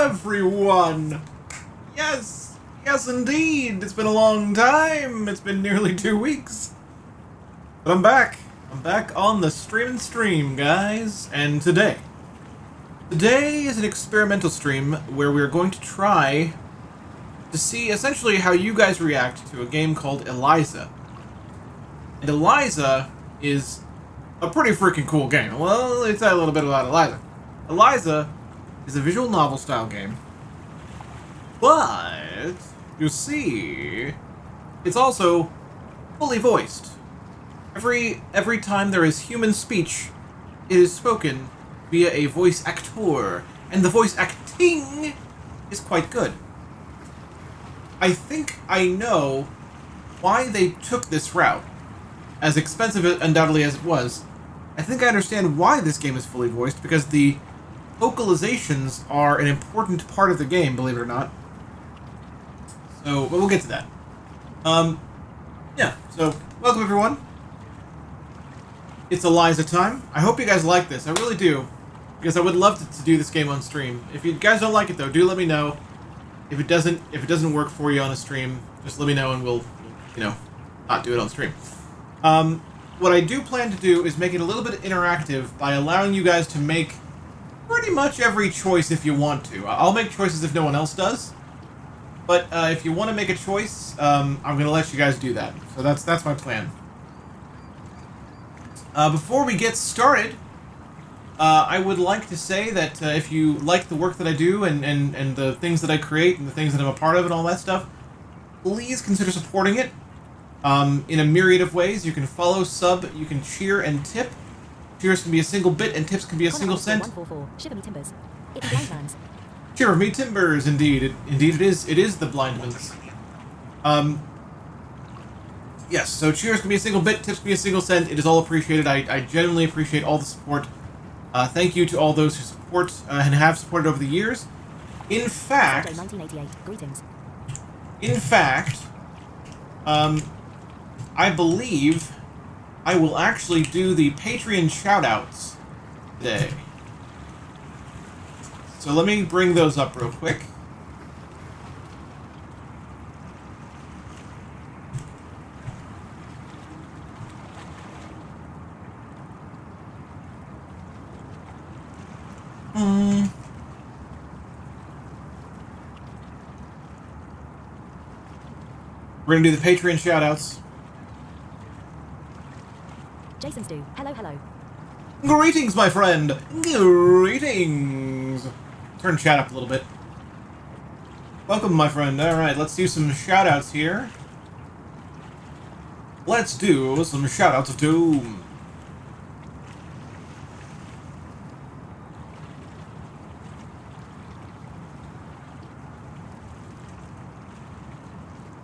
everyone! Yes! Yes, indeed! It's been a long time! It's been nearly 2 weeks! But I'm back! I'm back on the stream, guys! And today is an experimental stream where we're going to try to see essentially how you guys react to a game called Eliza. And Eliza is a pretty freaking cool game. Well, let's tell you a little bit about Eliza. Eliza is a visual novel style game, but you see, it's also fully voiced. Every time there is human speech, it is spoken via a voice actor, and the voice acting is quite good. I think I know why they took this route, as expensive undoubtedly as it was. I think I understand why this game is fully voiced, because the vocalizations are an important part of the game, believe it or not. So, but we'll get to that. Yeah, so, welcome everyone. It's Eliza time. I hope you guys like this, I really do, because I would love to do this game on stream. If you guys don't like it though, do let me know. If it doesn't work for you on a stream, just let me know and we'll not do it on stream. What I do plan to do is make it a little bit interactive by allowing you guys to make pretty much every choice if you want to. I'll make choices if no one else does, but if you want to make a choice, I'm going to let you guys do that. So that's my plan. Before we get started, I would like to say that if you like the work that I do and the things that I create and the things that I'm a part of and all that stuff, please consider supporting it. In a myriad of ways. You can follow, sub, you can cheer and tip. Cheers can be a single bit and tips can be a single cent. Cheer of me timbers, indeed. Indeed it is. It is the Blindmans. Yes, so cheers can be a single bit, tips can be a single cent. It is all appreciated. I genuinely appreciate all the support. Thank you to all those who support and have supported over the years. In fact, I believe I will actually do the Patreon shoutouts today. So let me bring those up real quick. We're gonna do the Patreon shoutouts. Jason's do. Hello, hello. Greetings, my friend. Greetings. Turn chat up a little bit. Welcome, my friend. All right, let's do some shoutouts here. Let's do some shoutouts of doom.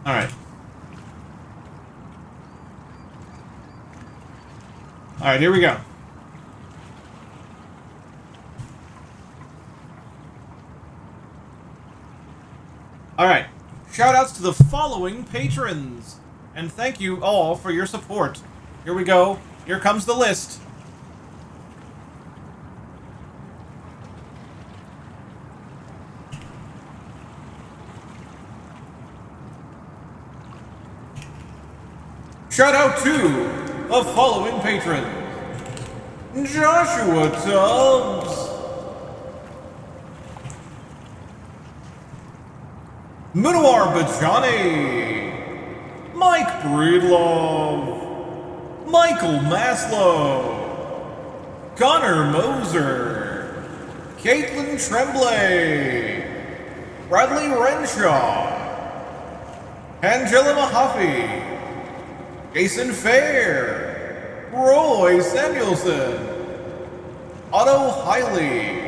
All right. Alright, here we go. Alright, shoutouts to the following patrons. And thank you all for your support. Here we go. Here comes the list. Shout out to the following patrons: Joshua Tubbs, Munawar Bajani, Mike Breedlove, Michael Maslow, Connor Moser, Caitlin Tremblay, Bradley Renshaw, Angela Mahaffey, Jason Fair, Roy Samuelson, Otto Hiley,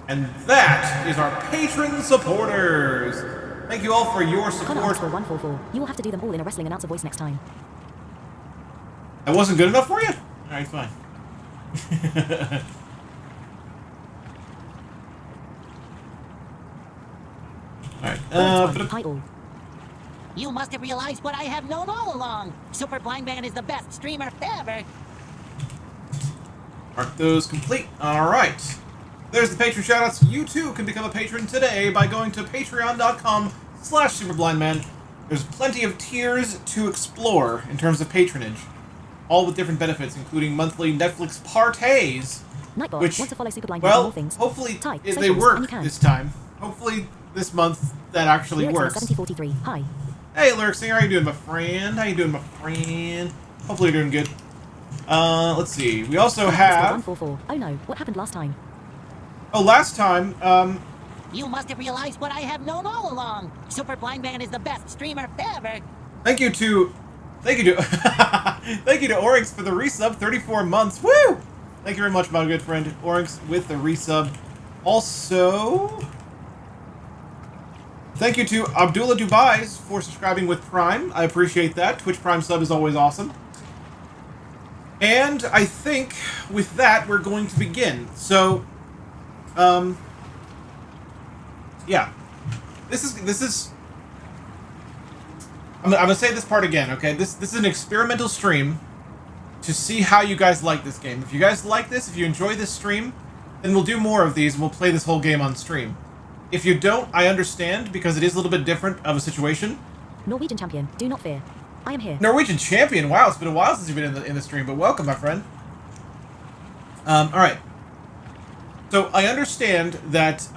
and that is our patron supporters. Thank you all for your support. 144. You will have to do them all in a wrestling announcer voice next time. That wasn't good enough for you? Alright, fine. Alright, Title. You must have realized what I have known all along. Super Blind Man is the best streamer ever. Mark those complete. Alright. There's the patron shoutouts. You too can become a patron today by going to patreon.com/superblindman. There's plenty of tiers to explore in terms of patronage, all with different benefits, including monthly Netflix parties. Nightbot Which, wants to follow Superblind well, for more things. hopefully Type they socials, and work you can. this time. Hopefully this month that actually Lyrics works. 7043. Hi. Hey, Lyric Singer, how you doing, my friend? How you doing, my friend? Hopefully you're doing good. Let's see. We also have... 144. Oh no, what happened last time? Oh, last time, You must have realized what I have known all along. Super Blind Man is the best streamer ever. thank you to... Thank you to Oryx for the resub, 34 months. Woo! Thank you very much, my good friend Oryx, with the resub. Also... Thank you to Abdullah Dubais for subscribing with Prime. I appreciate that. Twitch Prime sub is always awesome. And I think with that, we're going to begin. So, yeah. This is... I'm gonna say this part again, okay? This is an experimental stream to see how you guys like this game. If you guys like this, if you enjoy this stream, then we'll do more of these and we'll play this whole game on stream. If you don't, I understand, because it is a little bit different of a situation. Norwegian champion, do not fear. I am here. Norwegian champion? Wow, it's been a while since you've been in the stream, but welcome, my friend. Alright. So, I understand that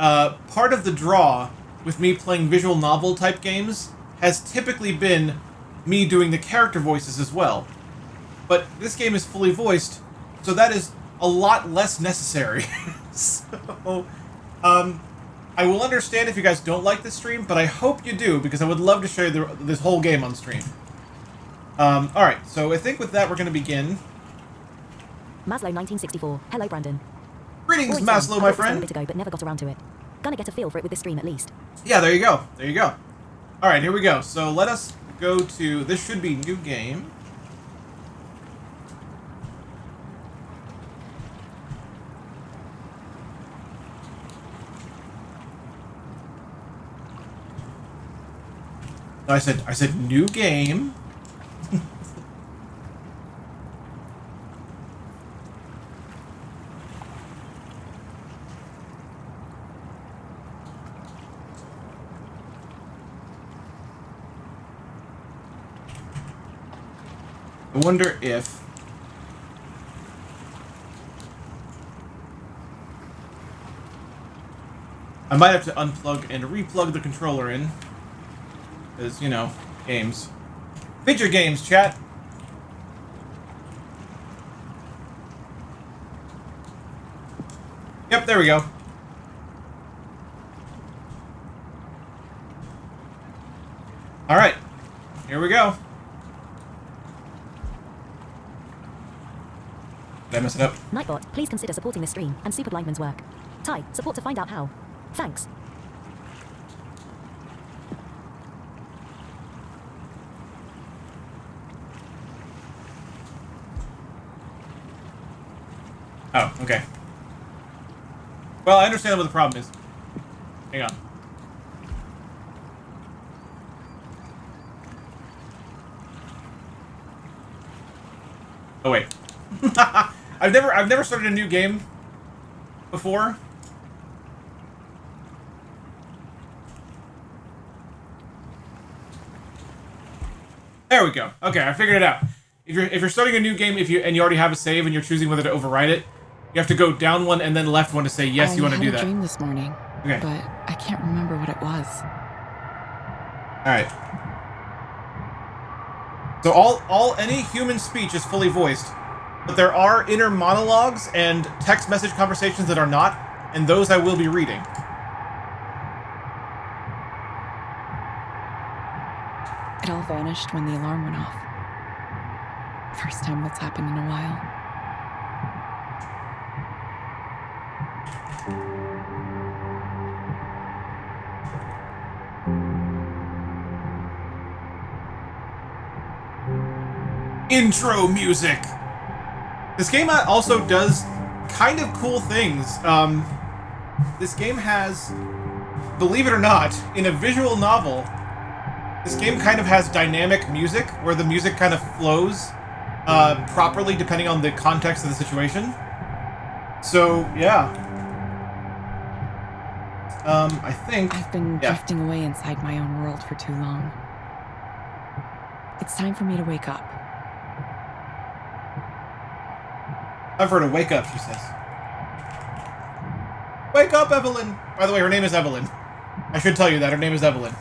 part of the draw with me playing visual novel type games has typically been me doing the character voices as well. But this game is fully voiced, so that is a lot less necessary. So, I will understand if you guys don't like this stream, but I hope you do, because I would love to show you this whole game on stream. Alright, so I think with that we're going to begin. Maslow 1964. Hello, Brandon. Greetings, Always Maslow, I my wrote this down a friend. bit ago, but never got around to it. Gonna get a feel for it with this stream at least. Yeah, there you go. There you go. Alright, here we go. So let us go to... This should be new game. I said new game. I wonder if... I might have to unplug and replug the controller in. Because, you know, games. Video games, chat! Yep, there we go. Alright. Here we go. Did I mess it up? Nightbot, please consider supporting this stream and Superblindman's work. Type support to find out how. Thanks. Oh, okay. Well, I understand what the problem is. Hang on. Oh wait. I've never started a new game before. There we go. Okay, I figured it out. If you're starting a new game, and you already have a save and you're choosing whether to overwrite it, you have to go down one and then left one to say yes, you want to do I that. had a dream this morning, Okay. but I can't remember what it was. All right. So any human speech is fully voiced, but there are inner monologues and text message conversations that are not, and those I will be reading. It all vanished when the alarm went off. First time that's happened in a while. Intro music! This game also does kind of cool things. This game has, believe it or not, in a visual novel, this game kind of has dynamic music, where the music kind of flows properly depending on the context of the situation. So, yeah. I think... I've been drifting away inside my own world for too long. It's time for me to wake up. Time for her to wake up, she says. Wake up, Evelyn! By the way, her name is Evelyn. I should tell you that. Her name is Evelyn.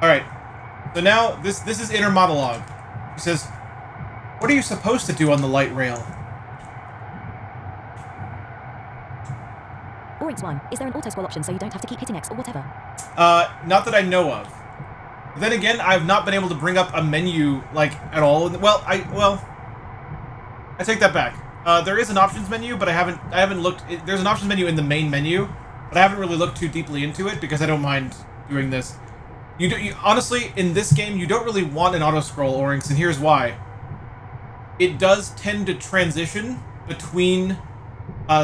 Alright. So now, this is inner monologue. She says, what are you supposed to do on the light rail? Or X1, is there an auto-scroll option so you don't have to keep hitting X or whatever? Not that I know of. But then again, I've not been able to bring up a menu, like, at all. Well, I take that back. There is an options menu, but I haven't looked... There's an options menu in the main menu, but I haven't really looked too deeply into it because I don't mind doing this. Honestly, in this game, you don't really want an auto-scroll, Oryx, and here's why. It does tend to transition between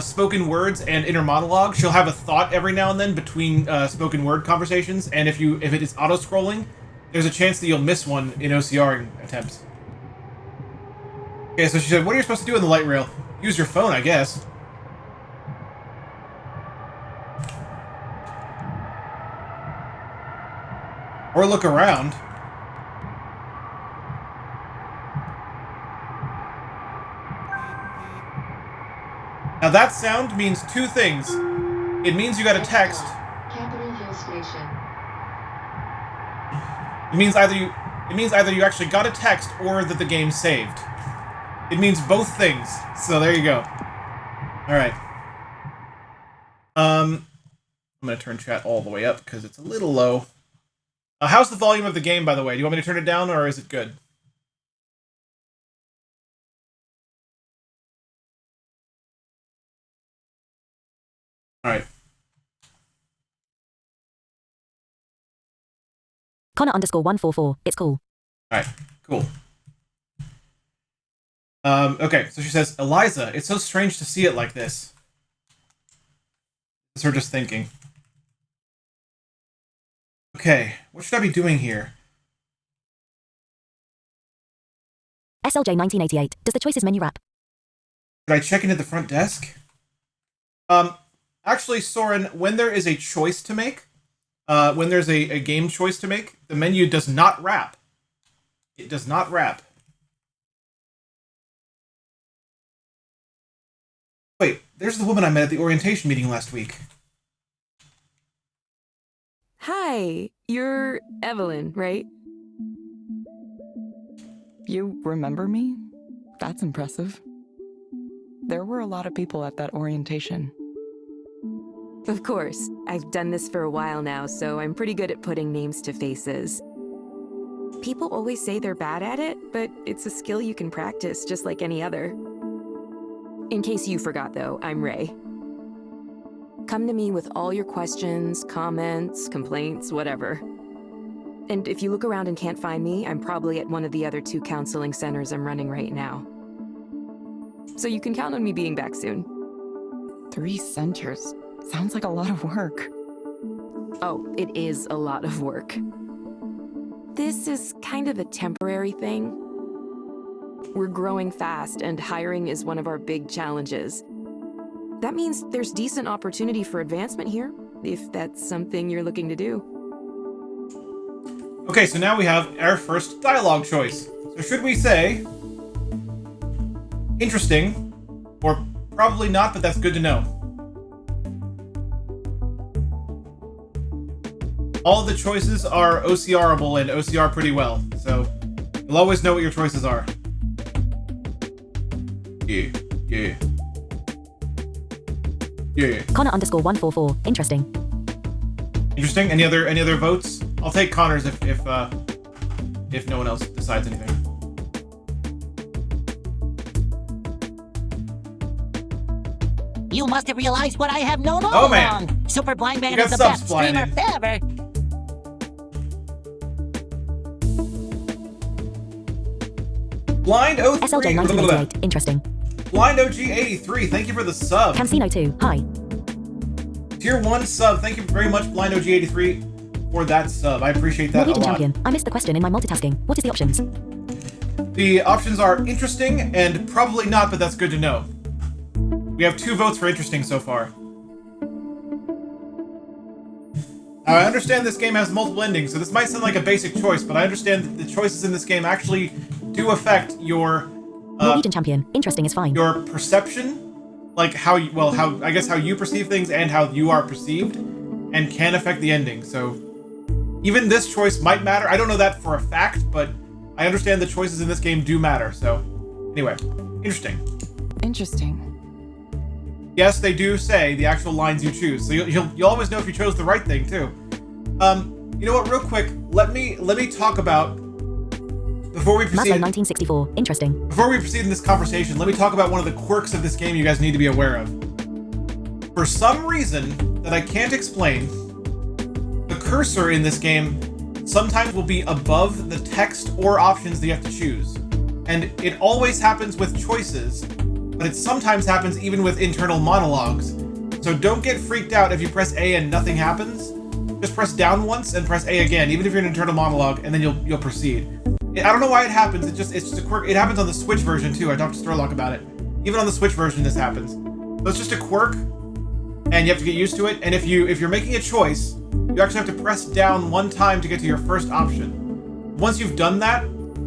spoken words and inner monologue. She'll have a thought every now and then between spoken word conversations, and if it is auto-scrolling, there's a chance that you'll miss one in OCRing attempts. Okay, so she said, what are you supposed to do on the light rail? Use your phone, I guess. Or look around. Now that sound means two things. It means you got a text. Capitol Hill Station. It means either you actually got a text or that the game's saved. It means both things. So there you go. Alright. I'm gonna turn chat all the way up because it's a little low. How's the volume of the game, by the way? Do you want me to turn it down or is it good? Alright. Connor_144. It's cool. Alright, cool. Okay, so she says, Eliza, it's so strange to see it like this. It's her just thinking. Okay, what should I be doing here? SLJ 1988. Does the choices menu wrap? Should I check in at the front desk? Actually, Saurin, when there is a choice to make, when there's a game choice to make, the menu does not wrap. It does not wrap. Wait, there's the woman I met at the orientation meeting last week. Hi, you're Evelyn, right? You remember me? That's impressive. There were a lot of people at that orientation. Of course. I've done this for a while now, so I'm pretty good at putting names to faces. People always say they're bad at it, but it's a skill you can practice just like any other. In case you forgot, though, I'm Ray. Come to me with all your questions, comments, complaints, whatever. And if you look around and can't find me, I'm probably at one of the other 2 counseling centers I'm running right now. So you can count on me being back soon. 3 centers. Sounds like a lot of work. Oh, it is a lot of work. This is kind of a temporary thing. We're growing fast, and hiring is one of our big challenges. That means there's decent opportunity for advancement here, if that's something you're looking to do. Okay, so now we have our first dialogue choice. So should we say... interesting, or probably not, but that's good to know. All of the choices are OCRable and OCR pretty well, so you'll always know what your choices are. Yeah, yeah. Yeah. Connor_144. Interesting. Interesting. Any other votes? I'll take Connor's if no one else decides anything. You must have realized what I have known all Oh, along. man. Super Blind Man You is got the subs best flying streamer in. ever. Blind O3. SLJ 1988. Interesting. Blind OG83. Thank you for the sub. Cancino 2. Hi. Tier 1 sub. Thank you very much, Blind OG83, for that sub. I appreciate that a Norwegian lot. champion. I missed the question in my multitasking. What is the options? The options are interesting and probably not, but that's good to know. We have 2 votes for interesting so far. Now, I understand this game has multiple endings, so this might sound like a basic choice, but I understand that the choices in this game actually do affect your Norwegian champion. Interesting is fine. your perception, like how you perceive things and how you are perceived, and can affect the ending. So even this choice might matter. I don't know that for a fact, but I understand the choices in this game do matter. So anyway, interesting. Interesting. Yes, they do say the actual lines you choose, so you'll always know if you chose the right thing too. You know what? Real quick, let me talk about before we proceed. Maslow 1964. Interesting. Before we proceed in this conversation, let me talk about one of the quirks of this game you guys need to be aware of. For some reason that I can't explain, the cursor in this game sometimes will be above the text or options that you have to choose. And it always happens with choices, but it sometimes happens even with internal monologues. So don't get freaked out if you press A and nothing happens. Just press down once and press A again, even if you're in an internal monologue, and then you'll proceed. I don't know why it happens. It's just a quirk. It happens on the Switch version too. I talked to Starlock about it. Even on the Switch version, this happens. So it's just a quirk, and you have to get used to it. And if you're making a choice, you actually have to press down one time to get to your first option. Once you've done that,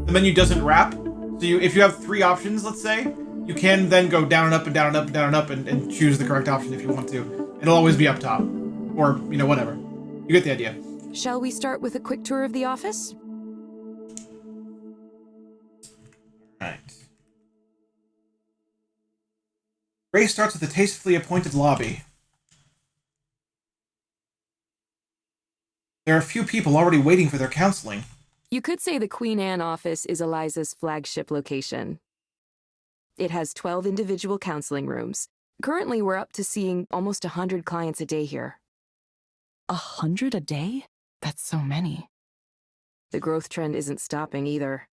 the menu doesn't wrap. So if you have 3 options, let's say, you can then go down and up and down and up and down and up and choose the correct option if you want to. It'll always be up top, or whatever. You get the idea. Shall we start with a quick tour of the office? Right. Ray starts with a tastefully appointed lobby. There are a few people already waiting for their counseling. You could say the Queen Anne office is Eliza's flagship location. It has 12 individual counseling rooms. Currently, we're up to seeing almost 100 clients a day here. 100 a day? That's so many. The growth trend isn't stopping either.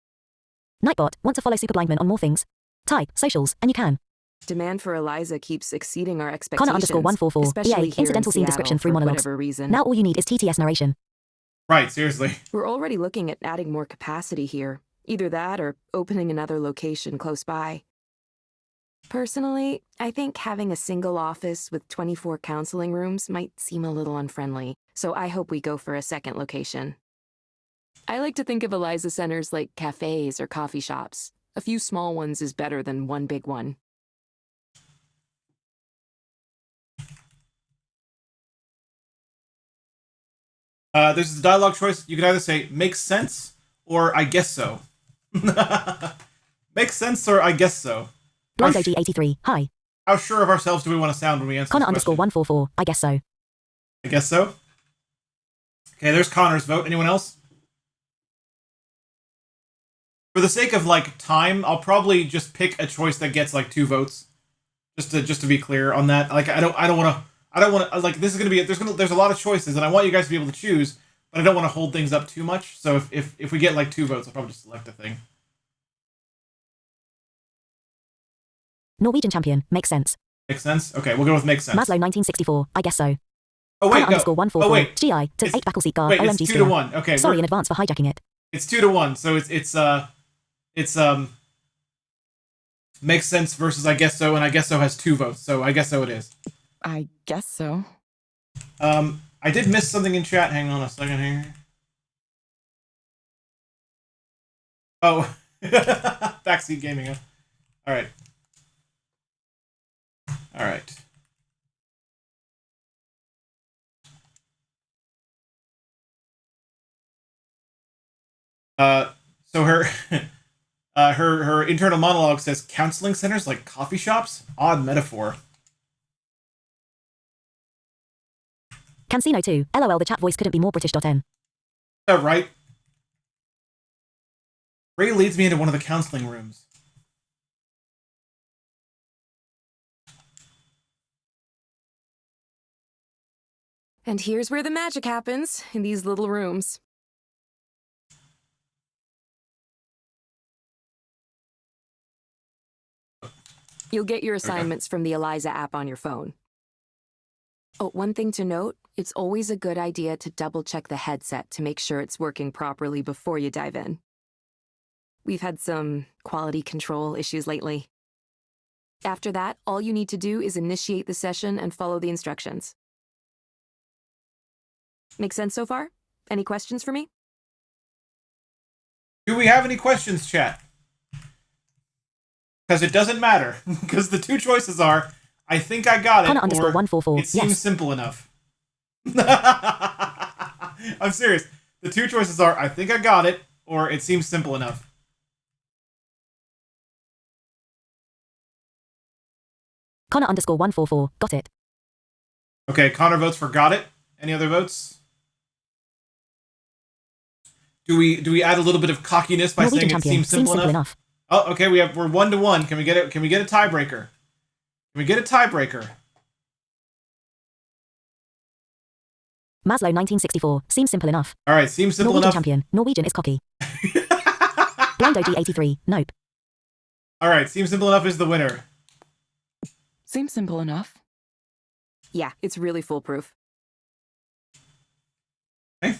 Nightbot, want to follow Superblindman on more things? Type socials, and you can. Demand for Eliza keeps exceeding our expectations. Connor_144. especially EA, here in incidental scene Seattle, description through for monologues. whatever reason. Now all you need is TTS narration. Right, seriously. We're already looking at adding more capacity here. Either that or opening another location close by. Personally, I think having a single office with 24 counseling rooms might seem a little unfriendly, so I hope we go for a second location. I like to think of Eliza centers like cafes or coffee shops. A few small ones is better than one big one. There's a dialogue choice. You can either say, makes sense, or I guess so. Makes sense, or I guess so. BlindOG83. Hi. How sure of ourselves do we want to sound when we answer this question? Connor_144. I guess so. I guess so. Okay, there's Connor's vote. Anyone else? For the sake of time, I'll probably just pick a choice that gets 2 votes. Just to be clear on that. I don't want to this is gonna be there's a lot of choices and I want you guys to be able to choose, but I don't want to hold things up too much. So if we get 2 votes, I'll probably just select a thing. Norwegian champion. Makes sense. Makes sense? Okay, we'll go with makes sense. Maslow 1964. I guess so. Oh wait, no. Connor_144. Oh wait. GI to 8 backle seat guard. Wait, OMG it's 2 sphere. to 1. Okay, Sorry in advance for hijacking it. it's 2 to 1. So it's makes sense versus I guess so, and I guess so has 2 votes. So I guess so it is. I guess so. I did miss something in chat. Hang on a second here. Oh, backseat gaming. Huh? All right. All right. So her her internal monologue says counseling centers like coffee shops. Odd metaphor. Cancino 2. LOL, the chat voice couldn't be more British.n. Right. Ray leads me into one of the counseling rooms. And here's where the magic happens, in these little rooms. You'll get your assignments from the Eliza app on your phone. Oh, one thing to note, it's always a good idea to double-check the headset to make sure it's working properly before you dive in. We've had some quality control issues lately. After that, all you need to do is initiate the session and follow the instructions. Make sense so far? Any questions for me? Do we have any questions, chat? Because it doesn't matter. Because the two choices are, I think I got it, or Connor_144, it seems yes. simple enough. I'm serious. The two choices are, I think I got it, or it seems simple enough. Connor_144, got it. Okay, Connor votes for got it. Any other votes? Do we add a little bit of cockiness by Norwegian saying it champion, seems simple enough? Oh, okay, we're 1-1. Can we get it? Can we get a tiebreaker? Can we get a tiebreaker? Maslow 1964, seems simple enough. All right, seems simple Norwegian enough. champion, Norwegian is cocky. Blind OG 83, nope. All right, seems simple enough is the winner. Seems simple enough. Yeah, it's really foolproof. Okay.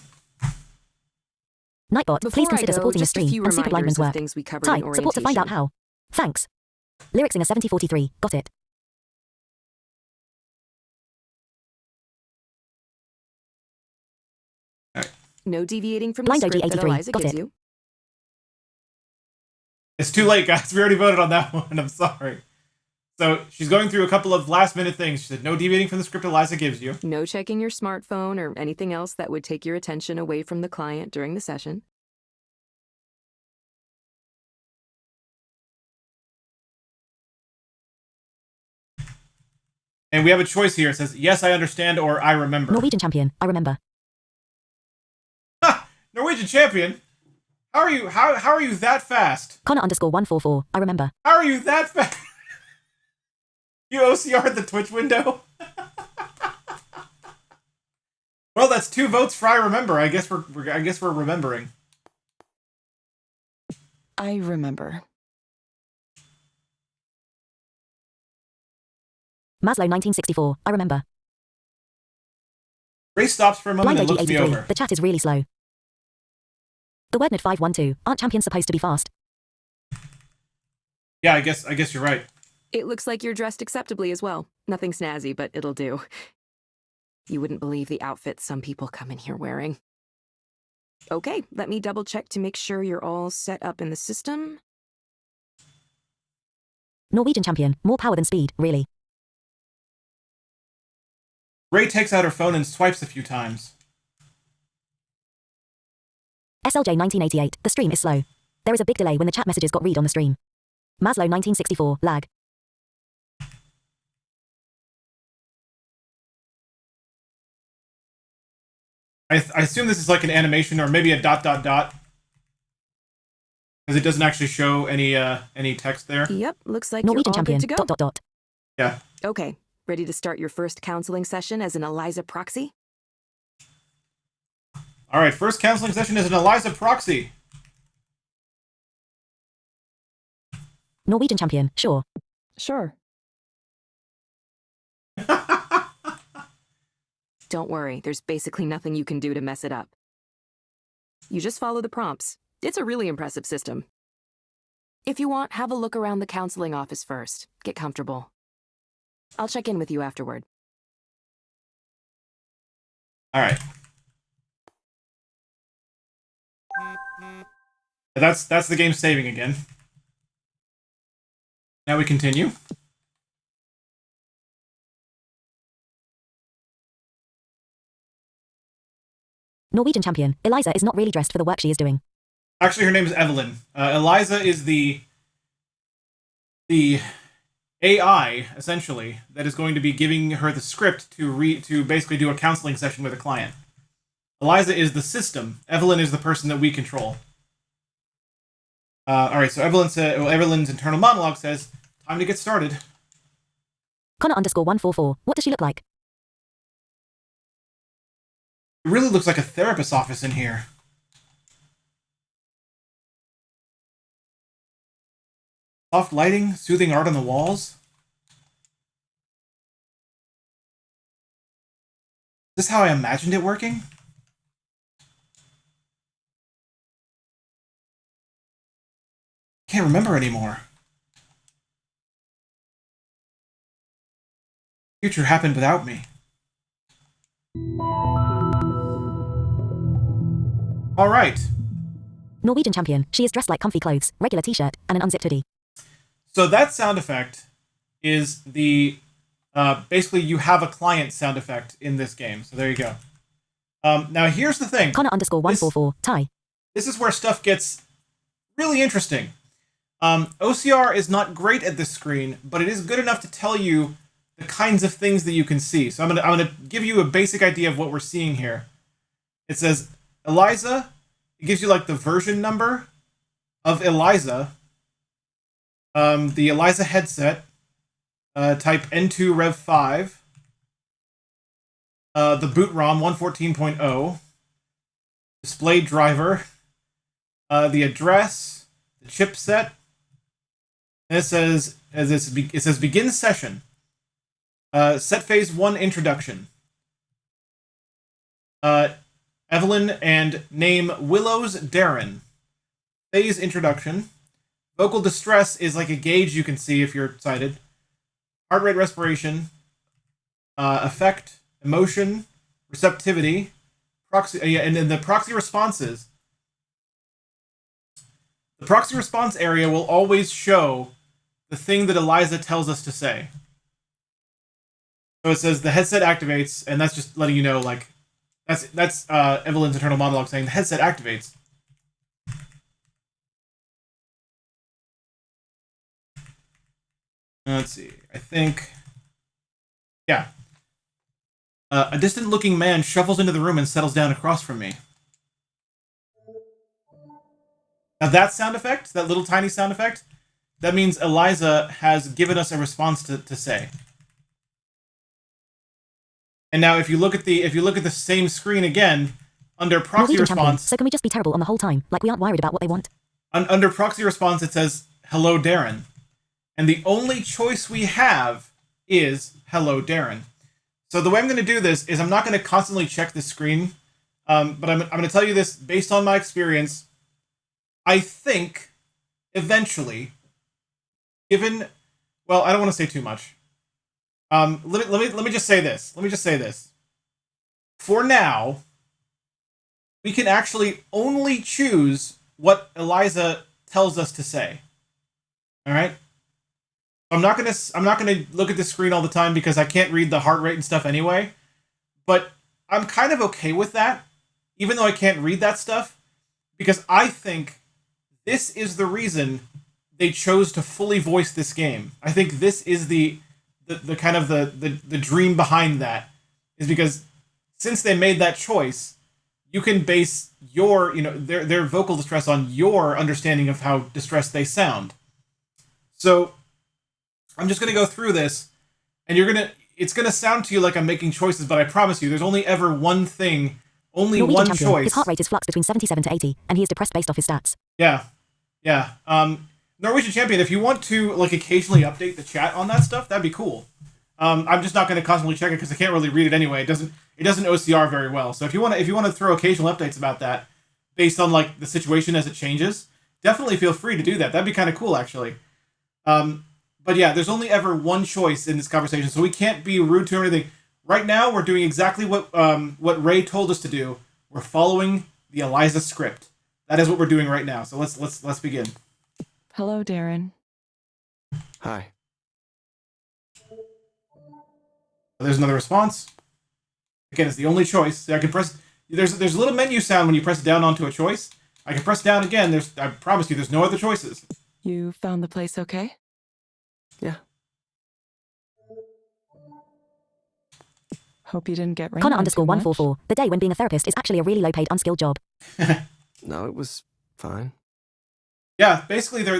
Nightbot, Before please I consider go, supporting the just a stream few and Super reminders Blindman's of work. things we covered Ty, in support to find out orientation. how. Thanks. Lyrics in a 7043, got it. All right. No deviating from Blind the OG script that 83, Eliza got gives it. you. It's too late, guys. We already voted on that one. I'm sorry. So she's going through a couple of last-minute things. She said, no deviating from the script Eliza gives you. No checking your smartphone or anything else that would take your attention away from the client during the session. And we have a choice here. It says, yes, I understand, or I remember. Norwegian champion, I remember. Ha! Norwegian champion? How are you? How are you that fast? Connor_144, I remember. How are you that fast? You OCR'd the Twitch window? Well, that's 2 votes for I remember. I guess we're remembering. I remember. Maslow 1964, I remember. Grace stops for a moment Blind and OG looks me 83, over. the chat is really slow. The wordnet 512, aren't champions supposed to be fast? Yeah, I guess you're right. It looks like you're dressed acceptably as well. Nothing snazzy, but it'll do. You wouldn't believe the outfits some people come in here wearing. Okay, let me double check to make sure you're all set up in the system. Norwegian champion, more power than speed, really. Ray takes out her phone and swipes a few times. SLJ 1988, the stream is slow. There is a big delay when the chat messages got read on the stream. Maslow 1964, lag. I assume this is like an animation or maybe a ... Because it doesn't actually show any text there. Yep, looks like Norwegian you're all champion, good to go. ... Yeah. Okay, ready to start your first counseling session as an Eliza proxy? All right, first counseling session is an Eliza proxy. Norwegian champion, sure. Sure. Don't worry, there's basically nothing you can do to mess it up. You just follow the prompts. It's a really impressive system. If you want, have a look around the counseling office first. Get comfortable. I'll check in with you afterward. All right. That's the game saving again. Now we continue. Norwegian champion, Eliza is not really dressed for the work she is doing. Actually, her name is Evelyn. Eliza is the AI, essentially, that is going to be giving her the script to basically do a counseling session with a client. Eliza is the system. Evelyn is the person that we control. All right, so Evelyn's internal monologue says, time to get started. Connor_144, what does she look like? It really looks like a therapist's office in here. Soft lighting, soothing art on the walls. Is this how I imagined it working? Can't remember anymore. Future happened without me. All right. Norwegian champion. She is dressed like comfy clothes, regular t-shirt, and an unzipped hoodie. So that sound effect is the basically you have a client sound effect in this game. So there you go. Now here's the thing. Connor _144 tie. This is where stuff gets really interesting. OCR is not great at this screen, but it is good enough to tell you the kinds of things that you can see. So I'm gonna give you a basic idea of what we're seeing here. It says Eliza. It gives you like the version number of Eliza. The Eliza headset, type N2 Rev 5. The boot ROM 114.0. Display driver. The address, the chipset. And it says begin session. Set phase 1 introduction. Evelyn and name Willows Darren. Phase introduction. Vocal distress is like a gauge you can see if you're sighted. Heart rate, respiration. Effect, emotion, receptivity. Proxy, and then the proxy responses. The proxy response area will always show the thing that Eliza tells us to say. So it says the headset activates, and that's just letting you know, like, that's Evelyn's internal monologue saying the headset activates. Let's see. I think, yeah. A distant-looking man shuffles into the room and settles down across from me. Now that sound effect, that little tiny sound effect, that means Eliza has given us a response to say. And now if you look at the same screen again, under proxy Norwegian champion. response, So can we just be terrible on the whole time, like we aren't worried about what they want? under proxy response it says hello Darren. And the only choice we have is hello Darren. So the way I'm going to do this is I'm not going to constantly check the screen, but I'm going to tell you this based on my experience. I think eventually, given, well, I don't want to say too much. Let me just say this. Let me just say this. For now, we can actually only choose what Eliza tells us to say. All right. I'm not gonna look at the screen all the time because I can't read the heart rate and stuff anyway. But I'm kind of okay with that, even though I can't read that stuff, because I think this is the reason they chose to fully voice this game. I think this is the kind of the dream behind that, is because since they made that choice, you can base your, their vocal distress on your understanding of how distressed they sound. So I'm just going to go through this, and it's going to sound to you like I'm making choices, but I promise you, there's only ever one thing, only Norwegian one champion. choice. His heart rate is flux between 77 to 80, and he is depressed based off his stats. Yeah. Norwegian champion, if you want to, like, occasionally update the chat on that stuff, that'd be cool. I'm just not going to constantly check it because I can't really read it anyway. It doesn't OCR very well. So if you want to throw occasional updates about that, based on, like, the situation as it changes, definitely feel free to do that. That'd be kind of cool, actually. But yeah, there's only ever one choice in this conversation, so we can't be rude to anything. Right now, we're doing exactly what Ray told us to do. We're following the Eliza script. That is what we're doing right now. So let's begin. Hello, Darren. Hi. There's another response. Again, it's the only choice. I can press. There's a little menu sound when you press down onto a choice. I can press down again. I promise you, there's no other choices. You found the place okay? Yeah. Hope you didn't get rained Connor on too much. _144. The day when being a therapist is actually a really low-paid, unskilled job. No, it was fine. Yeah, basically they're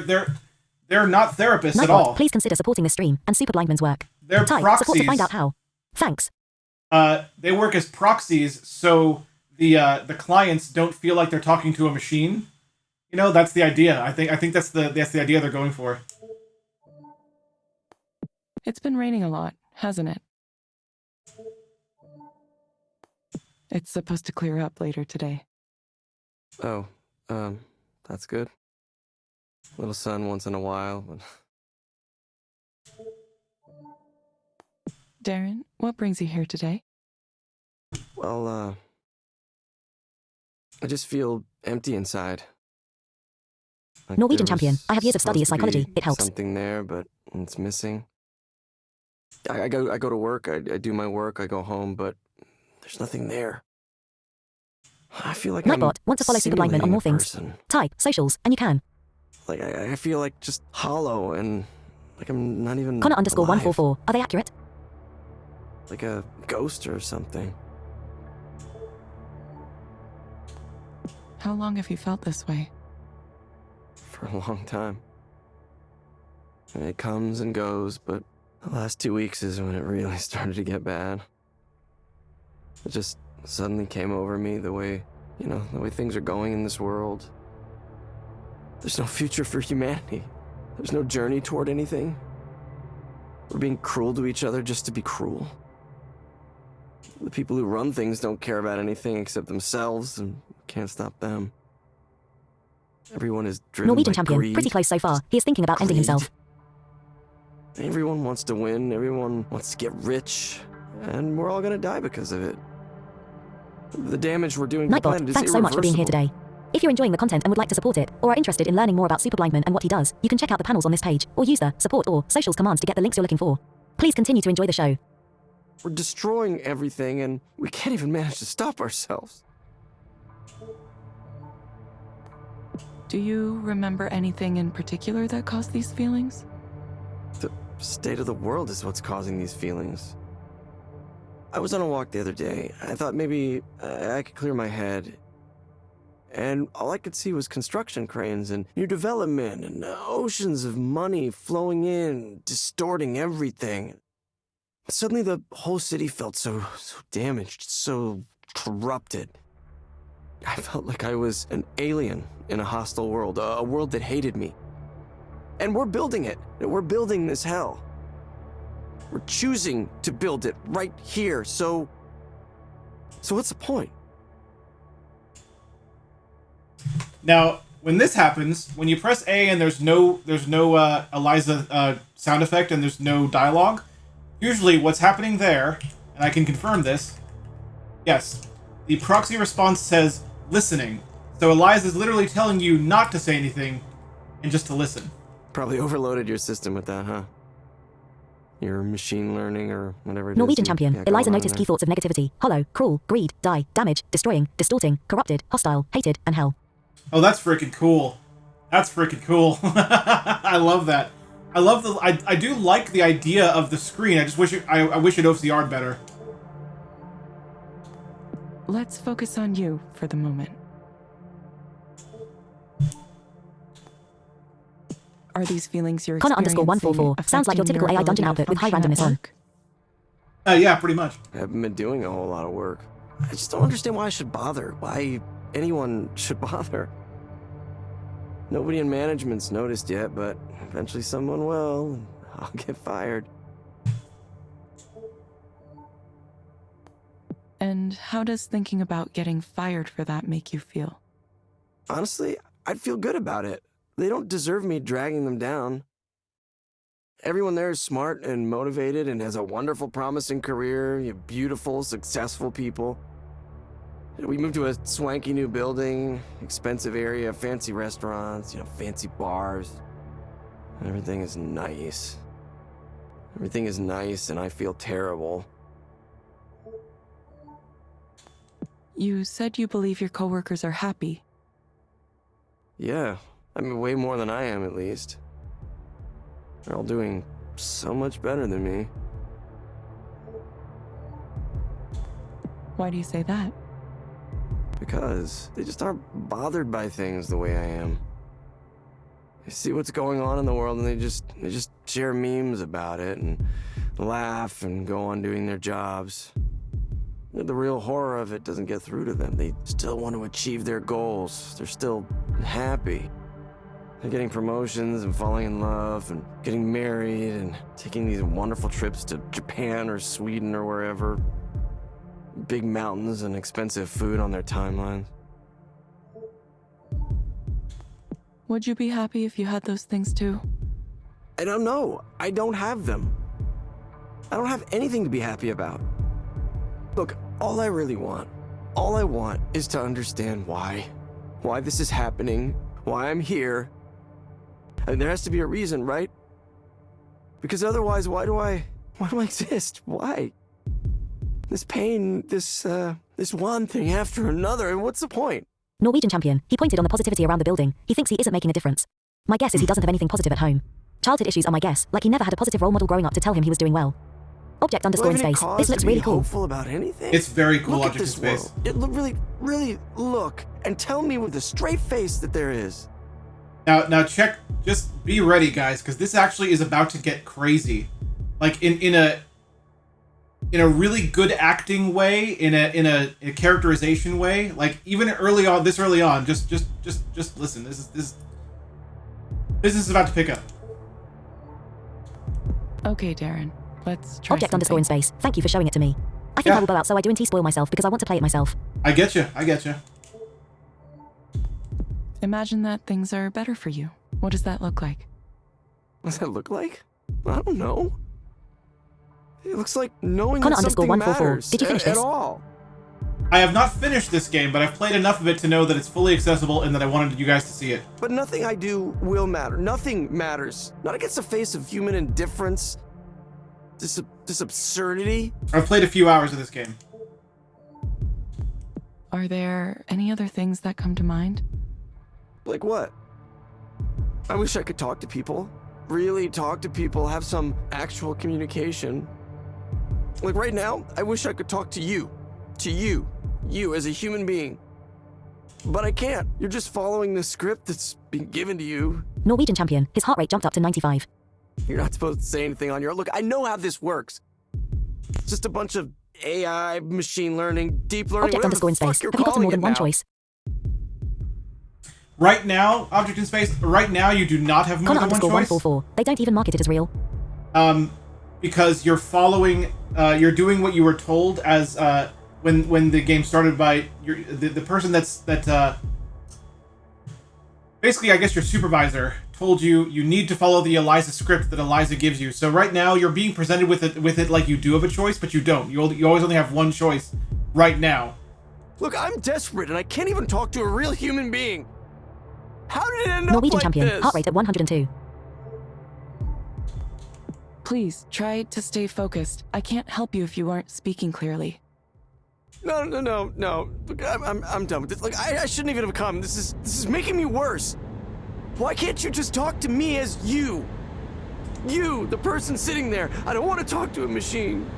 not therapists at Nightbot, all. please consider supporting this stream and Super Blindman's work. They're Type proxies. support to find out how. Thanks. They work as proxies, so the clients don't feel like they're talking to a machine. That's the idea. I think that's the idea they're going for. It's been raining a lot, hasn't it? It's supposed to clear up later today. Oh, that's good. little sun once in a while, but Darren, what brings you here today? well, I just feel empty inside. Like Norwegian there was champion. I have years of study in supposed to be psychology. It helps. Something there, but it's missing. I go to work, I do my work, I go home, but there's nothing there. I feel like Nightbot, I'm want to follow Superblind Men on simulating more a things? person. Type, socials, and you can. Like I feel like just hollow and like I'm not even Connor _ alive. 144. Are they accurate? Like a ghost or something. How long have you felt this way? For a long time. And it comes and goes, but the last 2 weeks is when it really started to get bad. It just suddenly came over me the way things are going in this world. There's no future for humanity. There's no journey toward anything. We're being cruel to each other just to be cruel. The people who run things don't care about anything except themselves, and we can't stop them. Everyone is driven Norwegian by champion. greed. Pretty close so far. He is thinking about ending Greed. himself. Everyone wants to win, everyone wants to get rich, and we're all gonna die because of it. The damage we're doing to the planet Nightbot, is thanks so much for being here irreversible. today. If you're enjoying the content and would like to support it, or are interested in learning more about Superblindman and what he does, you can check out the panels on this page, or use the support or socials commands to get the links you're looking for. Please continue to enjoy the show. We're destroying everything, and we can't even manage to stop ourselves. Do you remember anything in particular that caused these feelings? The state of the world is what's causing these feelings. I was on a walk the other day. I thought maybe I could clear my head. And all I could see was construction cranes and new development and oceans of money flowing in, distorting everything. Suddenly the whole city felt so damaged, so corrupted. I felt like I was an alien in a hostile world, a world that hated me. And we're building it. We're building this hell. We're choosing to build it right here, so what's the point? Now, when this happens, when you press A and there's no Eliza sound effect and there's no dialogue, usually what's happening there, and I can confirm this, yes, the proxy response says listening. So Eliza's literally telling you not to say anything and just to listen. Probably overloaded your system with that, huh? Your machine learning or whatever it is. Norwegian you champion. got going Eliza on noticed there. key thoughts of negativity. Hollow, cruel, greed, die, damage, destroying, distorting, corrupted, hostile, hated, and hell. Oh, that's freaking cool. That's freaking cool. I love that. I do like the idea of the screen. I just wish I wish it OCR'd better. Let's focus on you for the moment. Are these feelings you're Connor _ experiencing 144. Sounds like your affecting typical AI dungeon ability output to with high function at randomness on. work? Yeah, pretty much. I haven't been doing a whole lot of work. I just don't understand why I should bother. Why anyone should bother. Nobody in management's noticed yet, but eventually someone will, and I'll get fired. And how does thinking about getting fired for that make you feel? Honestly, I'd feel good about it. They don't deserve me dragging them down. Everyone there is smart and motivated and has a wonderful, promising career. You have beautiful, successful people. We moved to a swanky new building, expensive area, fancy restaurants, fancy bars. Everything is nice. Everything is nice, and I feel terrible. You said you believe your coworkers are happy. Yeah, I mean, way more than I am, at least. They're all doing so much better than me. Why do you say that? Because they just aren't bothered by things the way I am. They see what's going on in the world and they just share memes about it and laugh and go on doing their jobs. The real horror of it doesn't get through to them. They still want to achieve their goals. They're still happy. They're getting promotions and falling in love and getting married and taking these wonderful trips to Japan or Sweden or wherever. Big mountains and expensive food on their timelines. Would you be happy if you had those things too? I don't know. I don't have them. I don't have anything to be happy about. Look, all I want is to understand why this is happening, why I'm here. And there has to be a reason, right? Because otherwise, why do I exist? Why? This pain, this one thing after another, and what's the point? Norwegian champion. He pointed on the positivity around the building. He thinks he isn't making a difference. My guess is he doesn't have anything positive at home. Childhood issues are my guess, like he never had a positive role model growing up to tell him he was doing well. Object underscore in Do I have any space. cause This looks to be really cool. hopeful about anything? It's very cool, Look at Object in this Space. world. It look really look and tell me with a straight face that there is. Now check. Just be ready, guys, because this actually is about to get crazy. Like in a really good acting way, in a characterization way. Like even early on, just listen. This is about to pick up. Okay, Darren. Let's try Object something. underscore in space. Thank you for showing it to me. I think I will go out so I do and spoil myself because I want to play it myself. I get you. Imagine that things are better for you. What does that look like? What does that look like? I don't know. It looks like knowing Connor that underscore something 144. matters Did you finish at this? all. I have not finished this game, but I've played enough of it to know that it's fully accessible and that I wanted you guys to see it. But nothing I do will matter. Nothing matters. Not against the face of human indifference. This absurdity. I've played a few hours of this game. Are there any other things that come to mind? Like what? I wish I could talk to people. Really talk to people, have some actual communication. Like right now, I wish I could talk to you. To you. You as a human being. But I can't. You're just following the script that's been given to you. Norwegian champion. His heart rate jumped up to 95. You're not supposed to say anything on your... Look, I know how this works. It's just a bunch of AI, machine learning, deep learning, Object whatever underscore in the fuck space. you're Have you gotten calling more than it one now. choice? Right now, Object in Space. Right now, you do not have more Connor than one underscore choice. 144. They don't even market it as real. Because you're following, you're doing what you were told as when the game started by the person that basically, I guess your supervisor told you need to follow the Eliza script that Eliza gives you. So right now you're being presented with it like you do have a choice, but you don't. You always only have one choice right now. Look, I'm desperate and I can't even talk to a real human being. How did it end up Norwegian like champion. this? Heart rate at 102. Please, try to stay focused. I can't help you if you aren't speaking clearly. No. Look, I'm done with this. Like, I shouldn't even have come. This is making me worse. Why can't you just talk to me as you? You, the person sitting there. I don't want to talk to a machine.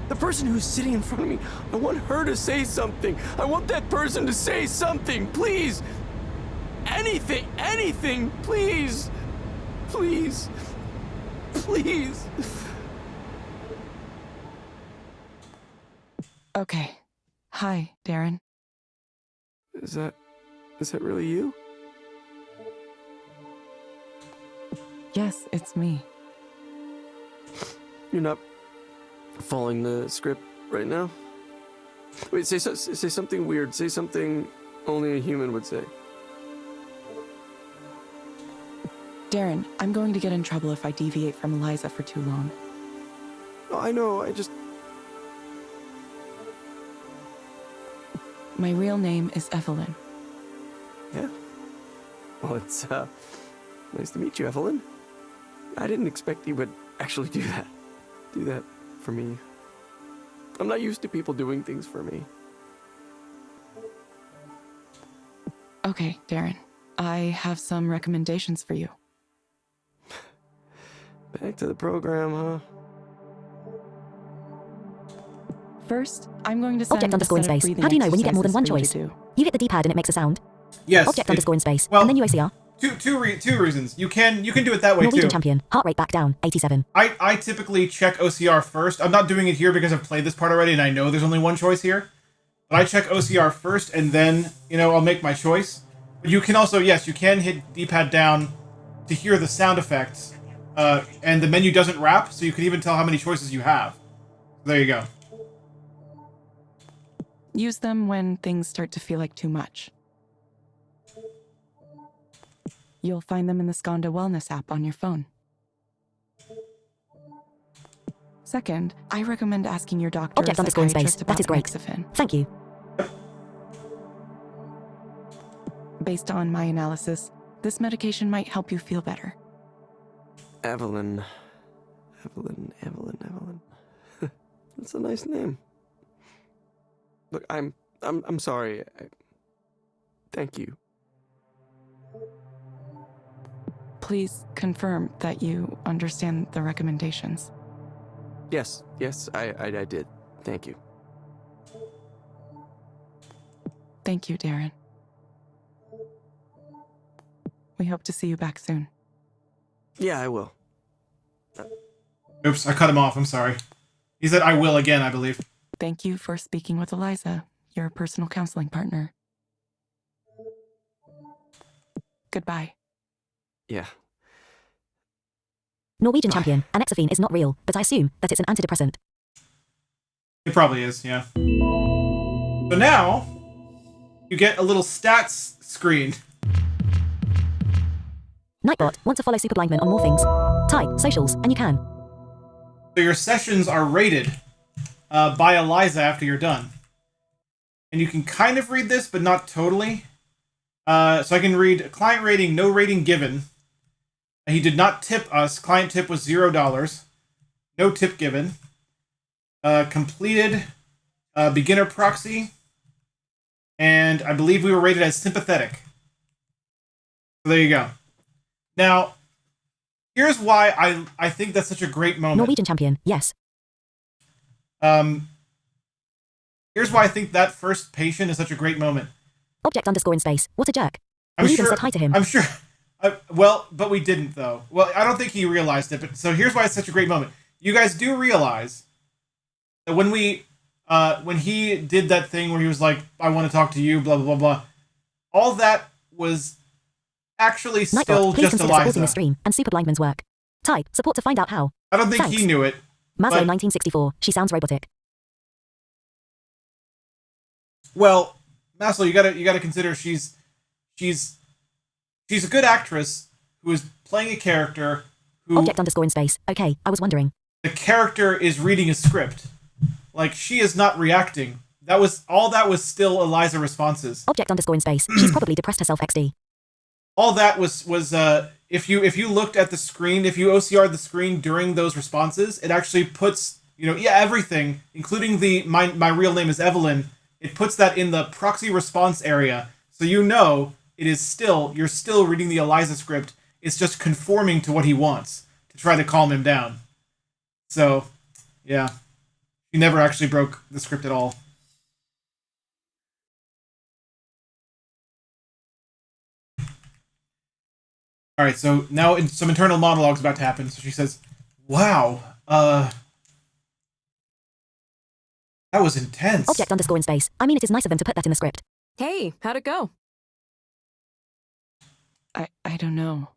The person who's sitting in front of me. I want her to say something. I want that person to say something, please. Anything, please. Please. Okay. Hi, Darren. Is that really you? Yes, it's me. You're not following the script right now? Wait, say something weird. Say something only a human would say. Darren, I'm going to get in trouble if I deviate from Eliza for too long. Oh, I know, My real name is Evelyn. Yeah. Well, it's, nice to meet you, Evelyn. I didn't expect you would actually do that. Do that for me. I'm not used to people doing things for me. Okay, Darren. I have some recommendations for you. Back to the program, huh? First, I'm going to send Object a underscore in set of space. breathing How do you know when you get more than one exercises choice? for you to do. You hit the D-pad and it makes a sound. Yes. Object underscore in space. well, and then UACR. Two reasons. You can do it that way Norwegian too. champion. Heart rate back down. 87. I typically check OCR first. I'm not doing it here because I've played this part already and I know there's only one choice here. But I check OCR first and then, I'll make my choice. But you can also, yes, you can hit D-pad down to hear the sound effects. And the menu doesn't wrap, so you can even tell how many choices you have. There you go. Use them when things start to feel like too much. You'll find them in the Skanda Wellness app on your phone. Second, I recommend asking your doctor or Object underscore in space. psychiatrist That about is great. Mexifin. Thank you. Based on my analysis, this medication might help you feel better. Evelyn. That's a nice name. Look, I'm sorry. Thank you. Please confirm that you understand the recommendations. Yes, I did. Thank you. Thank you, Darren. We hope to see you back soon. Yeah, I will. Oops, I cut him off. I'm sorry. He said I will again, I believe. Thank you for speaking with Eliza, your personal counseling partner. Goodbye. Yeah. Norwegian champion. Anexaphene is not real, but I assume that it's an antidepressant. It probably is, yeah. So now, you get a little stats screen. Nightbot, want to follow Super Blindman on more things? Type socials, and you can. So your sessions are rated by Eliza after you're done. And you can kind of read this, but not totally. So I can read client rating, no rating given. He did not tip us. Client tip was $0. No tip given. Completed beginner proxy. And I believe we were rated as sympathetic. So there you go. Now, here's why I think that's such a great moment. Norwegian champion, yes. Here's why I think that first patient is such a great moment. Object underscore in space. What a jerk. I'm We even sure, said hi to him. I'm sure. Well, but we didn't, though. Well, I don't think he realized it, but so here's why it's such a great moment. You guys do realize that when he did that thing where he was like, I want to talk to you, blah, blah, blah, blah, all that was actually Nightbot, still please just consider supporting Eliza. the stream and Super Blindman's work. Type support to find out how. I don't think Thanks. he knew it. Maslow But- 1964. She sounds robotic. Well, Maslow, you gotta consider she's a good actress who is playing a character who Object underscore in space. Okay, I was wondering. the character is reading a script. Like, she is not reacting. That was still Eliza responses. Object underscore in space. She's probably depressed herself XD. All that was if you looked at the screen, if you OCR'd the screen during those responses, it actually puts, everything, including my real name is Evelyn, it puts that in the proxy response area. So you're still reading the Eliza script. It's just conforming to what he wants to try to calm him down. So, yeah. He never actually broke the script at all. Alright, so now some internal monologue's about to happen. So she says, wow, that was intense. Object underscore in space. I mean, it is nice of them to put that in the script. Hey, how'd it go? I don't know.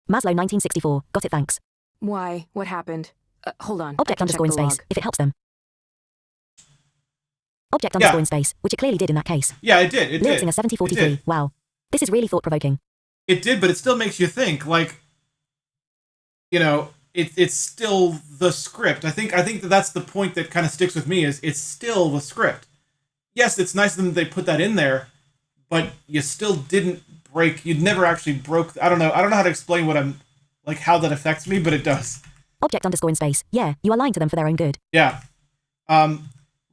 Maslow 1964. Got it, thanks. Why? What happened? Hold on. I Object can underscore in check the space, log. if it helps them. Object underscore in space, which it clearly did in that case. Yeah, it did. It Lyrics did. in a 7043. It did. Wow. This is really thought-provoking. It did, but it still makes you think. Like, it's still the script. I think that's the point that kind of sticks with me is it's still the script. Yes, it's nice of them that they put that in there, but you still didn't break. You'd never actually broke. I don't know how to explain how that affects me, but it does. Object underscore in space. Yeah, you are lying to them for their own good. Yeah.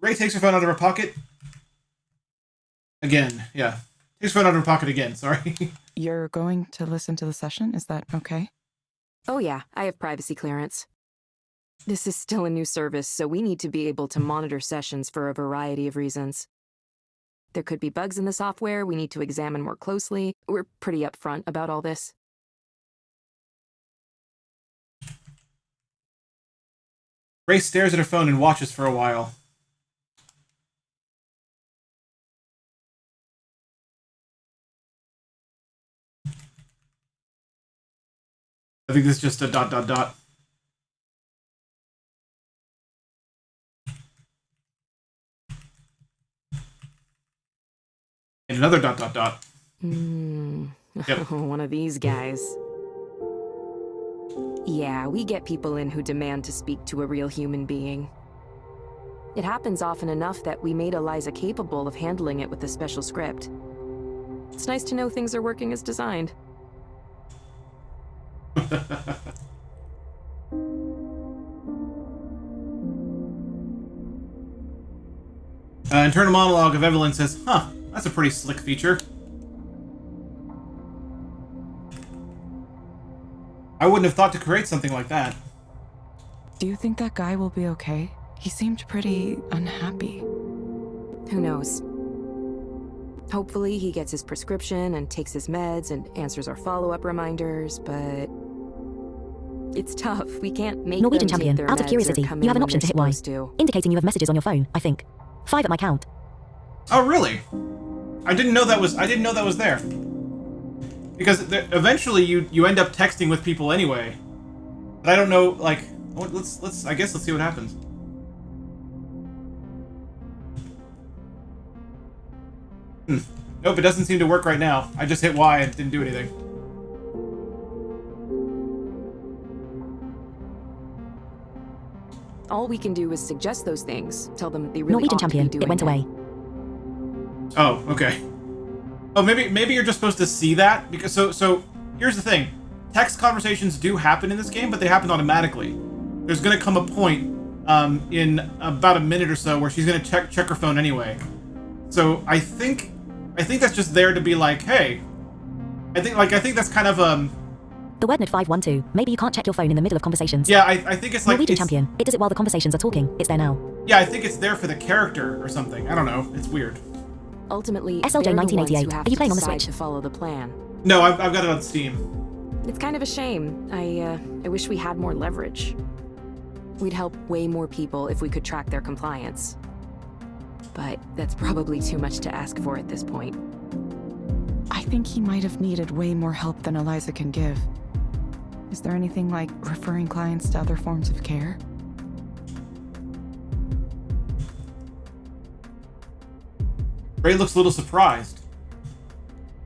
Ray takes her phone out of her pocket. Again, yeah. Takes her phone out of her pocket again, sorry. You're going to listen to the session? Is that okay? Oh yeah, I have privacy clearance. This is still a new service, so we need to be able to monitor sessions for a variety of reasons. There could be bugs in the software we need to examine more closely. We're pretty upfront about all this. Ray stares at her phone and watches for a while. I think this is just a ... And another ... Yep. One of these guys. Yeah, we get people in who demand to speak to a real human being. It happens often enough that we made Eliza capable of handling it with a special script. It's nice to know things are working as designed. Internal monologue of Evelyn says, huh, that's a pretty slick feature. I wouldn't have thought to create something like that. Do you think that guy will be okay? He seemed pretty unhappy. Who knows? Hopefully he gets his prescription and takes his meds and answers our follow-up reminders, but... it's tough. We can't make Norwegian them champion, take their out of meds curiosity, or come you have in an when option to hit Y, they're supposed to. indicating you have messages on your phone, I think. 5 at my count. Oh, really? I didn't know that was there. Because eventually you end up texting with people anyway. But I don't know, like, let's see what happens. Nope, it doesn't seem to work right now. I just hit Y and it didn't do anything. All we can do is suggest those things, tell them they really Norwegian ought champion, to be doing it went away. Oh, okay. Oh, maybe you're just supposed to see that because so here's the thing. Text conversations do happen in this game, but they happen automatically. There's gonna come a point in about a minute or so where she's gonna check her phone anyway. So I think that's just there to be like, hey. I think that's kind of The WordNet 512. Maybe you can't check your phone in the middle of conversations. yeah, I think it's like Norwegian champion. It does it while the conversations are talking. It's there now. Yeah, I think it's there for the character or something. I don't know. It's weird. Ultimately, SLJ they're the 1988. ones who have Are you to playing on the decide Switch? to follow the plan. No, I've got it on Steam. It's kind of a shame. I wish we had more leverage. We'd help way more people if we could track their compliance. But that's probably too much to ask for at this point. I think he might have needed way more help than Eliza can give. Is there anything like referring clients to other forms of care? Ray looks a little surprised.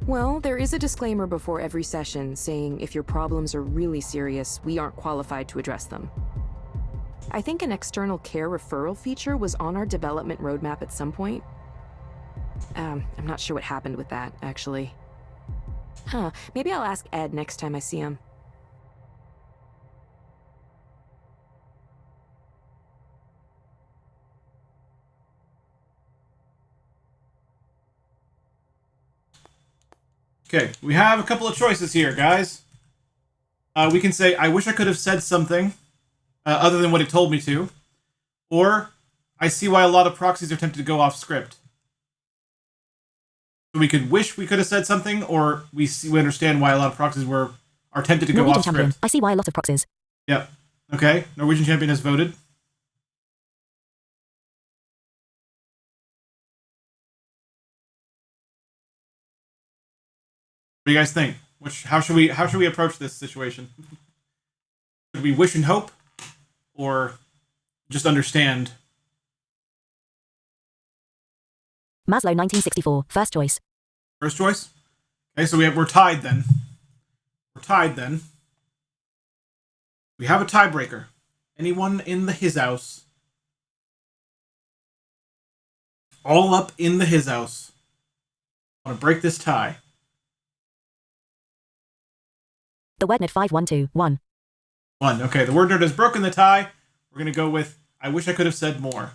Well, there is a disclaimer before every session saying if your problems are really serious, we aren't qualified to address them. I think an external care referral feature was on our development roadmap at some point. I'm not sure what happened with that, actually. Huh, maybe I'll ask Ed next time I see him. Okay, we have a couple of choices here, guys. We can say, I wish I could have said something other than what it told me to. Or, I see why a lot of proxies are tempted to go off script. So we could wish we could have said something, or we understand why a lot of proxies are tempted to go Norwegian off champion. script. I see why a lot of proxies. Yep. Okay, Norwegian champion has voted. What do you guys think? How should we approach this situation? Should we wish and hope, or just understand? Maslow 1964. First choice. First choice. Okay, so we're tied then. We're tied then. We have a tiebreaker. Anyone in the his house? All up in the his house. I want to break this tie. The WordNet 512. 1. 1. Okay, the word nerd has broken the tie. We're gonna go with I wish I could have said more.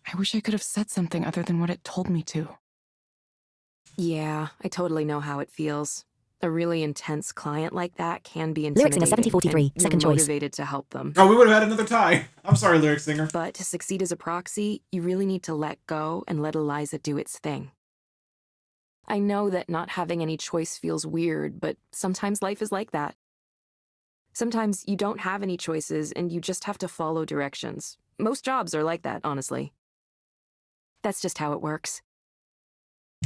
I wish I could have said something other than what it told me to. Yeah, I totally know how it feels. A really intense client like that can be Lyric intimidating. singer 7043. And you're Second choice. motivated to help them. Oh, we would have had another tie. I'm sorry, lyric singer. But to succeed as a proxy, you really need to let go and let Eliza do its thing. I know that not having any choice feels weird, but sometimes life is like that. Sometimes you don't have any choices and you just have to follow directions. Most jobs are like that, honestly. That's just how it works.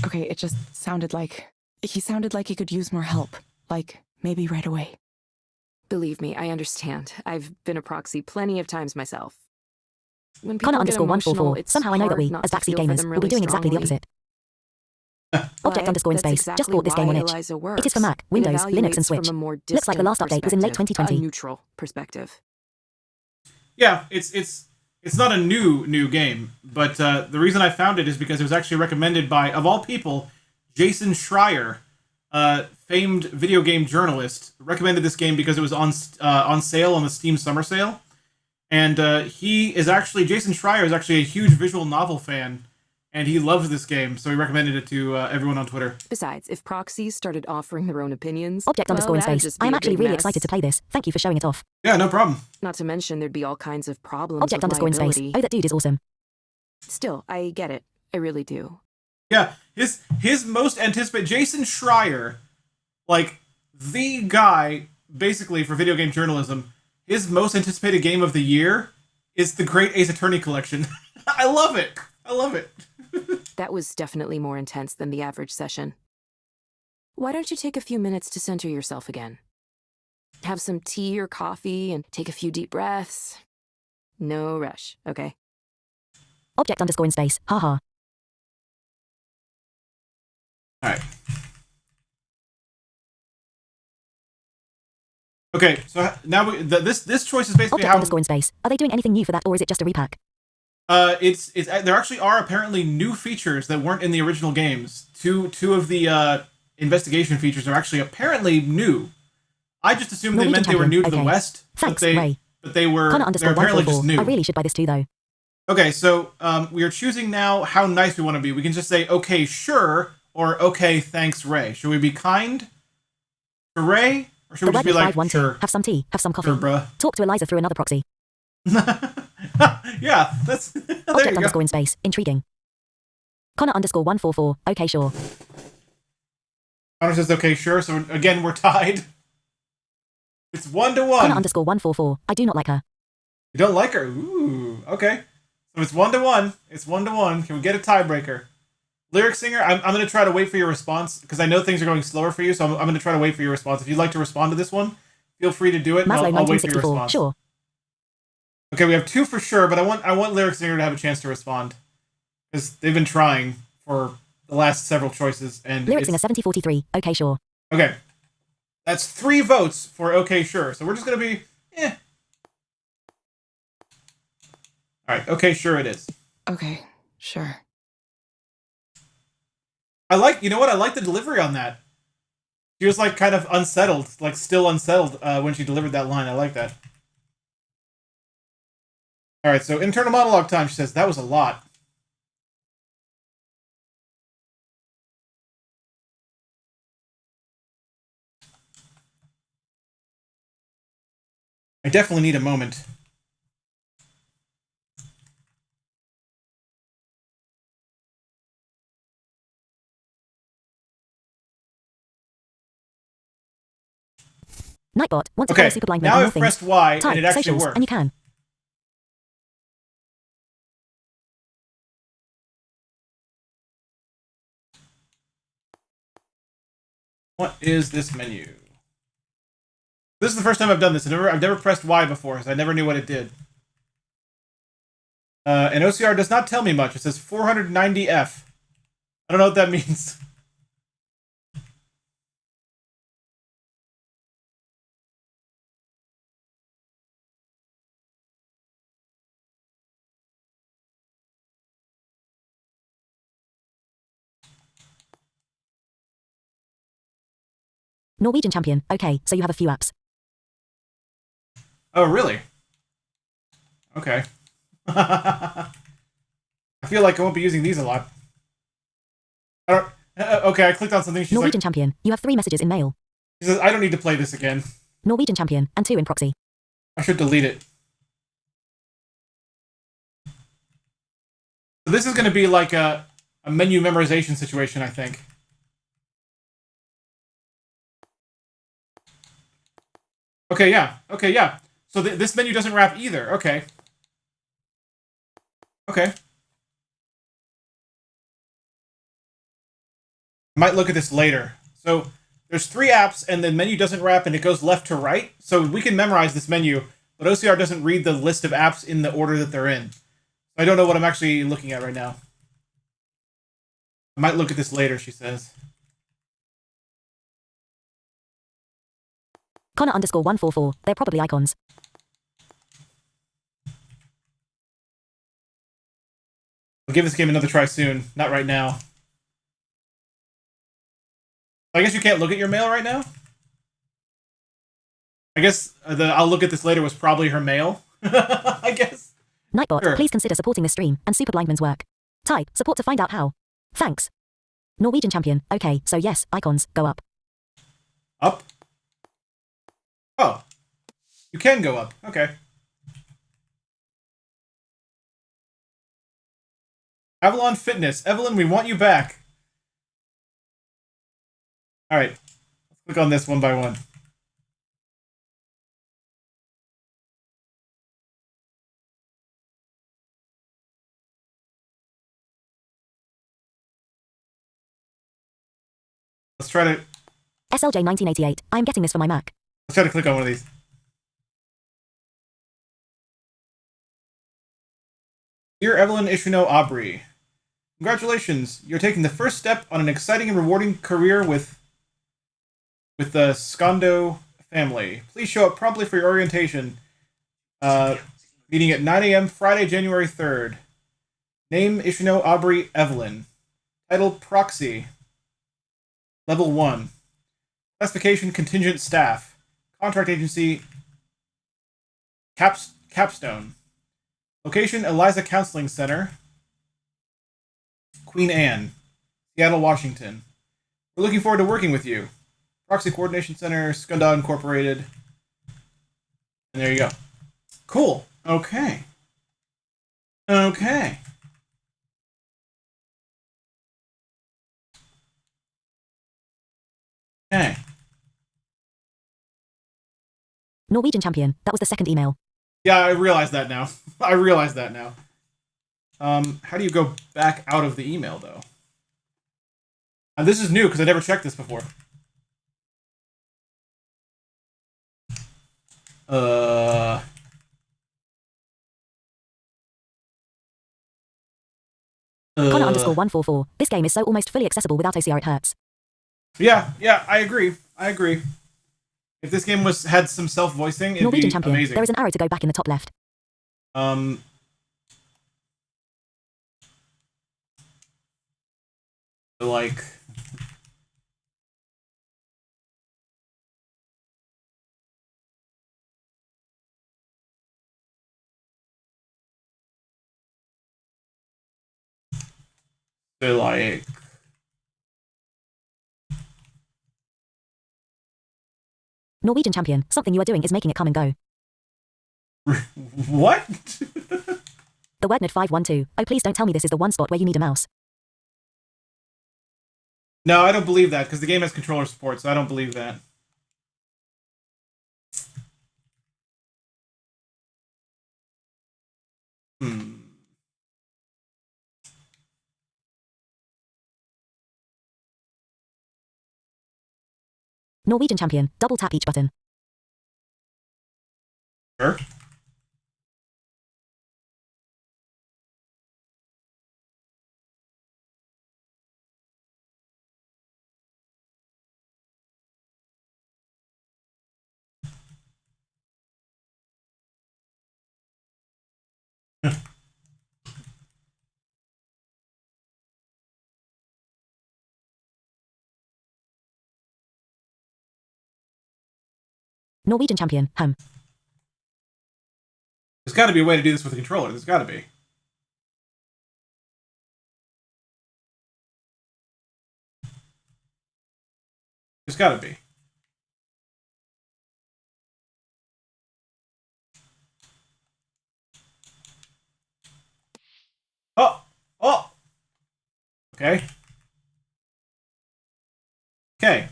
Okay, it just sounded like he could use more help. Like, maybe right away. Believe me, I understand. I've been a proxy plenty of times myself. When people Connor get underscore emotional, 144. it's Somehow I know that hard we, not as to backseat feel for gamers, them will be really doing exactly the strongly. opposite. Object underscore in That's space. exactly Just bought this game why on itch. Eliza works. It is for Mac, It Windows, Linux, and evaluates Switch. from a more Looks like the last update was in late distant 2020. perspective, a neutral perspective. Yeah, it's not a new game, but the reason I found it is because it was actually recommended by, of all people, Jason Schreier, famed video game journalist, recommended this game because it was on sale on the Steam Summer Sale, and Jason Schreier is actually a huge visual novel fan, and he loves this game, so he recommended it to everyone on Twitter. Besides, if proxies started offering their own opinions, Object underscore in that'd space. just be I am a actually big really mess. excited to play this. Thank you for showing it off. Yeah, no problem. Not to mention there'd be all kinds of problems Object with underscore in space. liability. Oh, that dude is awesome. Still, I get it. I really do. Yeah, his most anticipated, Jason Schreier, like the guy basically for video game journalism. His most anticipated game of the year is the Great Ace Attorney collection. I love it. I love it. That was definitely more intense than the average session. Why don't you take a few minutes to center yourself again? Have some tea or coffee and take a few deep breaths. No rush, okay? Object underscore in space. Haha. All right. Okay, so now this choice is basically Object how underscore in space. Are they doing anything new for that, or is it just a repack? there actually are apparently new features that weren't in the original games. Two of the investigation features are actually apparently new. I just assumed they meant they were new to the Okay. West, Thanks, but Ray. they were Connor they're underscore apparently just 144. new. I really should buy this too, though. Okay, so we are choosing now how nice we want to be. We can just say okay, sure, or okay, thanks, Ray. Should we be kind to Ray, or should The we just word be is like 512. sure, Have some tea. Have some coffee. sure, bruh? Talk to Eliza through another proxy. Yeah, that's there Object you go. underscore in space. Intriguing. Connor underscore 144. Okay, sure. Connor says okay, sure. So again, we're tied. It's 1-1. Connor underscore 144. I do not like her. You don't like her? Ooh, okay. So it's 1-1. It's 1-1. Can we get a tiebreaker? Lyric singer, I'm going to try to wait for your response because I know things are going slower for you, so I'm going to try to wait for your response. If you'd like to respond to this one, feel free to do it. And Maslow I'll wait for your 1964. response. Sure. Okay, we have two for sure, but I want Lyric singer to have a chance to respond because they've been trying for the last several choices. And Lyric singer 7043. Okay, sure. Okay. That's 3 votes for okay, sure. So we're just going to be, All right, okay, sure it is. Okay, sure. You know what? I like the delivery on that. She was like kind of unsettled, like still unsettled when she delivered that line. I like that. All right, so internal monologue time. She says, that was a lot. I definitely need a moment. Nightbot wants to Okay, follow super blind mode now on more I've things. pressed Y Type and it actually socials, worked. and you can. What is this menu? This is the first time I've done this. I've never pressed Y before, so I never knew what it did. And OCR does not tell me much. It says 490F. I don't know what that means. Norwegian champion. Okay, so you have a few apps. Oh, really? Okay. I feel like I won't be using these a lot. I don't... okay, I clicked on something. She's Norwegian like... champion. You have 3 messages in mail. She says, I don't need to play this again. Norwegian champion, and 2 in proxy. I should delete it. So this is going to be like a menu memorization situation, I think. Okay, yeah. Okay, yeah. So this menu doesn't wrap either. Okay. Okay. I might look at this later. So there's 3 apps, and the menu doesn't wrap, and it goes left to right. So we can memorize this menu, but OCR doesn't read the list of apps in the order that they're in. I don't know what I'm actually looking at right now. I might look at this later, she says. Connor_144. They're probably icons. I'll give this game another try soon. Not right now. I guess you can't look at your mail right now? I guess the I'll look at this later was probably her mail. I guess. Nightbot, Sure. please consider supporting the stream and Super Blindman's work. Type support to find out how. Thanks. Norwegian champion. Okay, so yes, icons, go up. Up? Oh. You can go up. Okay. Avalon Fitness. Evelyn, we want you back. Alright. Let's click on this one by one. Let's try to SLJ 1988. I'm getting this for my Mac. let's try to click on one of these. Dear Evelyn Ishino Aubrey, congratulations! You're taking the first step on an exciting and rewarding career with the Skondo family. Please show up promptly for your orientation. Meeting at 9 a.m. Friday, January 3rd. Name Ishino Aubrey Evelyn. Title Proxy. Level 1. Classification Contingent Staff. Contract Agency Capstone. Location Eliza Counseling Center. Queen Anne. Seattle, Washington. We're looking forward to working with you. Proxy Coordination Center, Skunda Incorporated. And there you go. Cool. Okay. Okay. Okay. Norwegian champion. That was the second email. Yeah, I realize that now. I realize that now. How do you go back out of the email, though? And this is new, because I never checked this before. Connor_144. This game is so almost fully accessible without OCR, it hurts. Yeah, I agree. I agree. If this game had some self-voicing, it'd Norwegian be champion. amazing. There is an arrow to go back in the top left. Like... So, like... Norwegian champion. Something you are doing is making it come and go. What? The word node 512. Oh, please don't tell me this is the one spot where you need a mouse. No, I don't believe that, because the game has controller support, so I don't believe that. Norwegian champion. Double tap each button. Sure. Norwegian champion. There's got to be a way to do this with a controller. There's got to be. There's got to be. Oh! Oh! Okay. Okay.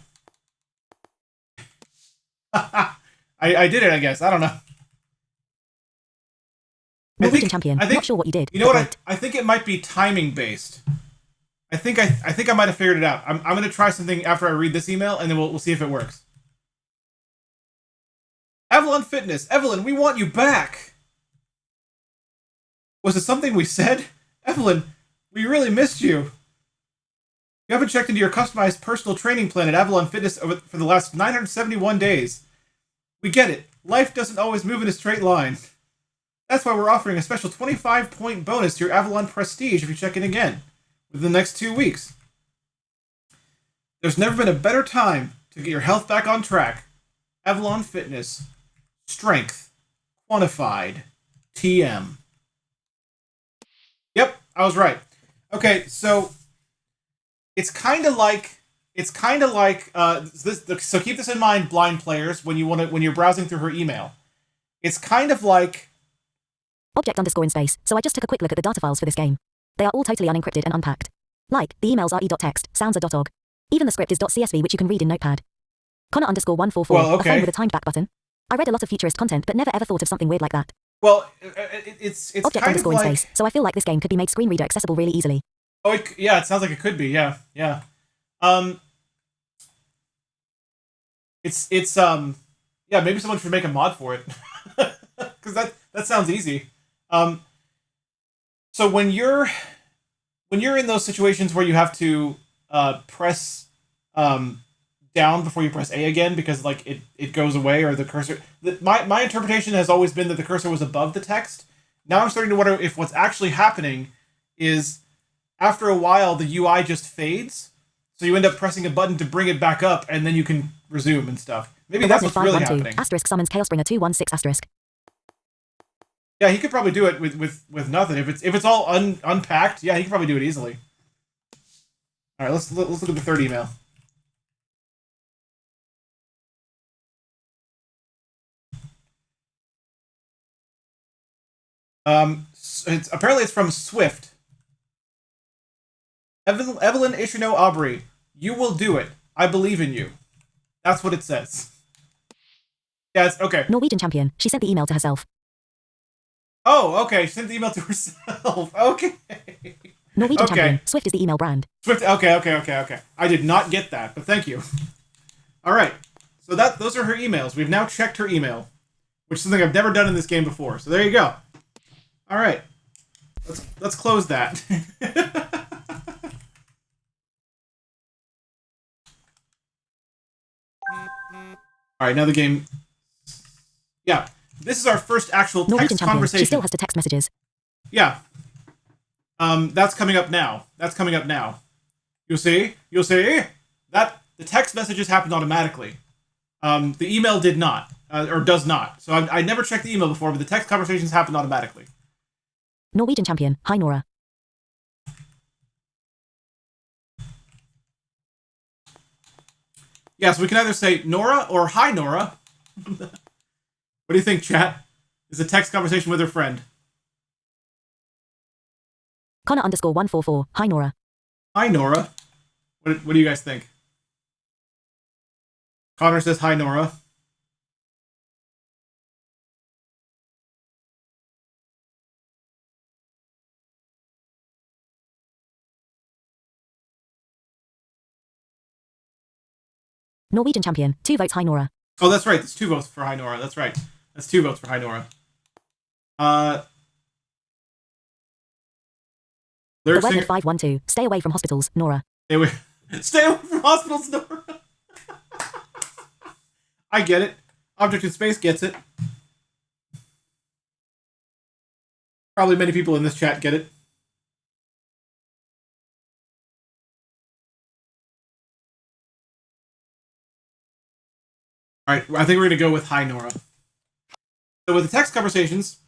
I did it, I guess. I don't know. Norwegian champion. Not sure what you did. You know what? Right. I think it might be timing based. I think I might have figured it out. I'm gonna try something after I read this email, and then we'll see if it works. Avalon Fitness, Evelyn, we want you back. Was it something we said, Evelyn? We really missed you. You haven't checked into your customized personal training plan at Avalon Fitness for the last 971 days. We get it. Life doesn't always move in a straight line. That's why we're offering a special 25-point bonus to your Avalon Prestige if you check in again within the next 2 weeks. There's never been a better time to get your health back on track. Avalon Fitness. Strength. Quantified. TM. Yep, I was right. Okay, so it's kind of like this. So keep this in mind, blind players, when you're browsing through her email. It's kind of like Object underscore in space. So I just took a quick look at the data files for this game. They are all totally unencrypted and unpacked. Like, the emails are e.text, sounds are .org. Even the script is .csv, which you can read in Notepad. Connor underscore 144, Well, okay. a phone with a timed back button. I read a lot of futurist content, but never ever thought of something weird like that. well, it's Object kind of underscore in like space. So I feel like this game could be made screen reader accessible really easily. yeah, it sounds like it could be. Yeah. It's yeah, maybe someone should make a mod for it because that sounds easy. So when you're in those situations where you have to press down before you press A again because like it goes away or the cursor. My interpretation has always been that the cursor was above the text. Now I'm starting to wonder if what's actually happening is after a while the UI just fades, so you end up pressing a button to bring it back up, and then you can resume and stuff. Maybe that's what's really happening. Asterisk summons Chaosbringer 216 asterisk. Yeah, he could probably do it with nothing. If it's all unpacked, yeah, he could probably do it easily. All right, let's look at the third email. Apparently it's from Swift. Evelyn Ishino Aubrey, you will do it. I believe in you. That's what it says. Yeah, it's okay. Norwegian champion. She sent the email to herself. Oh, okay. She sent the email to herself. Okay. Norwegian champion. Swift is the email brand. Swift. Okay. I did not get that, but thank you. All right. So those are her emails. We've now checked her email, which is something I've never done in this game before. So there you go. All right. Let's close that. All right, now the game. Yeah, this is our first actual Norwegian text champion. conversation. She still has to text messages. Yeah. That's coming up now. You'll see that the text messages happened automatically. The email did not, or does not. So I never checked the email before, but the text conversations happened automatically. Norwegian champion. Hi, Nora. Yeah, so we can either say Nora or Hi, Nora. What do you think, chat? Is a text conversation with her friend. Connor underscore 144. Hi, Nora. Hi, Nora. What do you guys think? Connor says hi, Nora. Norwegian champion. 2 votes. Hi, Nora. Oh, that's right. That's 2 votes for hi, Nora. That's right. That's 2 votes for hi, Nora. The Lyric web singer. 512. Stay away from hospitals, Nora. Stay away from hospitals, Nora. I get it. Object in Space gets it. Probably many people in this chat get it. All right, I think we're going to go with hi, Nora. So with the text conversations,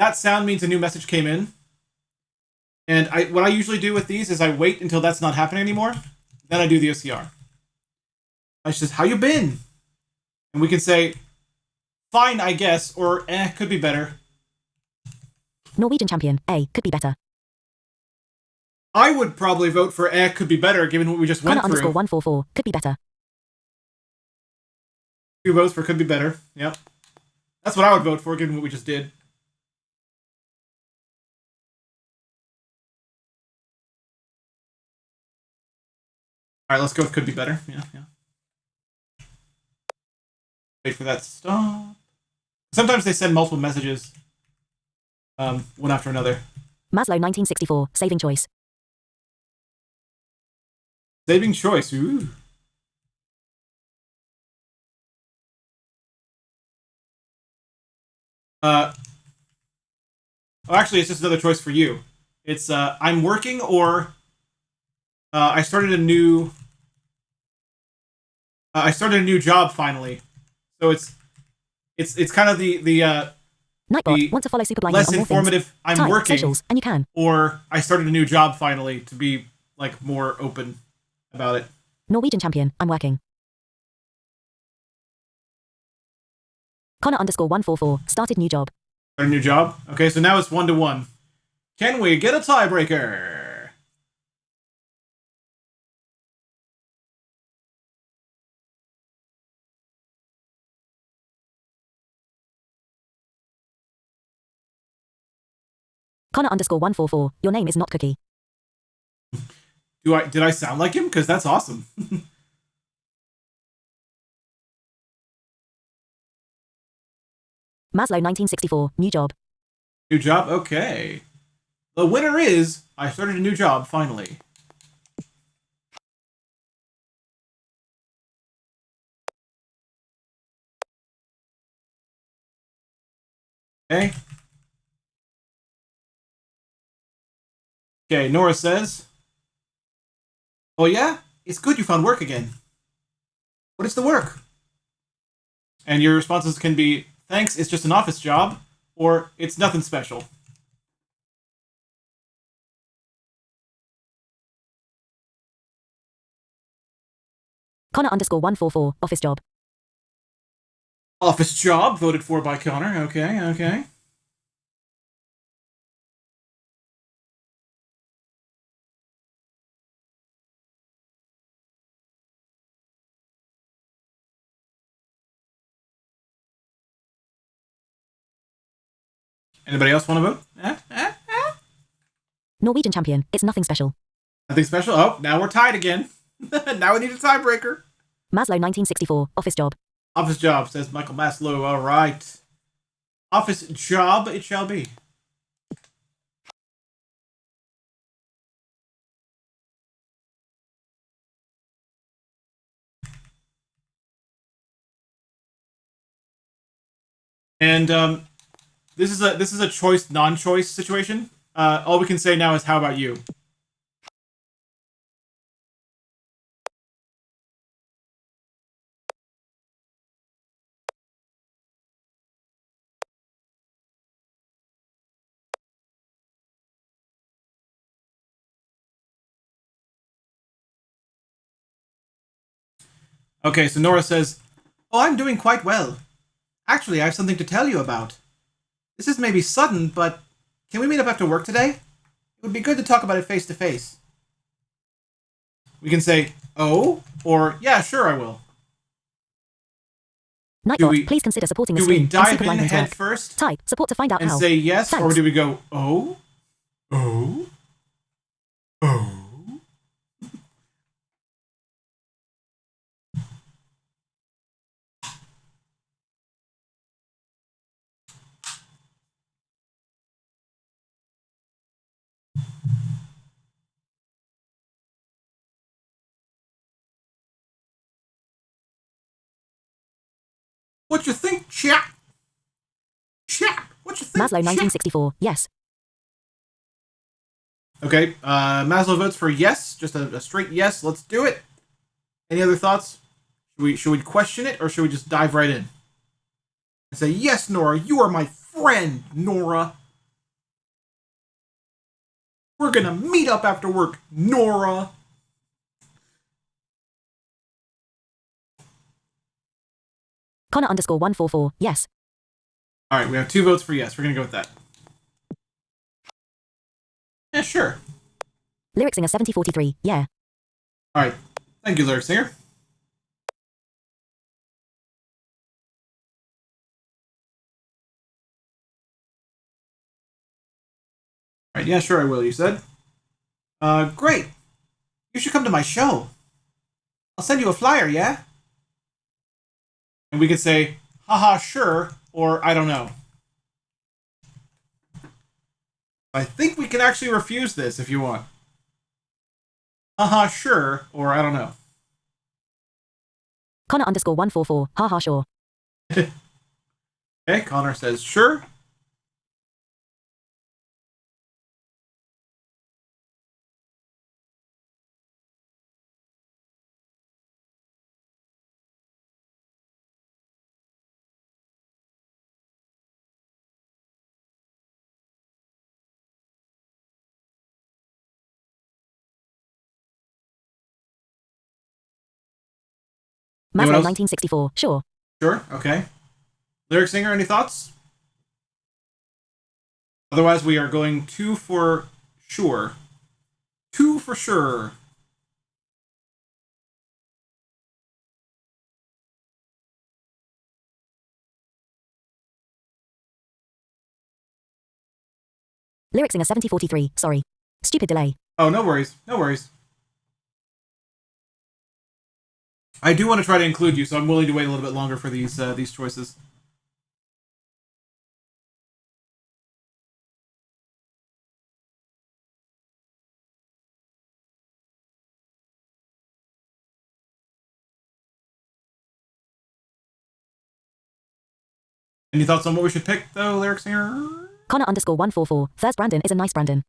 that sound means a new message came in. And what I usually do with these is I wait until that's not happening anymore. Then I do the OCR. I says, how you been? And we can say, fine, I guess, or could be better. Norwegian champion. A. Could be better. I would probably vote for could be better, given what we just went Connor underscore through. 144. Could be better. 2 votes for could be better. Yep. That's what I would vote for, given what we just did. All right, let's go with could be better. Yeah. Wait for that to stop. Sometimes they send multiple messages, one after another. Maslow 1964. Saving choice. Saving choice. Ooh. Oh, actually, it's just another choice for you. It's I'm working or I started a new job finally. So it's kind of the Nightbot, want to follow Superblind less on more informative. things? I'm Type working, socials, and you can. or I started a new job finally to be like more open about it. Norwegian champion, I'm working. Connor_144, started new job. Start a new job. Okay, so now it's 1-1. Can we get a tiebreaker? Connor_144, your name is not Cookie. Did I sound like him? Because that's awesome. Maslow 1964, new job. New job? Okay. The winner is I started a new job finally. Okay. Okay, Nora says, "Oh yeah? It's good you found work again. What is the work?" And your responses can be, "Thanks, it's just an office job," or "It's nothing special." Connor_144, office job. Office job, voted for by Connor. Okay, okay. Anybody else want to vote? Norwegian champion, it's nothing special. Nothing special? Oh, now we're tied again. Now we need a tiebreaker. Maslow 1964, office job. Office job, says Michael Maslow. All right. Office job it shall be. And this is a choice non-choice situation. All we can say now is how about you? Okay, so Nora says, "Oh, I'm doing quite well. Actually, I have something to tell you about. This is maybe sudden, but can we meet up after work today? It would be good to talk about it face to face." We can say, "Oh," or "Yeah, sure, I will." Nightbot, please consider supporting the Do we stream and dive in Superblind's head work. first Type support to find out and how. say yes, or Thanks. do we go, "Oh? Oh? Oh?" What you think, chap? Chap, what you think, Maslow chap? 1964, yes. Okay, Maslow votes for yes, just a straight yes. Let's do it. Any other thoughts? Should we question it, or should we just dive right in and say, "Yes, Nora, you are my friend, Nora. We're gonna meet up after work, Nora." Connor_144, yes. All right, we have 2 votes for yes. We're gonna go with that. Yeah, sure. Lyric singer 7043, yeah. All right, thank you, lyric singer. All right, yeah, sure, I will. You said. Great. You should come to my show. I'll send you a flyer, yeah? And we could say, "Haha, sure," or "I don't know." I think we can actually refuse this if you want. Haha, sure, or I don't know. Connor_144, haha sure. Okay, Connor says sure. Anyone Maslow else? 1964, sure. Sure, okay. Lyric Singer, any thoughts? Otherwise, we are going 2 for sure. 2 for sure. Lyric Singer 7043, sorry. Stupid delay. Oh, no worries. No worries. I do want to try to include you, so I'm willing to wait a little bit longer for these choices. Any thoughts on what we should pick, though, Lyric Singer? Connor_144, first Brandon is a nice Brandon.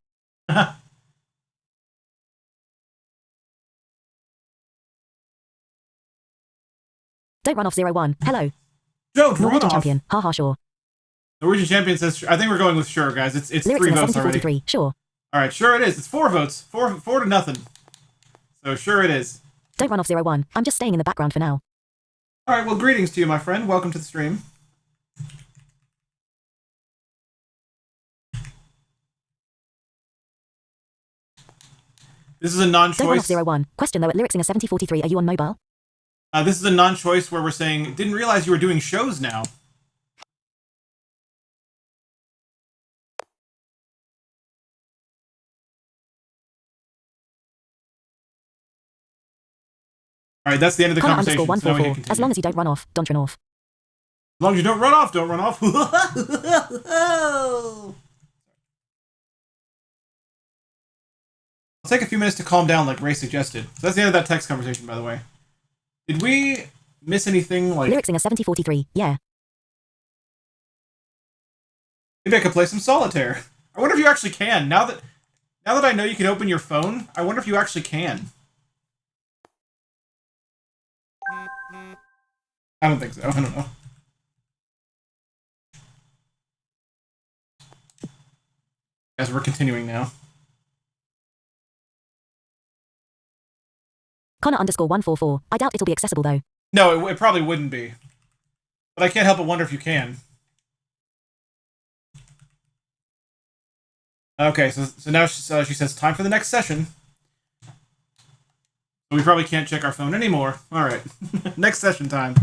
Don't run off 01, hello. Don't run Norwegian off. champion, haha sure. Norwegian champion says, I think we're going with sure, guys. It's Lyric 3 Singer votes already. 7043, sure. Alright, sure it is. It's 4 votes. 4 to nothing. So sure it is. Don't run off 01, I'm just staying in the background for now. Alright, well, greetings to you, my friend. Welcome to the stream. This is a Don't run non-choice. off 01. Question though at Lyric Singer 7043, are you on mobile? This is a non-choice where we're saying, didn't realize you were doing shows now. Alright, that's the end of the Connor conversation. So now we can _144, continue. as long as you don't run off, don't run off. As long as you don't run off, don't run off. I'll take a few minutes to calm down like Ray suggested. So that's the end of that text conversation, by the way. Did we miss anything, like... Lyric Singer 7043, yeah. Maybe I could play some solitaire. I wonder if you actually can. Now that I know you can open your phone, I wonder if you actually can. I don't think so. I don't know. As we're continuing now. Connor_144, I doubt it'll be accessible though. No, it probably wouldn't be. But I can't help but wonder if you can. Okay, so now she says, time for the next session. So we probably can't check our phone anymore. Alright. Next session time.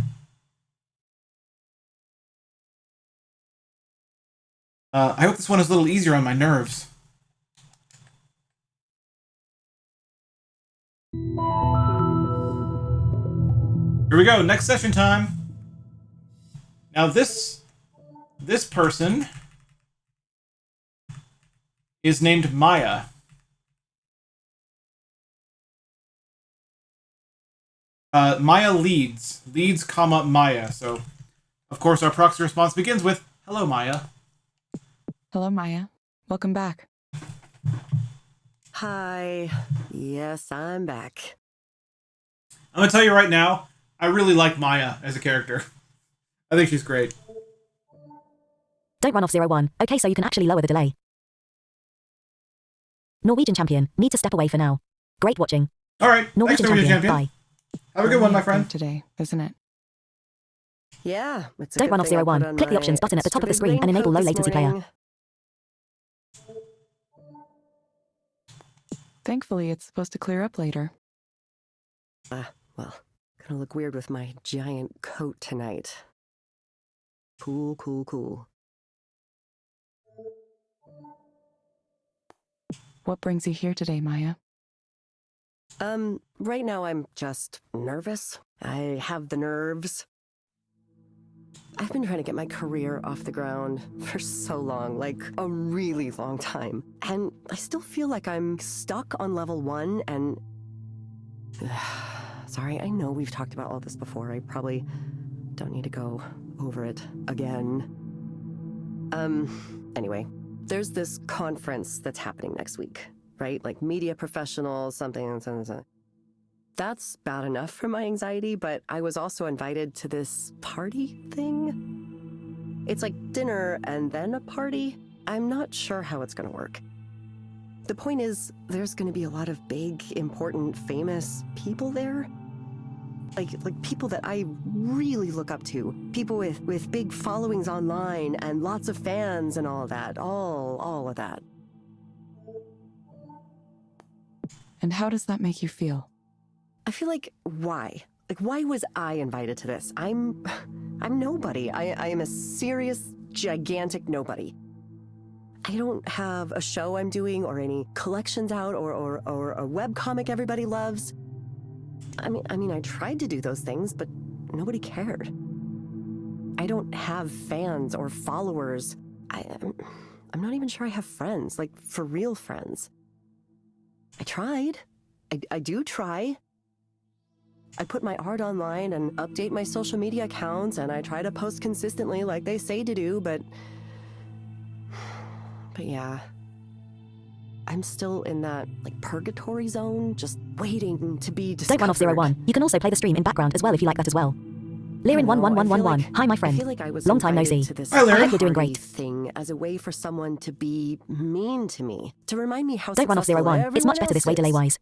I hope this one is a little easier on my nerves. Here we go, next session time. Now this person is named Maya. Maya leads, comma, Maya. So, of course, our proxy response begins with, hello, Maya. Hello, Maya. Welcome back. Hi. Yes, I'm back. I'm gonna tell you right now, I really like Maya as a character. I think she's great. Don't run off 01, okay so you can actually lower the delay. Norwegian champion, need to step away for now. Great watching. Alright, thanks, Norwegian Norwegian champion, champion. bye. Have a good one, my friend. Today, isn't it? Yeah, it's a Don't good run off thing I 01, put on click the my options button at the top of the extra screen and big enable low raincoat this latency player. morning. Thankfully, it's supposed to clear up later. Well, gonna look weird with my giant coat tonight. Cool, cool, cool. What brings you here today, Maya? Right now I'm just nervous. I have the nerves. I've been trying to get my career off the ground for so long, like a really long time. And I still feel like I'm stuck on level 1 and Sorry, I know we've talked about all this before. I probably don't need to go over it again. Anyway, there's this conference that's happening next week, right? Like media professionals, something. That's bad enough for my anxiety, but I was also invited to this party thing. It's like dinner and then a party. I'm not sure how it's gonna work. The point is, there's gonna be a lot of big, important, famous people there. Like people that I really look up to. People with big followings online and lots of fans and all of that. All of that. And how does that make you feel? I feel like, why? Like, why was I invited to this? I'm nobody. I am a serious, gigantic nobody. I don't have a show I'm doing or any collections out or a webcomic everybody loves. I mean, I tried to do those things, but nobody cared. I don't have fans or followers. I'm not even sure I have friends, like, for real friends. I tried. I do try. I put my art online and update my social media accounts, and I try to post consistently like they say to do, but yeah. I'm still in that, like, purgatory zone, just waiting to be discovered. Don't run off 01. You can also play the stream in background as well if you like that as well. Lirin1111. Hi, my friend. I feel like I was Long time no see. invited to this Hi, Lirin. I hope you're doing party great. thing as a way for someone to be mean to me, to remind me how Don't run off successful 01. It's much everyone better this else way is. delay-wise.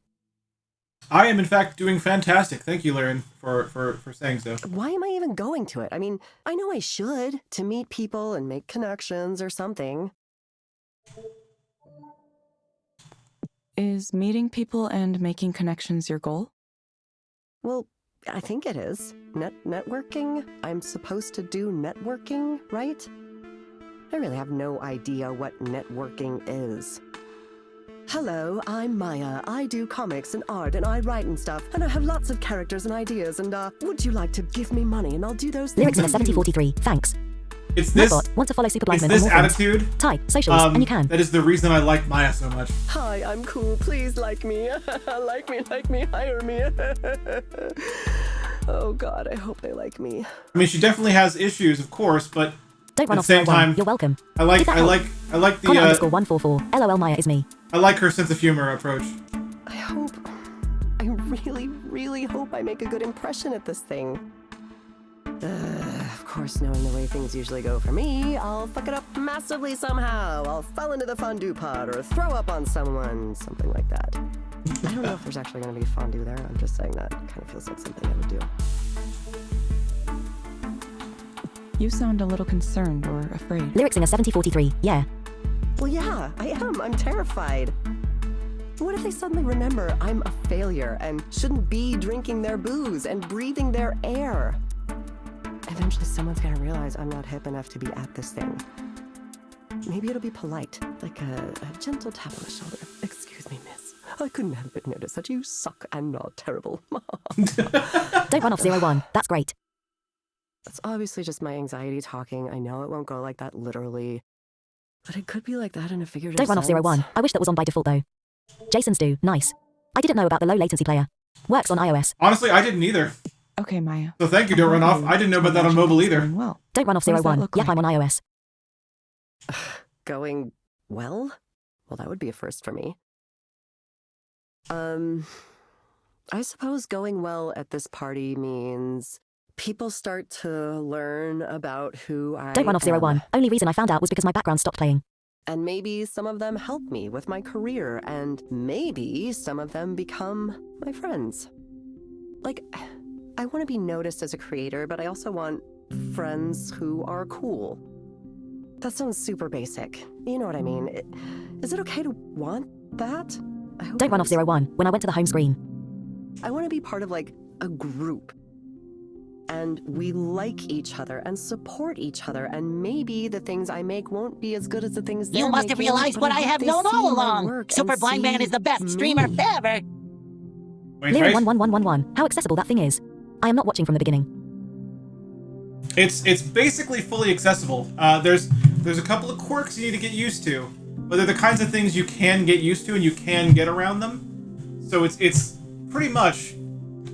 I am in fact doing fantastic. Thank you, Lirin, for saying so. Why am I even going to it? I mean, I know I should, to meet people and make connections or something. Is meeting people and making connections your goal? Well, I think it is. Networking? I'm supposed to do networking, right? I really have no idea what networking is. Hello, I'm Maya. I do comics and art and I write and stuff, and I have lots of characters and ideas, and would you like to give me money and I'll do those things? Lyrics in a for you. 7043. Thanks. It's this. Notbot, want to follow Super It's Blindman this on more things. attitude. Type, socials, and you can. That is the reason I like Maya so much. Hi, I'm cool. Please like me. like me, hire me. Oh God, I hope they like me. I mean, she definitely has issues, of course, but Don't run at off the same 01. time, You're welcome. I like Give that help. the Connor underscore 144. LOL Maya is me. I like her sense of humor approach. I really, really hope I make a good impression at this thing. Of course, knowing the way things usually go for me, I'll fuck it up massively somehow. I'll fall into the fondue pot or throw up on someone, something like that. I don't know if there's actually going to be fondue there. I'm just saying that kind of feels like something I would do. You sound a little concerned or afraid. Lyrics in a 7043. Yeah. Well, yeah, I am. I'm terrified. What if they suddenly remember I'm a failure and shouldn't be drinking their booze and breathing their air? Eventually someone's gonna realize I'm not hip enough to be at this thing. Maybe it'll be polite, like a gentle tap on the shoulder. Excuse me, miss. I couldn't help but notice that you suck and are terrible. Don't run off 01. That's great. It's obviously just my anxiety talking. I know it won't go like that literally. But it could be like that in a figurative Don't run off sense. 01. I wish that was on by default though. Jason's do. Nice. I didn't know about the low latency player. Works on iOS. Honestly, I didn't either. Okay, Maya. So thank you, Don't Run Off. I didn't know about that on mobile either. Well, Don't run off What does that 01. look Yep, like? I'm on iOS. Going well? Well, that would be a first for me. I suppose going well at this party means people start to learn about who I Don't run off am. 01. Only reason I found out was because my background stopped playing. And maybe some of them help me with my career, and maybe some of them become my friends. Like, I want to be noticed as a creator, but I also want friends who are cool. That sounds super basic. You know what I mean? Is it okay to want that? I hope Don't it run off is. 01. When I went to the home screen. I want to be part of, like, a group. And we like each other and support each other, and maybe the things I make won't be as good as the things they're You must have making, realized but what I hope have they known see all my along. work Super and Blind Man see is the best me. streamer ever. Wait, Lyrin right? 11111. How accessible that thing is. I am not watching from the beginning. It's basically fully accessible. There's a couple of quirks you need to get used to, but they're the kinds of things you can get used to and you can get around them. So it's pretty much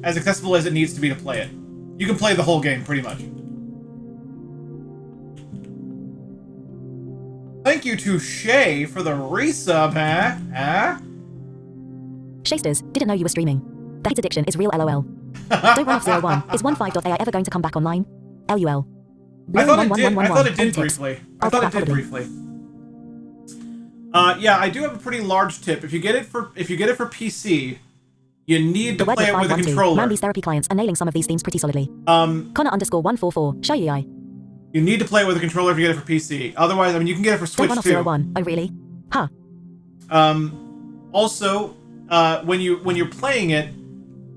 as accessible as it needs to be to play it. You can play the whole game, pretty much. Thank you to Shay for the resub, huh? Shasters, didn't know you were streaming. The hate addiction is real, lol. Don't run off 01. Is 15.ai ever going to come back online? LUL. I thought it did briefly. Yeah, I do have a pretty large tip. If you get it for PC, you need to play it with a controller. Man, these therapy clients are nailing some of these themes pretty solidly. Connor_144. Show you. You need to play it with a controller if you get it for PC. Otherwise, I mean, you can get it for Switch too. Don't run off 01. Oh, really? Huh. Also, when you're playing it,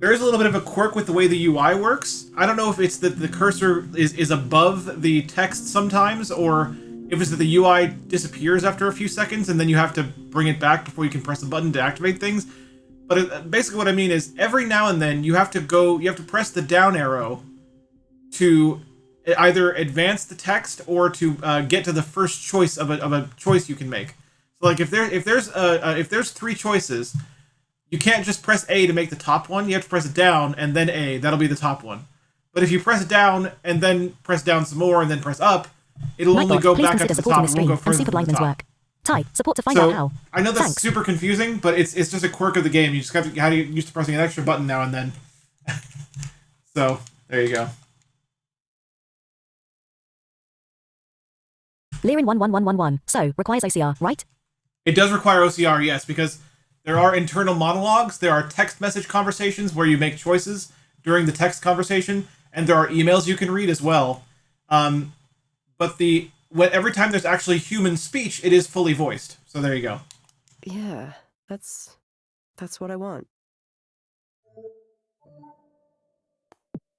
there is a little bit of a quirk with the way the UI works. I don't know if it's that the cursor is above the text sometimes, or if it's that the UI disappears after a few seconds and then you have to bring it back before you can press a button to activate things. But basically what I mean is every now and then you have to press the down arrow to either advance the text or to get to the first choice of a choice you can make. So like if there's three choices, you can't just press A to make the top one. You have to press it down and then A. That'll be the top one. But if you press it down and then press down some more and then press up, it'll only go back up to the top. It won't go further than the top. Type support to find out how. I know that's super confusing, but it's just a quirk of the game. You just have to get used to pressing an extra button now and then. So there you go. Lirin111111. So requires OCR, right? It does require OCR, yes, because there are internal monologues, there are text message conversations where you make choices during the text conversation, and there are emails you can read as well. But every time there's actually human speech, it is fully voiced. So there you go. Yeah, that's what I want.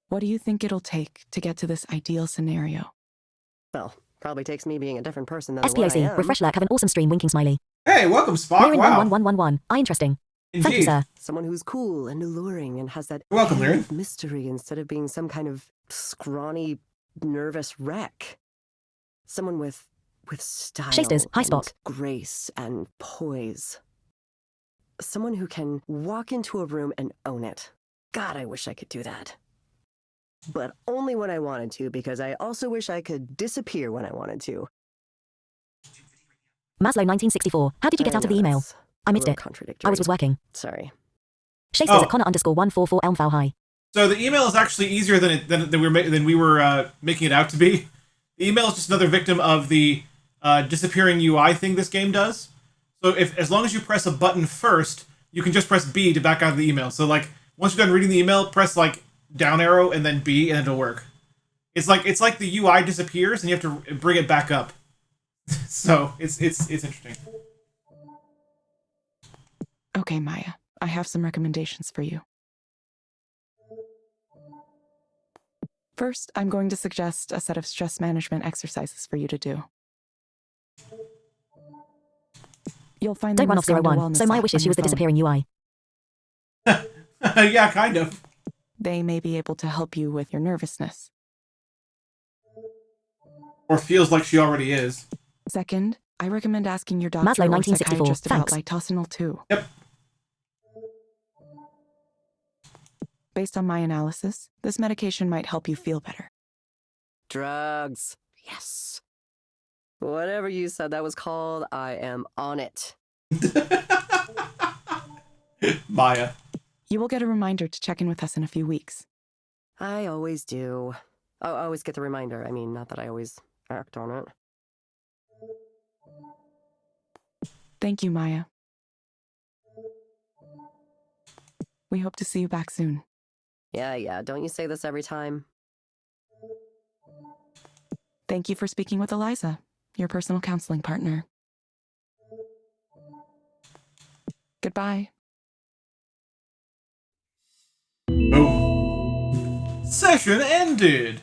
What do you think it'll take to get to this ideal scenario? Well, probably takes me being a different person than what I am. SPOC, refresh lurk, have an awesome stream, winking smiley. Hey, welcome, Spock. Lirin Wow. 111111. Interesting. Indeed. Thank you, sir. Someone who's cool and alluring and has that Welcome, air Lirin. of mystery instead of being some kind of scrawny, nervous wreck. Someone with style Shasters, hi, and Spock. grace and poise. Someone who can walk into a room and own it. God, I wish I could do that. But only when I wanted to, because I also wish I could disappear when I wanted to. Maslow1964. How did you get out of the email? I missed it. I was working. Sorry. Shasters at Connor_144 Elmfowl High. So the email is actually easier than we were making it out to be. The email is just another victim of the disappearing UI thing this game does. So as long as you press a button first, you can just press B to back out of the email. So like once you're done reading the email, press like down arrow and then B and it'll work. It's like the UI disappears and you have to bring it back up. So it's interesting. Okay, Maya. I have some recommendations for you. First, I'm going to suggest a set of stress management exercises for you to do. You'll find Don't them run in off the Sonder 01. So Wellness Maya app wishes on she your was the phone. disappearing UI. Yeah, kind of. They may be able to help you with your nervousness. Or feels like she already is. Second, I recommend asking your doctor Maslow or 1964. psychiatrist about Thanks. lightosinol 2. Yep. Based on my analysis, this medication might help you feel better. Drugs. Yes. Whatever you said that was called, I am on it. Maya. You will get a reminder to check in with us in a few weeks. I always do. I always get the reminder. I mean, not that I always act on it. Thank you, Maya. We hope to see you back soon. Yeah. Don't you say this every time? Thank you for speaking with Eliza, your personal counseling partner. Goodbye. Boom. Session ended.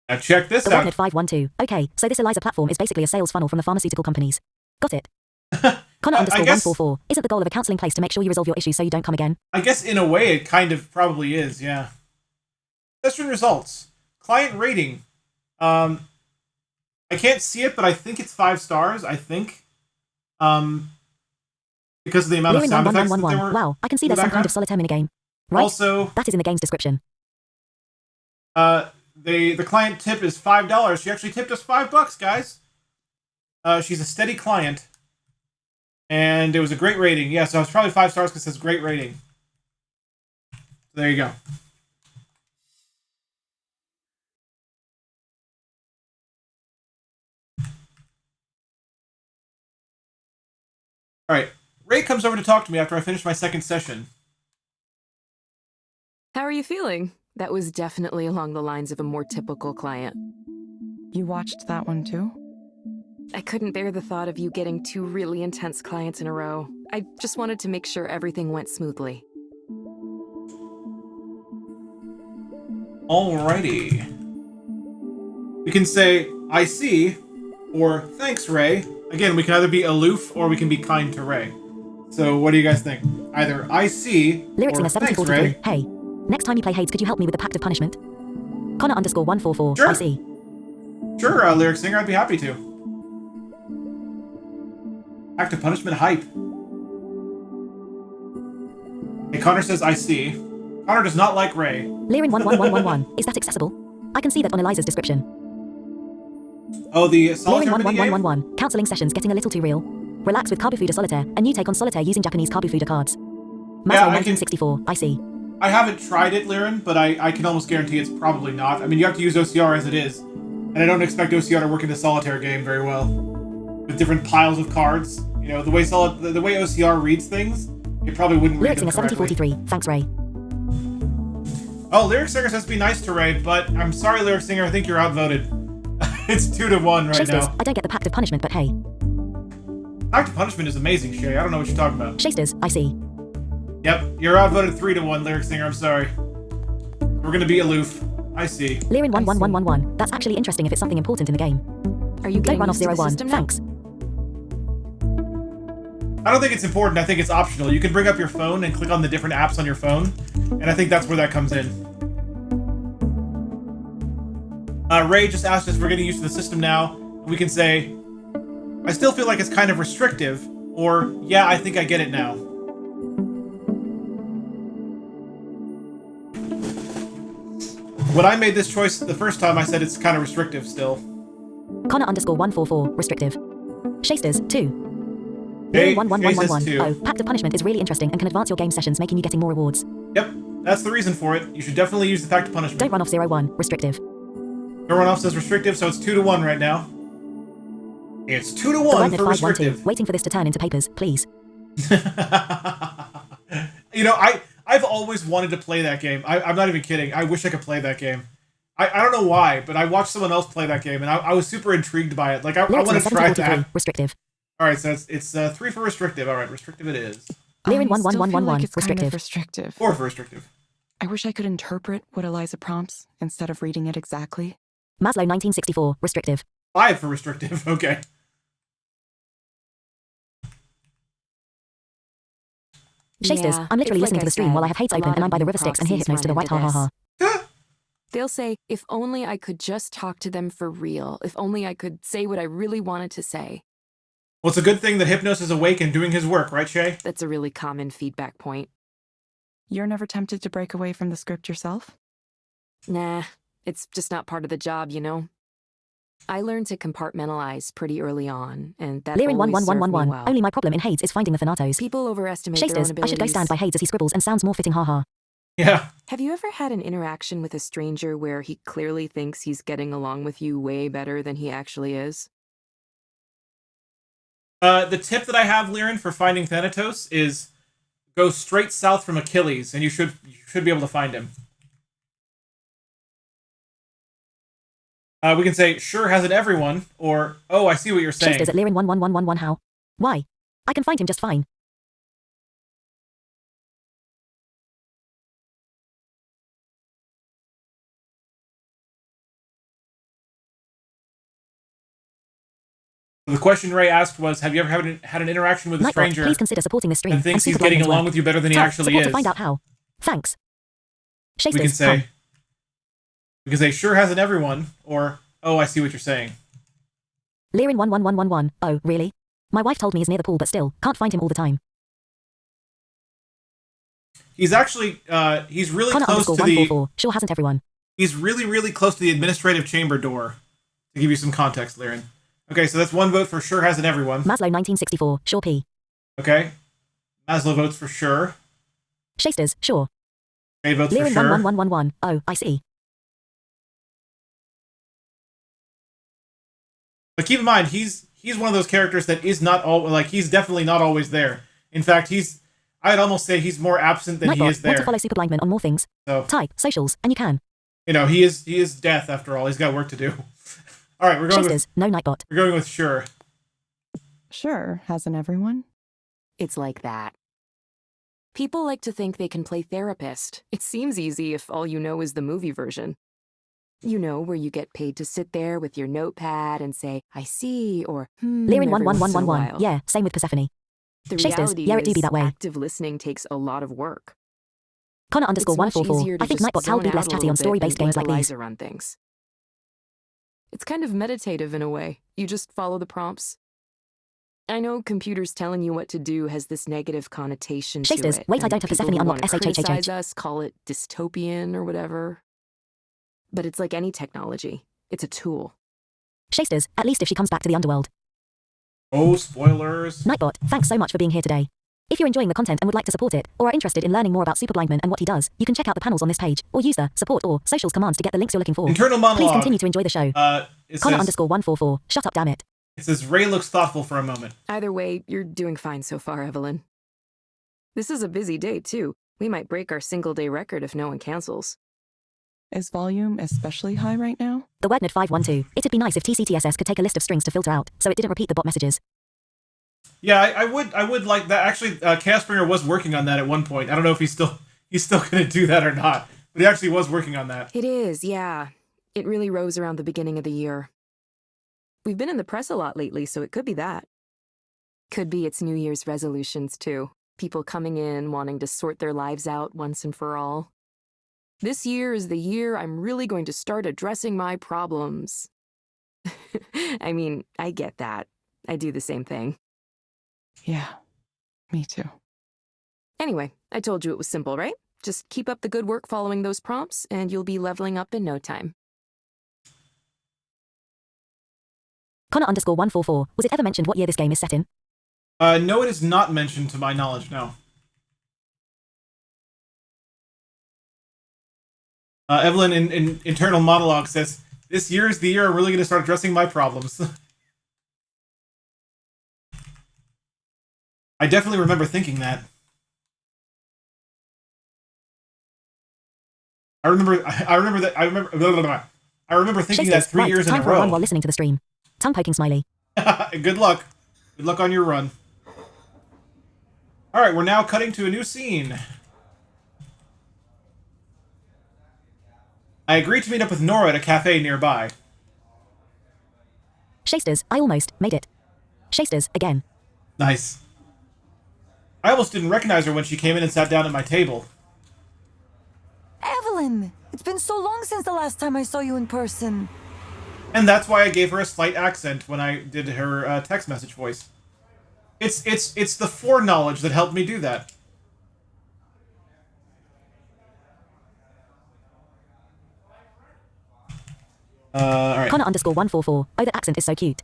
Now check this The out. Warhead 512. Okay, so this Eliza platform is basically a sales funnel from the pharmaceutical companies. Got it. Connor_144. Isn't the goal of a counseling place to make sure you resolve your issues so you don't come again? I guess in a way it kind of probably is, yeah. Session results. Client rating. I can't see it, but I think it's 5 stars, I think. because of the amount of Lyrin sound effects that there 11111. were. Wow, I can see in the there's some kind of background. solitaire minigame. Right? Also, That is in the game's description. the client tip is $5. She actually tipped us $5, guys. She's a steady client, and it was a great rating. Yeah, so it's probably 5 stars because it says great rating. So there you go. All right, Ray comes over to talk to me after I finish my second session. How are you feeling? That was definitely along the lines of a more typical client. You watched that one too? I couldn't bear the thought of you getting 2 really intense clients in a row. I just wanted to make sure everything went smoothly. Alrighty. We can say, I see, or thanks, Ray. Again, we can either be aloof or we can be kind to Ray. So what do you guys think? Either I see, Lyrics or in a thanks, 7043. Ray. Hey, next time you play Hades, could you help me with the Pact of Punishment? Connor _144. Sure. I see. Sure, Lyric Singer, I'd be happy to. Act of Punishment hype. Hey, Connor says, I see. Connor does not like Ray. Lyrin 11111. Is that accessible? I can see that on Eliza's description. Oh, the Lyrin solitaire minigame? 11111. Counseling sessions getting a little too real. Relax with Kabufuda Solitaire. A new take on Solitaire using Japanese Kabufuda cards. Yeah, Maslow I can- 1964. I see. I haven't tried it, Lyrin, but I can almost guarantee it's probably not. I mean, you have to use OCR as it is. And I don't expect OCR to work in the solitaire game very well. With different piles of cards. You know, the way OCR reads things, it probably wouldn't read Lyrics in them a correctly. 7043. Thanks, Ray. Oh, Lyric Singer says be nice to Ray, but I'm sorry, Lyric Singer, I think you're outvoted. It's 2-1 right Shasters, now. I don't get the Pact of Punishment, but hey. Act of Punishment is amazing, Shay. I don't know what you're talking about. Shasters, I see. Yep, you're outvoted 3-1, Lyric Singer, I'm sorry. We're gonna be aloof. I see. Lyrin 11111. That's actually interesting if it's something important in the game. Are you Don't getting run off used to the 01. system now? Thanks. I don't think it's important, I think it's optional. You can bring up your phone and click on the different apps on your phone, and I think that's where that comes in. Ray just asked us if we're getting used to the system now. We can say, I still feel like it's kind of restrictive, or, yeah, I think I get it now. When I made this choice the first time, I said it's kind of restrictive still. Connor _144. Restrictive. Shasters, 2. Shay- Lyrin Shay says 11111. 2. Oh, Pact of Punishment is really interesting and can advance your game sessions, making you getting more rewards. Yep, that's the reason for it. You should definitely use the Pact of Punishment. Don't run off 01. Restrictive. No run off says restrictive, so it's 2-1 right now. It's 2-1 The for Rednet 512. restrictive. Waiting for this to turn into papers, please. You know, I've always wanted to play that game. I'm not even kidding. I wish I could play that game. I don't know why, but I watched someone else play that game, and I was super intrigued by it. Like, I Lyrics in want a to try 7043. that. Restrictive. Alright, so it's 3 for restrictive. Alright, restrictive it is. Lyrin I still feel 11111. like it's kind Restrictive. of restrictive. 4 for restrictive. I wish I could interpret what Eliza prompts instead of reading it exactly. Maslow 1964. Restrictive. 5 for restrictive. Okay. Shasters, Yeah, I'm literally it's listening like to the stream I while I said, have Hades a open lot and I'm of by the you river Styx and hear proxies Hypnos to the run white ha into ha ha. They'll say, if only I could just talk to them for real. If only I could say what I really wanted to say. Well, it's a good thing that Hypnos is awake and doing his work, right, Shay? That's a really common feedback point. You're never tempted to break away from the script yourself? Nah, it's just not part of the job, you know? I learned to compartmentalize pretty early on, and that Lyrin always served me 11111. well. Only my problem in Hades is finding the Thanatos. People overestimate their own Shasters, I abilities. should go stand by Hades as he scribbles and sounds more fitting haha. Yeah. Have you ever had an interaction with a stranger where he clearly thinks he's getting along with you way better than he actually is? The tip that I have, Lyrin, for finding Thanatos is go straight south from Achilles, and you should be able to find him. We can say, sure hasn't everyone, or, oh, I see what you're saying. Shasters at Lyrin 11111 how? Why? I can find him just fine. The question Ray asked was, have you ever had an interaction with a Nightbot, stranger please consider supporting this stream and thinks he's super getting Blindman's along work. with you better than he Tell actually support is? to find out how. Thanks. We can Shasters, say, we can say, sure hasn't everyone, or, oh, I see what you're saying. Lyrin 11111. Oh, really? My wife told me he's near the pool, but still, can't find him all the time. He's actually, he's really Connor close to the... 144. Sure hasn't everyone. He's really, really close to the administrative chamber door. To give you some context, Liren. Okay, so that's one vote for sure hasn't everyone. Maslow 1964. Sure P. Okay. Maslow votes for sure. Shasters. Sure. May votes for Liren sure. 11111. Oh, I see. But keep in mind, he's one of those characters that is not all like he's definitely not always there. In fact, I'd almost say he's more absent than he Nightbot, is there. want to follow Super Blindman on more things? So Type socials, and you can. you know, he is death after all. He's got work to do. All right, we're going Shasters. No Nightbot. we're going with sure. Sure, hasn't everyone? It's like that. People like to think they can play therapist. It seems easy if all you know is the movie version. You know, where you get paid to sit there with your notepad and say, I see, or Liren every once in a 11111. while. Yeah, same with Persephone. The Shasters, reality yeah, it do be is that way. active listening takes a lot of work. Connor It's underscore much 144. easier to I think just Nightbot Cal zone be out less a chatty little on bit story-based and games let like these. Eliza run things. It's kind of meditative in a way. You just follow the prompts. I know computers telling you what to do has this negative connotation to Shasters, it. wait, I and don't have people Persephone who unlocked. wanna SHHH. criticize us call it dystopian or whatever. But it's like any technology. It's a tool. Shasters, at least if she comes back to the underworld. Oh, spoilers. Nightbot, thanks so much for being here today. If you're enjoying the content and would like to support it, or are interested in learning more about Super Blindman and what he does, you can check out the panels on this page, or use the support or socials commands to get the links you're looking for. Internal monologue. Please continue to enjoy the show. It Connor says, underscore 144. Shut up, damn it. it says Ray looks thoughtful for a moment. Either way, you're doing fine so far, Evelyn. This is a busy day, too. We might break our single-day record if no one cancels. Is volume especially high right now? The WordNet 512. It'd be nice if TCTSS could take a list of strings to filter out, so it didn't repeat the bot messages. Yeah, I would like that. Actually, Chaos Springer was working on that at one point. I don't know if he's still going to do that or not, but he actually was working on that. It is, yeah. It really rose around the beginning of the year. We've been in the press a lot lately, so it could be that. Could be it's New Year's resolutions, too. People coming in, wanting to sort their lives out once and for all. This year is the year I'm really going to start addressing my problems. I mean, I get that. I do the same thing. Yeah, me too. Anyway, I told you it was simple, right? Just keep up the good work following those prompts, and you'll be leveling up in no time. Connor underscore 144. Was it ever mentioned what year this game is set in? No, it is not mentioned to my knowledge, no. Evelyn in internal monologue says, this year is the year I'm really going to start addressing my problems. I definitely remember thinking that. I remember thinking that Shasters, 3 right, years in time a for a run row. while listening to the stream. Tongue poking smiley. Good luck. Good luck on your run. Alright, we're now cutting to a new scene. I agreed to meet up with Nora at a cafe nearby. Shasters, I almost made it. Shasters, again. Nice. I almost didn't recognize her when she came in and sat down at my table. Evelyn! It's been so long since the last time I saw you in person. And that's why I gave her a slight accent when I did her text message voice. It's the foreknowledge that helped me do that. Alright. Connor underscore 144. Oh, that accent is so cute.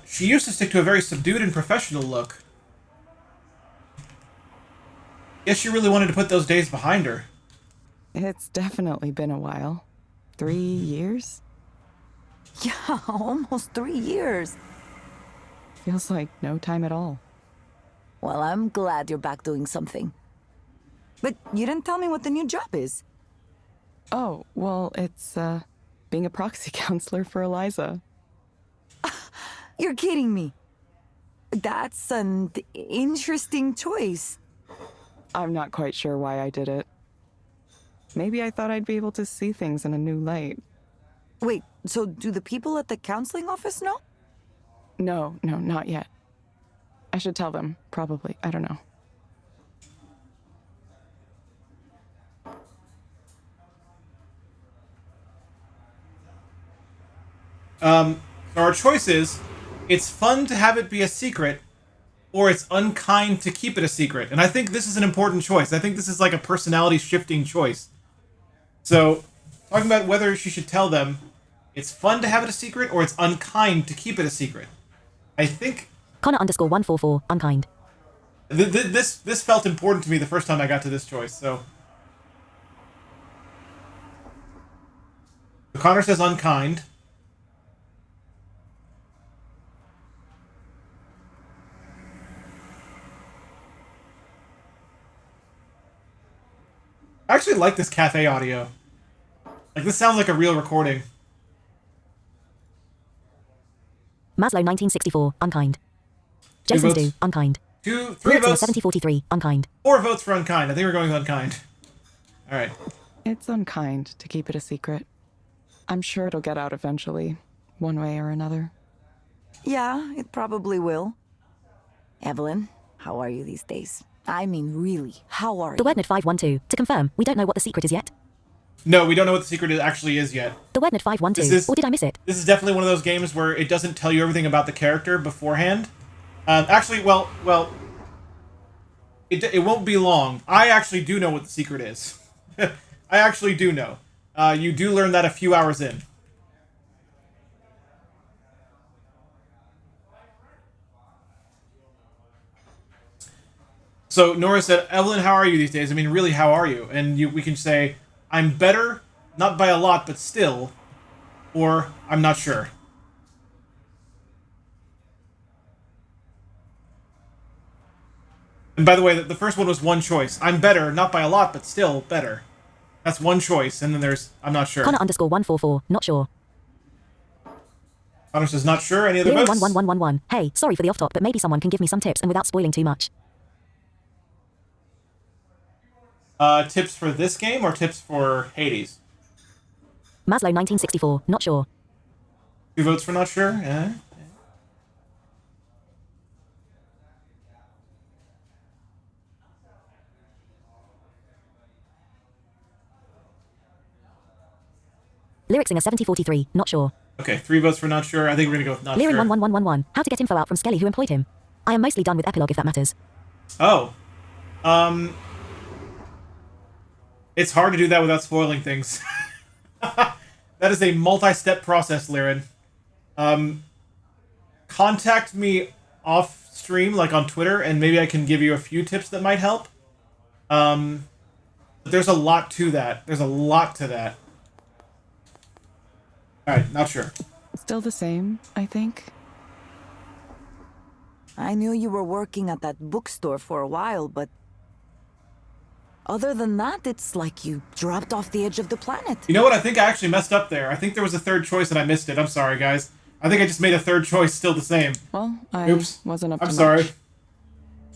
She used to stick to a very subdued and professional look. Guess she really wanted to put those days behind her. It's definitely been a while. 3 years? Yeah, almost 3 years. Feels like no time at all. Well, I'm glad you're back doing something. But you didn't tell me what the new job is. Oh, well, it's, being a proxy counselor for Eliza. You're kidding me. That's an interesting choice. I'm not quite sure why I did it. Maybe I thought I'd be able to see things in a new light. Wait, so do the people at the counseling office know? No, not yet. I should tell them, probably. I don't know. So our choice is it's fun to have it be a secret, or it's unkind to keep it a secret. And I think this is an important choice. I think this is like a personality shifting choice. So, talking about whether she should tell them, it's fun to have it a secret, or it's unkind to keep it a secret. I think Connor_144, unkind. This felt important to me the first time I got to this choice, so. Connor says unkind. I actually like this cafe audio. Like, this sounds like a real recording. Maslow 1964, unkind. Jason Stu, unkind. Three votes. 7043, unkind. 4 votes for unkind. I think we're going with unkind. Alright. It's unkind to keep it a secret. I'm sure it'll get out eventually, one way or another. Yeah, it probably will. Evelyn, how are you these days? I mean, really, how are The you? WordNet 512, to confirm, we don't know what the secret is yet. No, we don't know what the secret actually is yet. The WordNet 512, or did I miss it? This is definitely one of those games where it doesn't tell you everything about the character beforehand. Actually, well, it won't be long. I actually do know what the secret is. I actually do know. You do learn that a few hours in. So Nora said, Evelyn, how are you these days? I mean, really, how are you? And we can say, I'm better, not by a lot, but still, or I'm not sure. And by the way, the first one was one choice. I'm better, not by a lot, but still better. That's one choice, and then there's, I'm not sure. Connor_144, not sure. Connor says, not sure. Any other votes? 111111. Hey, sorry for the off-top, but maybe someone can give me some tips and without spoiling too much. Tips for this game or tips for Hades? Maslow 1964, not sure. 2 votes for not sure? Yeah. Lyric Singer 7043, not sure. Okay, 3 votes for not sure. I think we're gonna go with not Lyric sure. 11111, how to get info out from Skelly who employed him. I am mostly done with epilogue if that matters. Oh. It's hard to do that without spoiling things. That is a multi-step process, Lyrin. Contact me off stream, like on Twitter, and maybe I can give you a few tips that might help. But there's a lot to that. There's a lot to that. Alright, not sure. Still the same, I think. I knew you were working at that bookstore for a while, but other than that, it's like you dropped off the edge of the planet. You know what? I think I actually messed up there. I think there was a third choice and I missed it. I'm sorry, guys. I think I just made a third choice still the same. Well, I Oops. wasn't up to I'm sorry. much.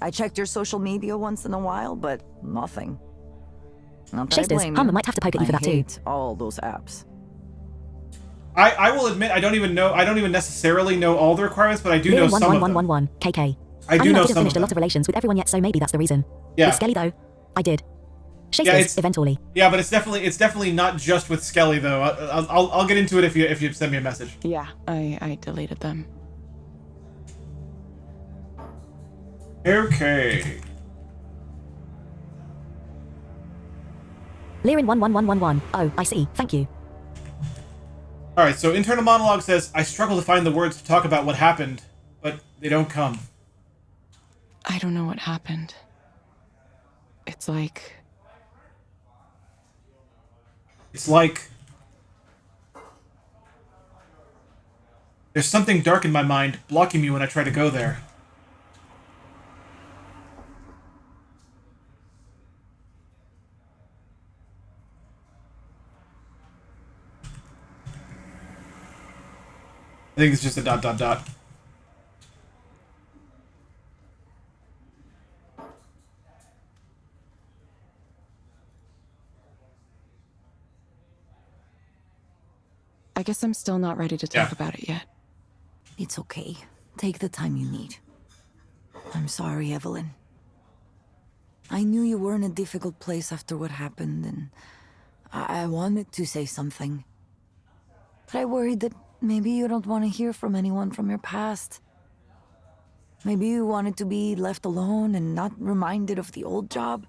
I checked your social media once in a while, but nothing. Not that I Shasters, blame Hummer you. might have to poke at you for I that too. hate all those apps. I will admit I don't even necessarily know all the requirements, but I do know Lyric some of them. 111111, KK. I do mean, know I some didn't finish of a lot them. of relations with everyone yet, so maybe that's the reason. Yeah. With Skelly though, I did. Shasters, it's- eventually. Yeah, but it's definitely not just with Skelly though. I'll get into it if you send me a message. Yeah, I deleted them. Okay. Lyrin 11111. Oh, I see. Thank you. All right. So internal monologue says I struggle to find the words to talk about what happened, but they don't come. I don't know what happened. It's like there's something dark in my mind blocking me when I try to go there. I think it's just a ... I guess I'm still not ready to talk Yeah. about it yet. It's okay. Take the time you need. I'm sorry, Evelyn. I knew you were in a difficult place after what happened, and I wanted to say something. But I worried that Maybe you don't want to hear from anyone from your past. Maybe you wanted to be left alone and not reminded of the old job.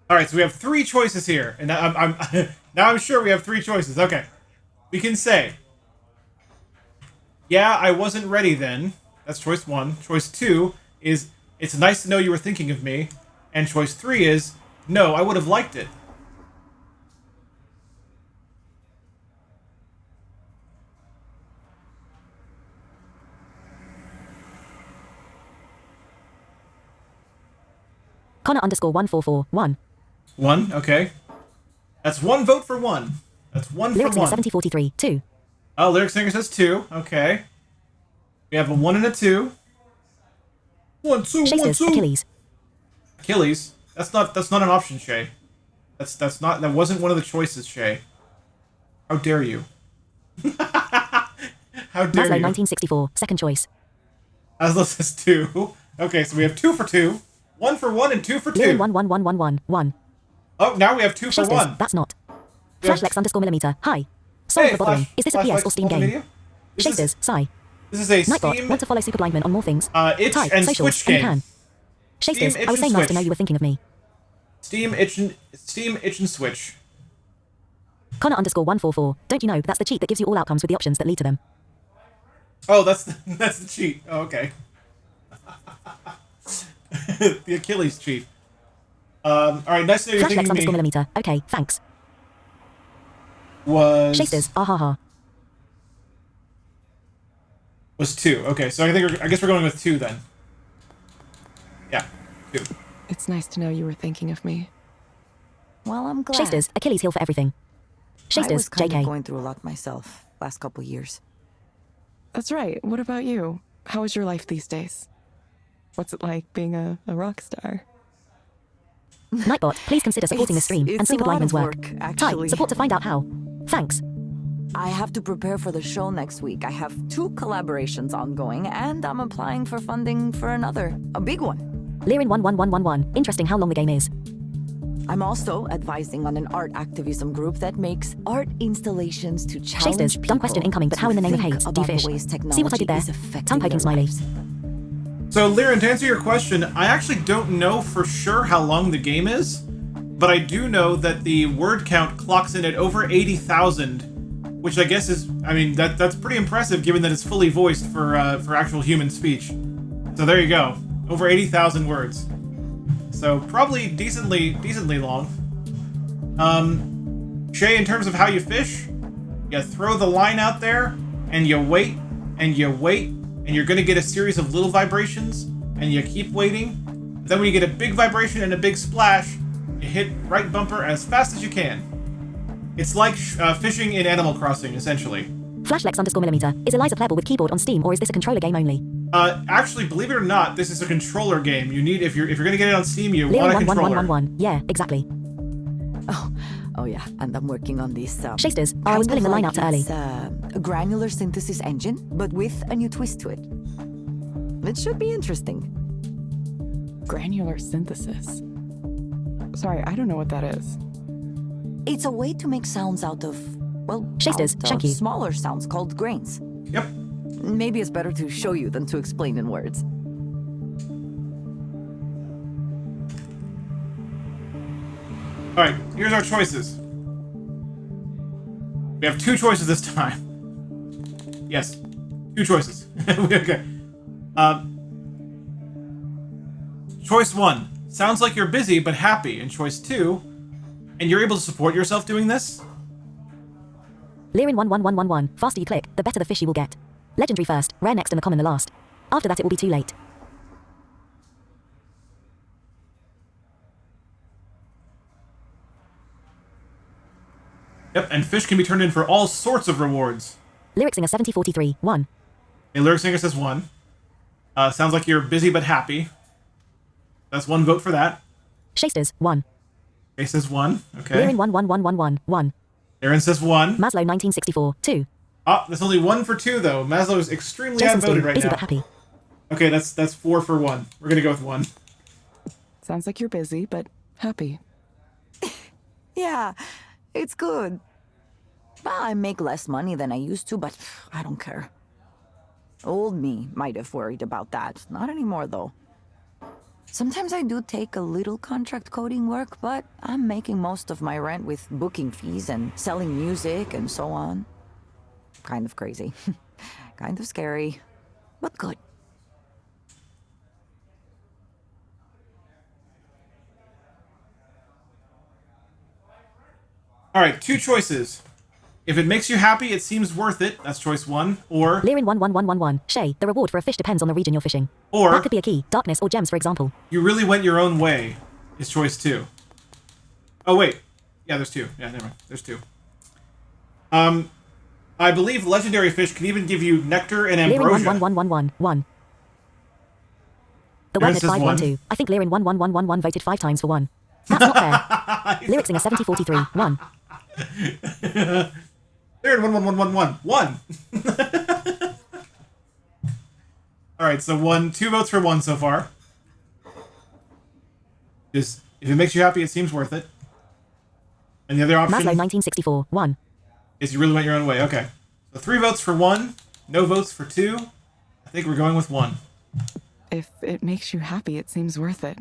All right, so we have 3 choices here, and I'm now I'm sure we have 3 choices. Okay, we can say, yeah, I wasn't ready then. That's choice 1. Choice 2 is, it's nice to know you were thinking of me, and choice 3 is, no, I would have liked it. Connor_1441. 1, okay. That's 1 vote for 1. That's 1 Lyrics for in 1. 7043. 2. Oh, Lyric Singer says 2. Okay. We have a 1 and a 2. 1, 2, 1, Shasters, 2. Achilles. Achilles. That's not an option, Shay. That wasn't one of the choices, Shay. How dare you? How dare Maslow you? 1964. Second choice. Aslo says 2. Okay, so we have 2 for 2. 1 for 1 and 2 for 2. Lyrin 11111. Oh, now we have 2 for Shasters, 1. that's not. We have- Flashlex_millimeter. Hi. Sorry Hey, for bothering. Flash- Is this a PS or Flashlights Steam game? multimedia? This is- Shasters, sigh. This is a Nightbot, Steam, want to follow Super Blindman on more things? itch Type, and socials, Switch and you game. can. Shasters, Steam, itch I was and saying nice to Switch. know you were thinking of me. Steam, itch and Switch. Connor_144. Don't you know that's the cheat that gives you all outcomes with the options that lead to them? Oh, that's the cheat. Oh, okay. The Achilles cheat. All right, nice to know you're thinking of me. Flashlex_millimeter. Okay, thanks. Was Shasters, ahaha. was 2. Okay, so I guess we're going with 2 then. Yeah, 2. It's nice to know you were thinking of me. Well, I'm glad. Shasters, Achilles heel for everything. I was Shasters, kind of JK. going through a lot myself last couple years. That's right. What about you? How is your life these days? What's it like being a rock star? Nightbot, please consider supporting the stream and it's a Super lot Blindman's of work. work, Type, actually. support to find out how. Thanks. I have to prepare for the show next week. I have 2 collaborations ongoing, and I'm applying for funding for another, a big one. Lyrin 11111. Interesting how long the game is. I'm also advising on an art activism group that makes art installations to challenge Shasters, people dumb question incoming, but to how in the name of think hate do you about the fish? ways See what I did technology there? is affecting Tongue poking their smiley. lives. So, Lyran, to answer your question, I actually don't know for sure how long the game is, but I do know that the word count clocks in at over 80,000, which I guess is, I mean, that's pretty impressive given that it's fully voiced for actual human speech. So there you go, over 80,000 words. So probably decently long. Shay, in terms of how you fish, you throw the line out there, and you wait, and you wait, and you're gonna get a series of little vibrations, and you keep waiting. Then when you get a big vibration and a big splash, you hit right bumper as fast as you can. It's like fishing in Animal Crossing, essentially. Flashlex_millimeter. Is Eliza playable with keyboard on Steam, or is this a controller game only? Actually, believe it or not, this is a controller game. You need, if you're gonna get it on Steam, you want a Lyrin controller. 11111. Yeah, exactly. Oh yeah, and I'm working on this. Shasters, I was pulling the line out too early. It's a granular synthesis engine, but with a new twist to it. It should be interesting. Granular synthesis. Sorry, I don't know what that is. It's a way to make sounds out of, well, Shasters, out of thank you. smaller sounds called grains. Yep. Maybe it's better to show you than to explain in words. All right, here's our choices. We have 2 choices this time. Yes, 2 choices. Okay. Choice 1. Sounds like you're busy but happy. And choice 2. And you're able to support yourself doing this? Lyrin 11111. Faster you click, the better the fish you will get. Legendary first, rare next, and the common the last. After that, it will be too late. Yep, and fish can be turned in for all sorts of rewards. Lyric Singer 7043. 1. A Lyric Singer says 1. Sounds like you're busy but happy. That's 1 vote for that. Shasters, 1. Jay says 1. Okay. Lyrin 11111. 1. Aaron says 1. Maslow 1964. 2. Ah, there's only 1 for 2 though. Maslow's extremely Jason's outvoted doing right busy now. but happy. Okay, that's 4 for 1. We're gonna go with 1. Sounds like you're busy, but happy. Yeah, it's good. Well, I make less money than I used to, but I don't care. Old me might have worried about that. Not anymore, though. Sometimes I do take a little contract coding work, but I'm making most of my rent with booking fees and selling music and so on. Kind of crazy. Kind of scary, but good. Alright, 2 choices. If it makes you happy, it seems worth it. That's choice 1. Or... Lirin 11111. Shay, the reward for a fish depends on the region you're fishing. Or... That could be a key, darkness, or gems, for example. You really went your own way is choice 2. Oh, wait. Yeah, there's 2. Yeah, never mind. There's 2. I believe legendary fish can even give you nectar and ambrosia. Lirin 11111. The Lirin wordnet says 512. I think Lirin 11111 voted 5 times for 1. That's not fair. Lyric singer 7043. 1. Lirin 11111. 1. Alright, so 2 votes for 1 so far. Just, if it makes you happy, it seems worth it. And the other option... Maslow 1964. 1. Is you really went your own way. Okay. So 3 votes for 1. No votes for 2. I think we're going with 1. If it makes you happy, it seems worth it.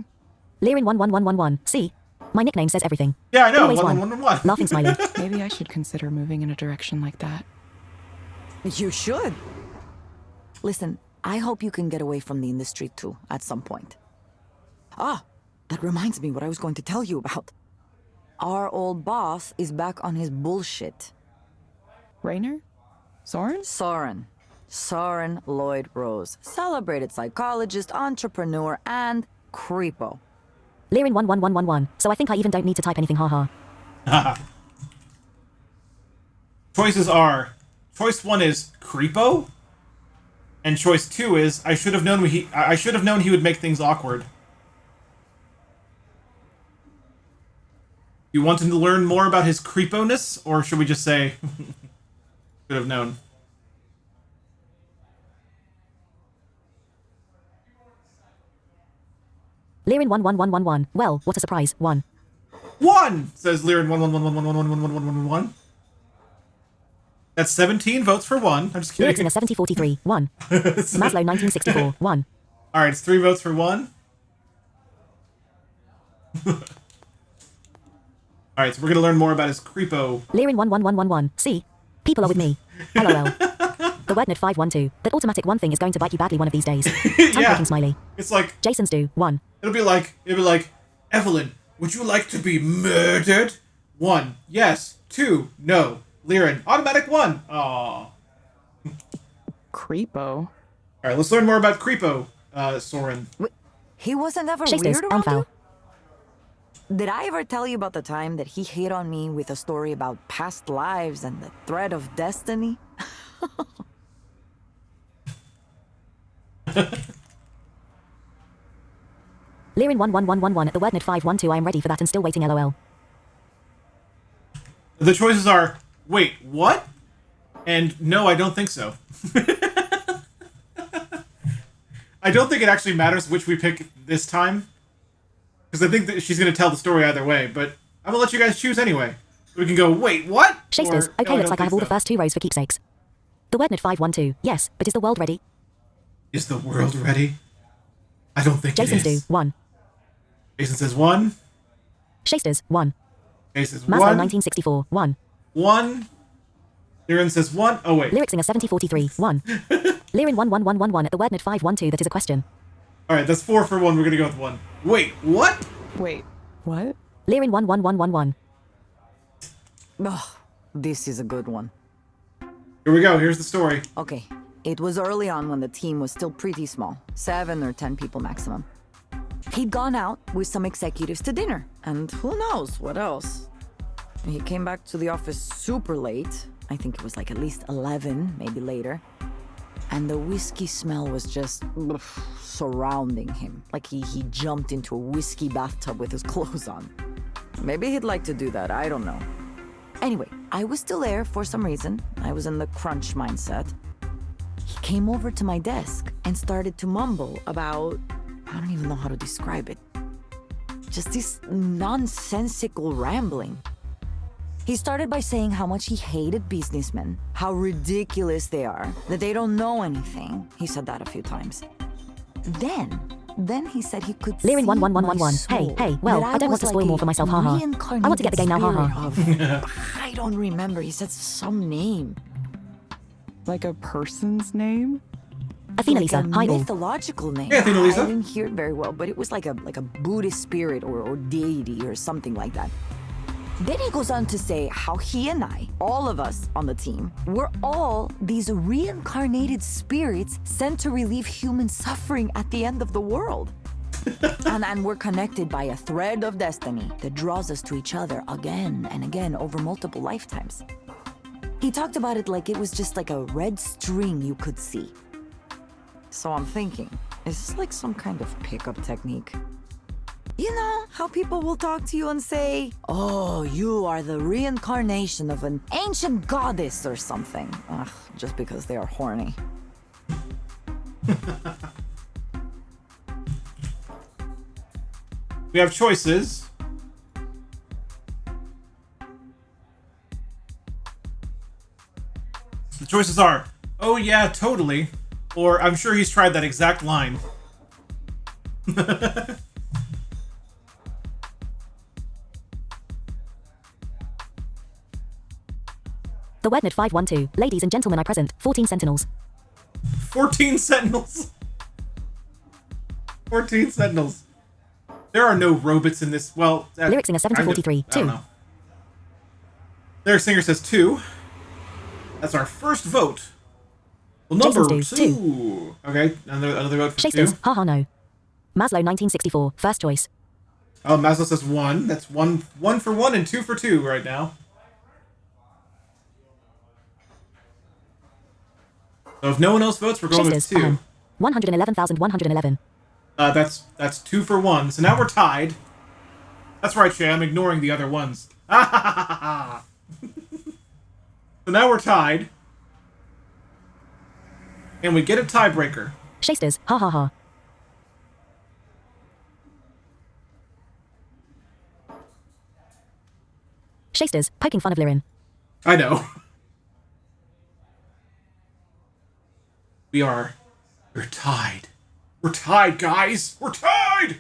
Lirin 11111. See? My nickname says everything. Yeah, I know. Always 1. Laughing smiley. Maybe I should consider moving in a direction like that. You should. Listen, I hope you can get away from the industry too, at some point. Ah, that reminds me what I was going to tell you about. Our old boss is back on his bullshit. Rainer? Saurin? Saurin Lloyd Rose. Celebrated psychologist, entrepreneur, and creepo. Lirin 11111. So I think I even don't need to type anything, haha. Choices are... Choice 1 is creepo. And choice 2 is I should have known he would make things awkward. You want him to learn more about his creepo-ness, or should we just say should have known? Lirin 11111. Well, what a surprise. 1. 1 says Lirin 1. That's 17 votes for 1. I'm just Lyric kidding. singer 7043. 1. Maslow 1964. 1. Alright, it's 3 votes for 1. Alright, so we're gonna learn more about his creepo. Lirin 11111. See? People are with me. LOL. The wordnet 512. That automatic 1 thing is going to bite you badly one of these days. Time smiley. It's like... Jason's do. 1. It'll be like, Evelyn, would you like to be murdered? 1. Yes. 2. No. Lirin. Automatic 1. Aww. Creepo? Alright, let's learn more about creepo, Saurin. Wait, he wasn't ever Shakespeare's weird around Amphal. you? Did I ever tell you about the time that he hit on me with a story about past lives and the thread of destiny? Lirin 11111 at the wordnet 512. I am ready for that and still waiting, LOL. The choices are, wait, what? And no, I don't think so. I don't think it actually matters which we pick this time. Because I think that she's going to tell the story either way, but I'm going to let you guys choose anyway. We can go, wait, what? Shakespeare's. Or, Okay, no, looks like I have all the so. first 2 rows for keepsakes. The wordnet 512. Yes, but is the world ready? Is the world ready? I don't think Jason's it is. do. 1. Jason says 1. Shakespeare's. 1. Jason says Maslow 1. 1964. 1. 1. Lirin says 1. Oh, wait. Lyric singer 7043. 1. Lirin 11111 at the wordnet 512. That is a question. Alright, that's 4 for 1. We're going to go with 1. Wait, what? Wait, what? Lirin 11111. Ugh, this is a good one. Here we go. Here's the story. Okay, it was early on when the team was still pretty small, 7 or 10 people maximum. He'd gone out with some executives to dinner, and who knows what else. He came back to the office super late. I think it was like at least 11, maybe later. And the whiskey smell was just surrounding him, like he jumped into a whiskey bathtub with his clothes on. Maybe he'd like to do that, I don't know. Anyway, I was still there for some reason. I was in the crunch mindset. He came over to my desk and started to mumble about, I don't even know how to describe it. Just this nonsensical rambling. He started by saying how much he hated businessmen, how ridiculous they are, that they don't know anything. He said that a few times. Then he said he could Lirin see 11111. my Hey, soul, well, that I don't want was to spoil like more for myself, a haha. reincarnated I want to get the game now, haha. spirit of- I don't remember. He said some name. Like a person's name? Athena Like Lisa, a hi all. mythological name. Hey, Athena Lisa. I didn't hear it very well, but it was like a Buddhist spirit or deity or something like that. Then he goes on to say how he and I, all of us on the team, we're all these reincarnated spirits sent to relieve human suffering at the end of the world. and we're connected by a thread of destiny that draws us to each other again and again over multiple lifetimes. He talked about it like it was just like a red string you could see. So I'm thinking, is this like some kind of pickup technique? You know, how people will talk to you and say, oh, you are the reincarnation of an ancient goddess or something. Ugh, just because they are horny. We have choices. The choices are, oh yeah, totally, or I'm sure he's tried that exact line. The Wedned 512. Ladies and gentlemen, I present 14 Sentinels. 14 Sentinels. 14 Sentinels. There are no robots in this. Well, Lyric singer kind of. 7043. I don't 2. know. Lyric singer says 2. That's our first vote. Well, number Jason's 2. Okay, another vote for 2. Shasters, haha no. Maslow 1964. First choice. Oh, Maslow says 1. That's 1 for 1 and 2 for 2 right now. So if no one else votes, we're going Shasters, with 2. 111,111. That's 2 for 1. So now we're tied. That's right, Shay. I'm ignoring the other ones. So now we're tied. And we get a tiebreaker. Shasters, ha ha ha. Shasters, poking fun of Lirin. I know. We're tied. We're tied, guys. We're tied.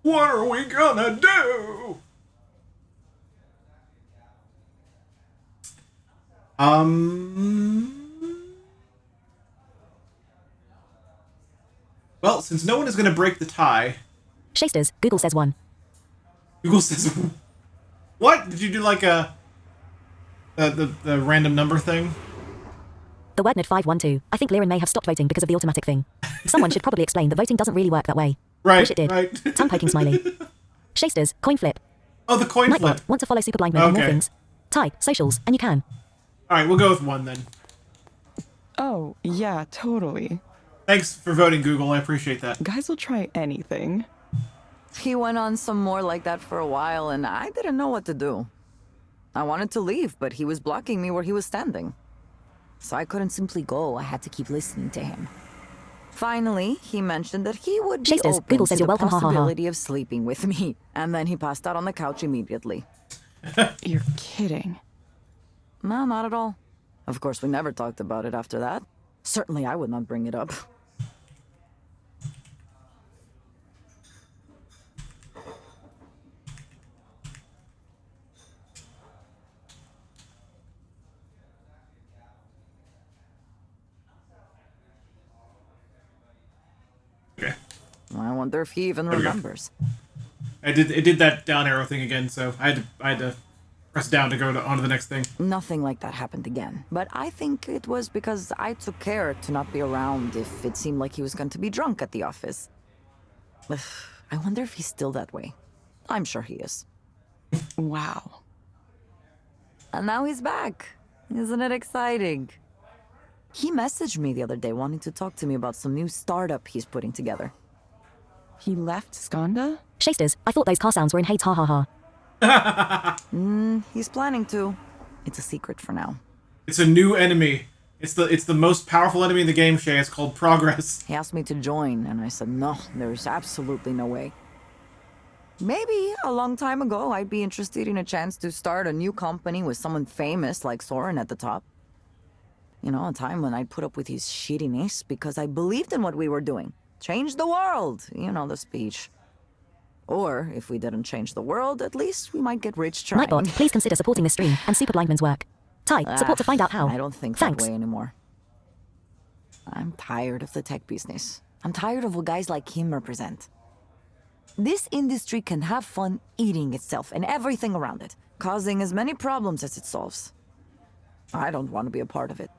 What are we gonna do? Well, since no one is gonna break the tie, Shasters, Google says 1. Google says, "What? Did you do like the random number thing?" The Wedned 512. I think Lirin may have stopped voting because of the automatic thing. Someone should probably explain that voting doesn't really work that way. Right. Wish it did. Right. Tongue poking smiley. Shasters, coin flip. Oh, the coin flip. Nightbot, want to follow Super Blind Mode and more Okay. things? Type, socials, and you can. All right, we'll go with 1 then. Oh, yeah, totally. Thanks for voting, Google. I appreciate that. Guys will try anything. He went on some more like that for a while, and I didn't know what to do. I wanted to leave, but he was blocking me where he was standing. So I couldn't simply go. I had to keep listening to him. Finally, he mentioned that he would be Shasters, open Google to says the you're welcome, ha, ha, ha. possibility of sleeping with me, and then he passed out on the couch immediately. You're kidding. No, not at all. Of course, we never talked about it after that. Certainly, I would not bring it up. Okay. I wonder if he even we go. remembers. It did that down arrow thing again, so I had to press down to go on to the next thing. Nothing like that happened again. But I think it was because I took care to not be around if it seemed like he was going to be drunk at the office. I wonder if he's still that way. I'm sure he is. Wow. And now he's back. Isn't it exciting? He messaged me the other day wanting to talk to me about some new startup he's putting together. He left Skanda? Shasters, I thought those car sounds were in Hades, ha ha ha. He's planning to. It's a secret for now. It's a new enemy. It's the most powerful enemy in the game, Shay. It's called progress. He asked me to join, and I said no, there's absolutely no way. Maybe a long time ago, I'd be interested in a chance to start a new company with someone famous like Saurin at the top. You know, a time when I'd put up with his shittiness because I believed in what we were doing. Change the world, you know the speech. Or, if we didn't change the world, at least we might get rich trying. Nightbot, please consider supporting this stream and Super Blindman's work. Ty, support to find out how. I don't think Thanks. that way anymore. I'm tired of the tech business. I'm tired of what guys like him represent. This industry can have fun eating itself and everything around it, causing as many problems as it solves. I don't want to be a part of it.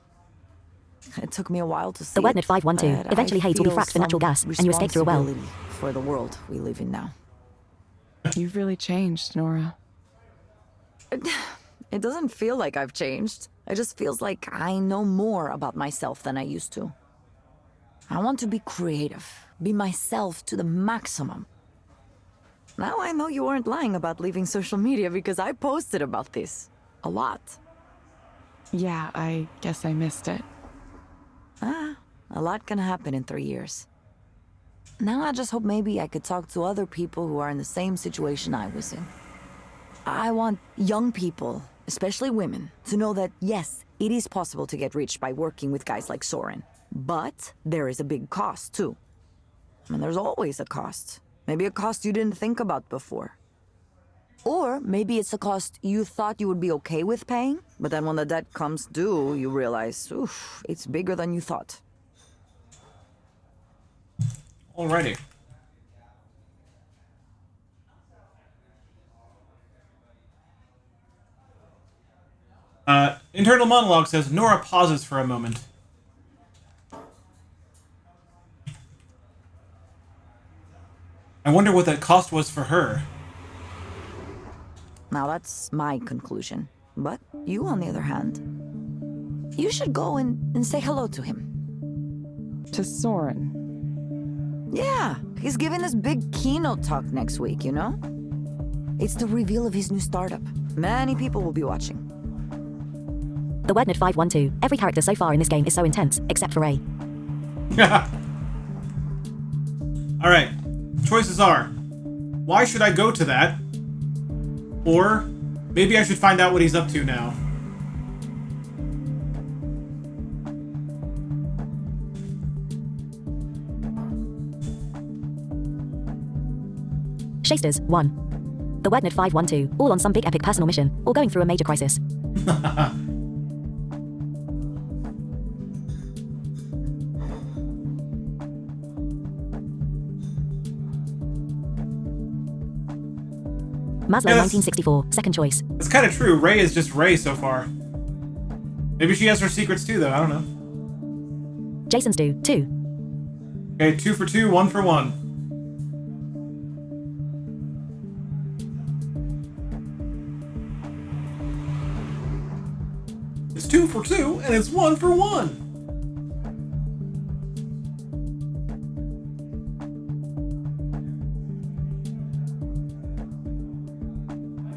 It took me a while to see The WordNet 512. but Eventually I Hades will be feel fracked for natural some gas, and you escape through a well. responsibility for the world we live in now. You've really changed, Nora. It doesn't feel like I've changed. It just feels like I know more about myself than I used to. I want to be creative, be myself to the maximum. Now I know you weren't lying about leaving social media because I posted about this. A lot. Yeah, I guess I missed it. A lot can happen in 3 years. Now I just hope maybe I could talk to other people who are in the same situation I was in. I want young people, especially women, to know that yes, it is possible to get rich by working with guys like Saurin. But there is a big cost too. And there's always a cost. Maybe a cost you didn't think about before. Or maybe it's a cost you thought you would be okay with paying, but then when the debt comes due, you realize, oof, it's bigger than you thought. Alrighty. Internal monologue says Nora pauses for a moment. I wonder what that cost was for her. Now that's my conclusion. But you, on the other hand, you should go and say hello to him. To Saurin. Yeah, he's giving this big keynote talk next week, you know? It's the reveal of his new startup. Many people will be watching. The WordNet 512. Every character so far in this game is so intense, except for Ray. Alright. Choices are, why should I go to that? Or, maybe I should find out what he's up to now. Shasters, 1. The WordNet 512. All on some big epic personal mission, or going through a major crisis. Maslow, Yes. 1964. Second choice. It's kind of true. Ray is just Ray so far. Maybe she has her secrets too, though. I don't know. Jason's do, 2. Okay, 2 for 2, 1 for 1. It's 2 for 2, and it's 1 for 1.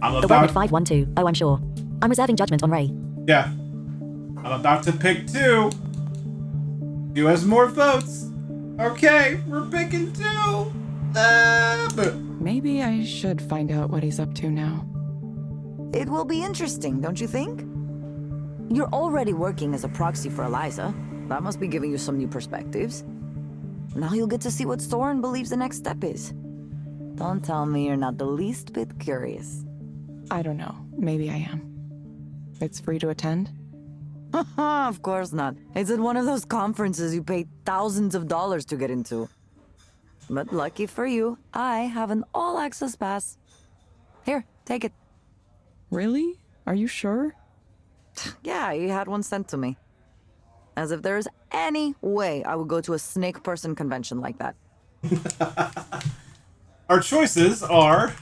I'm The about... WordNet 512. Oh, I'm sure. I'm reserving judgment on Ray. Yeah. I'm about to pick 2. 2 has more votes. Okay, we're picking 2. Maybe I should find out what he's up to now. It will be interesting, don't you think? You're already working as a proxy for Eliza. That must be giving you some new perspectives. Now you'll get to see what Saurin believes the next step is. Don't tell me you're not the least bit curious. I don't know. Maybe I am. It's free to attend? Of course not. It's at one of those conferences you pay thousands of dollars to get into. But lucky for you, I have an all-access pass. Here, take it. Really? Are you sure? Yeah, he had one sent to me. As if there's any way I would go to a snake person convention like that. Our choices are...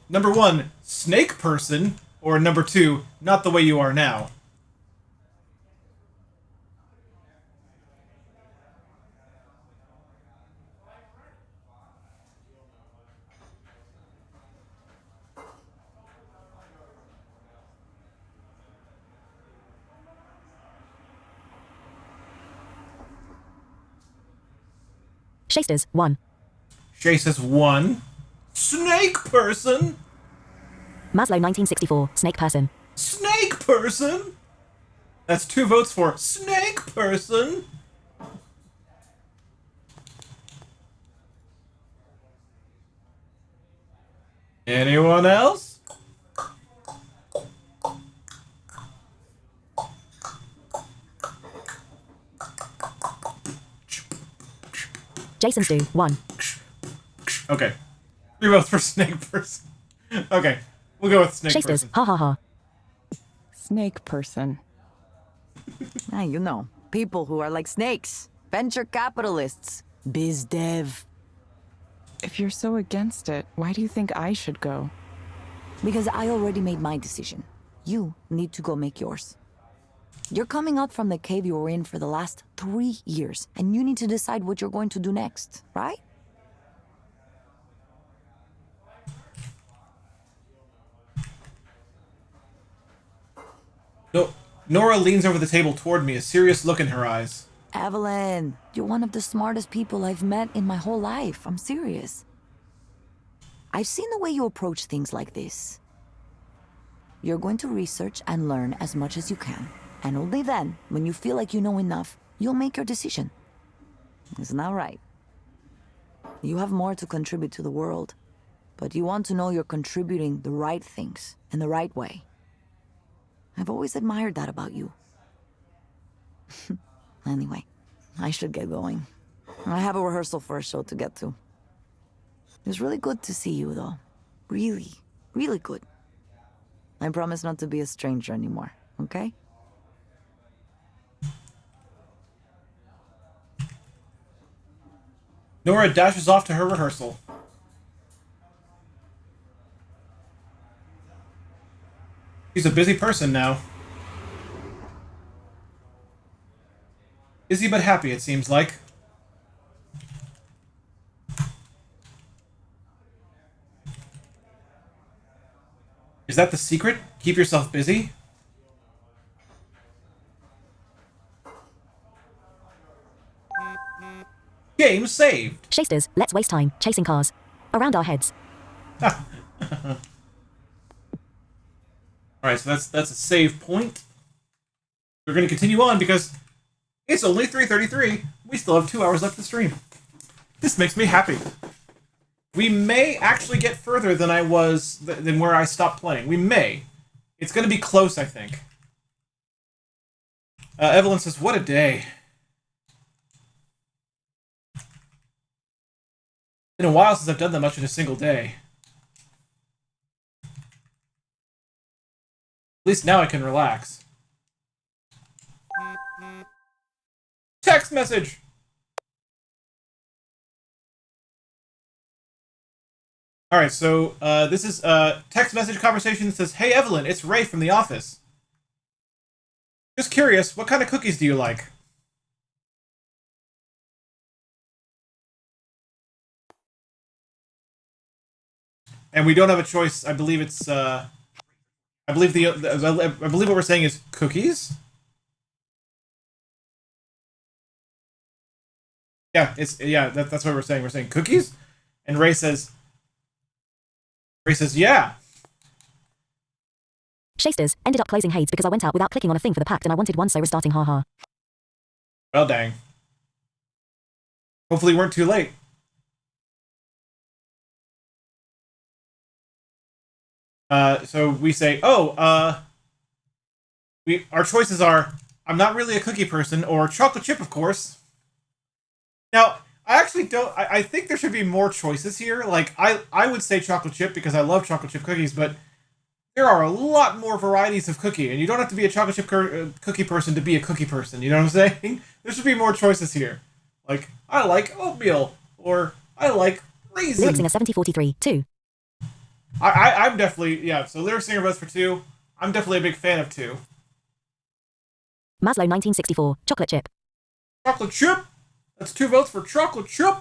number 1, snake person, or number 2, not the way you are now. Shasters, 1. Shay says 1. Snake person! Maslow 1964, snake person. Snake person! That's 2 votes for snake person. Anyone else? Jason's do, 1. Okay. 3 votes for snake person. Okay. We'll go with snake Shasters, person. ha ha ha. Snake person. Ah, you know, people who are like snakes. Venture capitalists. Biz dev. If you're so against it, why do you think I should go? Because I already made my decision. You need to go make yours. You're coming out from the cave you were in for the last 3 years, and you need to decide what you're going to do next, right? No, Nora leans over the table toward me, a serious look in her eyes. Evelyn, you're one of the smartest people I've met in my whole life. I'm serious. I've seen the way you approach things like this. You're going to research and learn as much as you can. And only then, when you feel like you know enough, you'll make your decision. Isn't that right? You have more to contribute to the world, but you want to know you're contributing the right things in the right way. I've always admired that about you. Anyway, I should get going. I have a rehearsal for a show to get to. It was really good to see you, though. Really, really good. I promise not to be a stranger anymore, okay? Nora dashes off to her rehearsal. She's a busy person now. Busy but happy, it seems like. Is that the secret? Keep yourself busy? Game saved. Shasters, let's waste time, chasing cars. Around our heads. Alright, so that's a save point. We're going to continue on because it's only 3:33. We still have 2 hours left to stream. This makes me happy. We may actually get further than I was, than where I stopped playing. We may. It's going to be close, I think. Evelyn says, what a day. Been a while since I've done that much in a single day. At least now I can relax. Text message! Alright, so this is a text message conversation that says, hey Evelyn, it's Ray from the office. Just curious, what kind of cookies do you like? And we don't have a choice. I believe it's I believe what we're saying is cookies. Yeah, that's what we're saying. We're saying cookies, and Ray says, yeah. Shasters, ended up closing Hades because I went out without clicking on a thing for the pact and I wanted one, so restarting, haha. Well, dang. Hopefully, you weren't too late. So we say, our choices are, I'm not really a cookie person, or chocolate chip, of course. Now, I actually don't, I think there should be more choices here. Like, I would say chocolate chip because I love chocolate chip cookies, but there are a lot more varieties of cookie, and you don't have to be a chocolate chip cookie person to be a cookie person, you know what I'm saying? There should be more choices here. Like, I like oatmeal, or I like raisin. Lyric Singer 7043, 2. I'm definitely, yeah, so Lyric Singer votes for 2. I'm definitely a big fan of 2. Maslow 1964, chocolate chip. Chocolate chip? That's 2 votes for chocolate chip.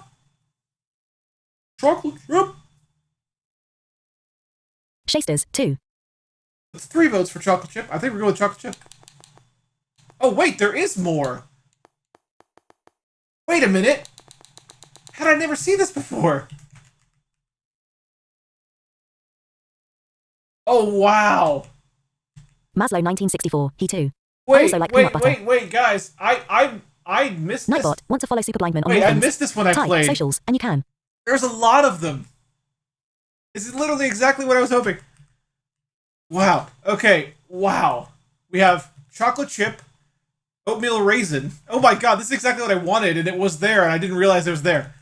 Chocolate chip. Shasters, 2. That's 3 votes for chocolate chip. I think we're going with chocolate chip. Oh, wait, there is more. Wait a minute. How did I never see this before? Oh, wow. Maslow 1964, he too. I Wait, also like peanut butter. wait, guys. I missed this. Nightbot, want to follow Super Blind Man on Wait, more I things? missed this when I Type played. socials, and you can. There's a lot of them. This is literally exactly what I was hoping. Wow. Okay. Wow. We have chocolate chip, oatmeal raisin. Oh my god, this is exactly what I wanted, and it was there, and I didn't realize it was there.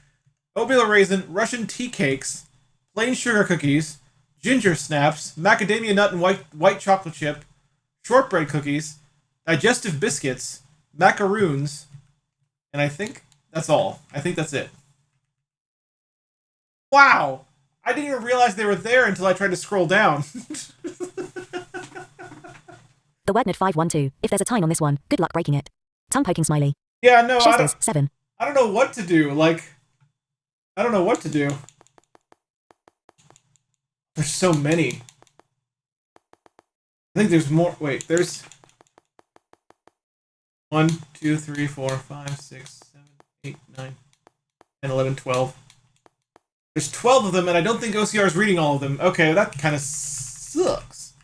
Oatmeal raisin, Russian tea cakes, plain sugar cookies, ginger snaps, macadamia nut and white chocolate chip, shortbread cookies, digestive biscuits, macaroons, and I think that's all. I think that's it. Wow! I didn't even realize they were there until I tried to scroll down. The WordNet 512. If there's a time on this one, good luck breaking it. Tongue poking smiley. Yeah, no, Shasters, 7. I don't know what to do. Like, I don't know what to do. There's so many. I think there's more. Wait, there's 1, 2, 3, 4, 5, 6, 7, 8, 9, 10, 11, 12. There's 12 of them, and I don't think OCR is reading all of them. Okay, that kind of sucks.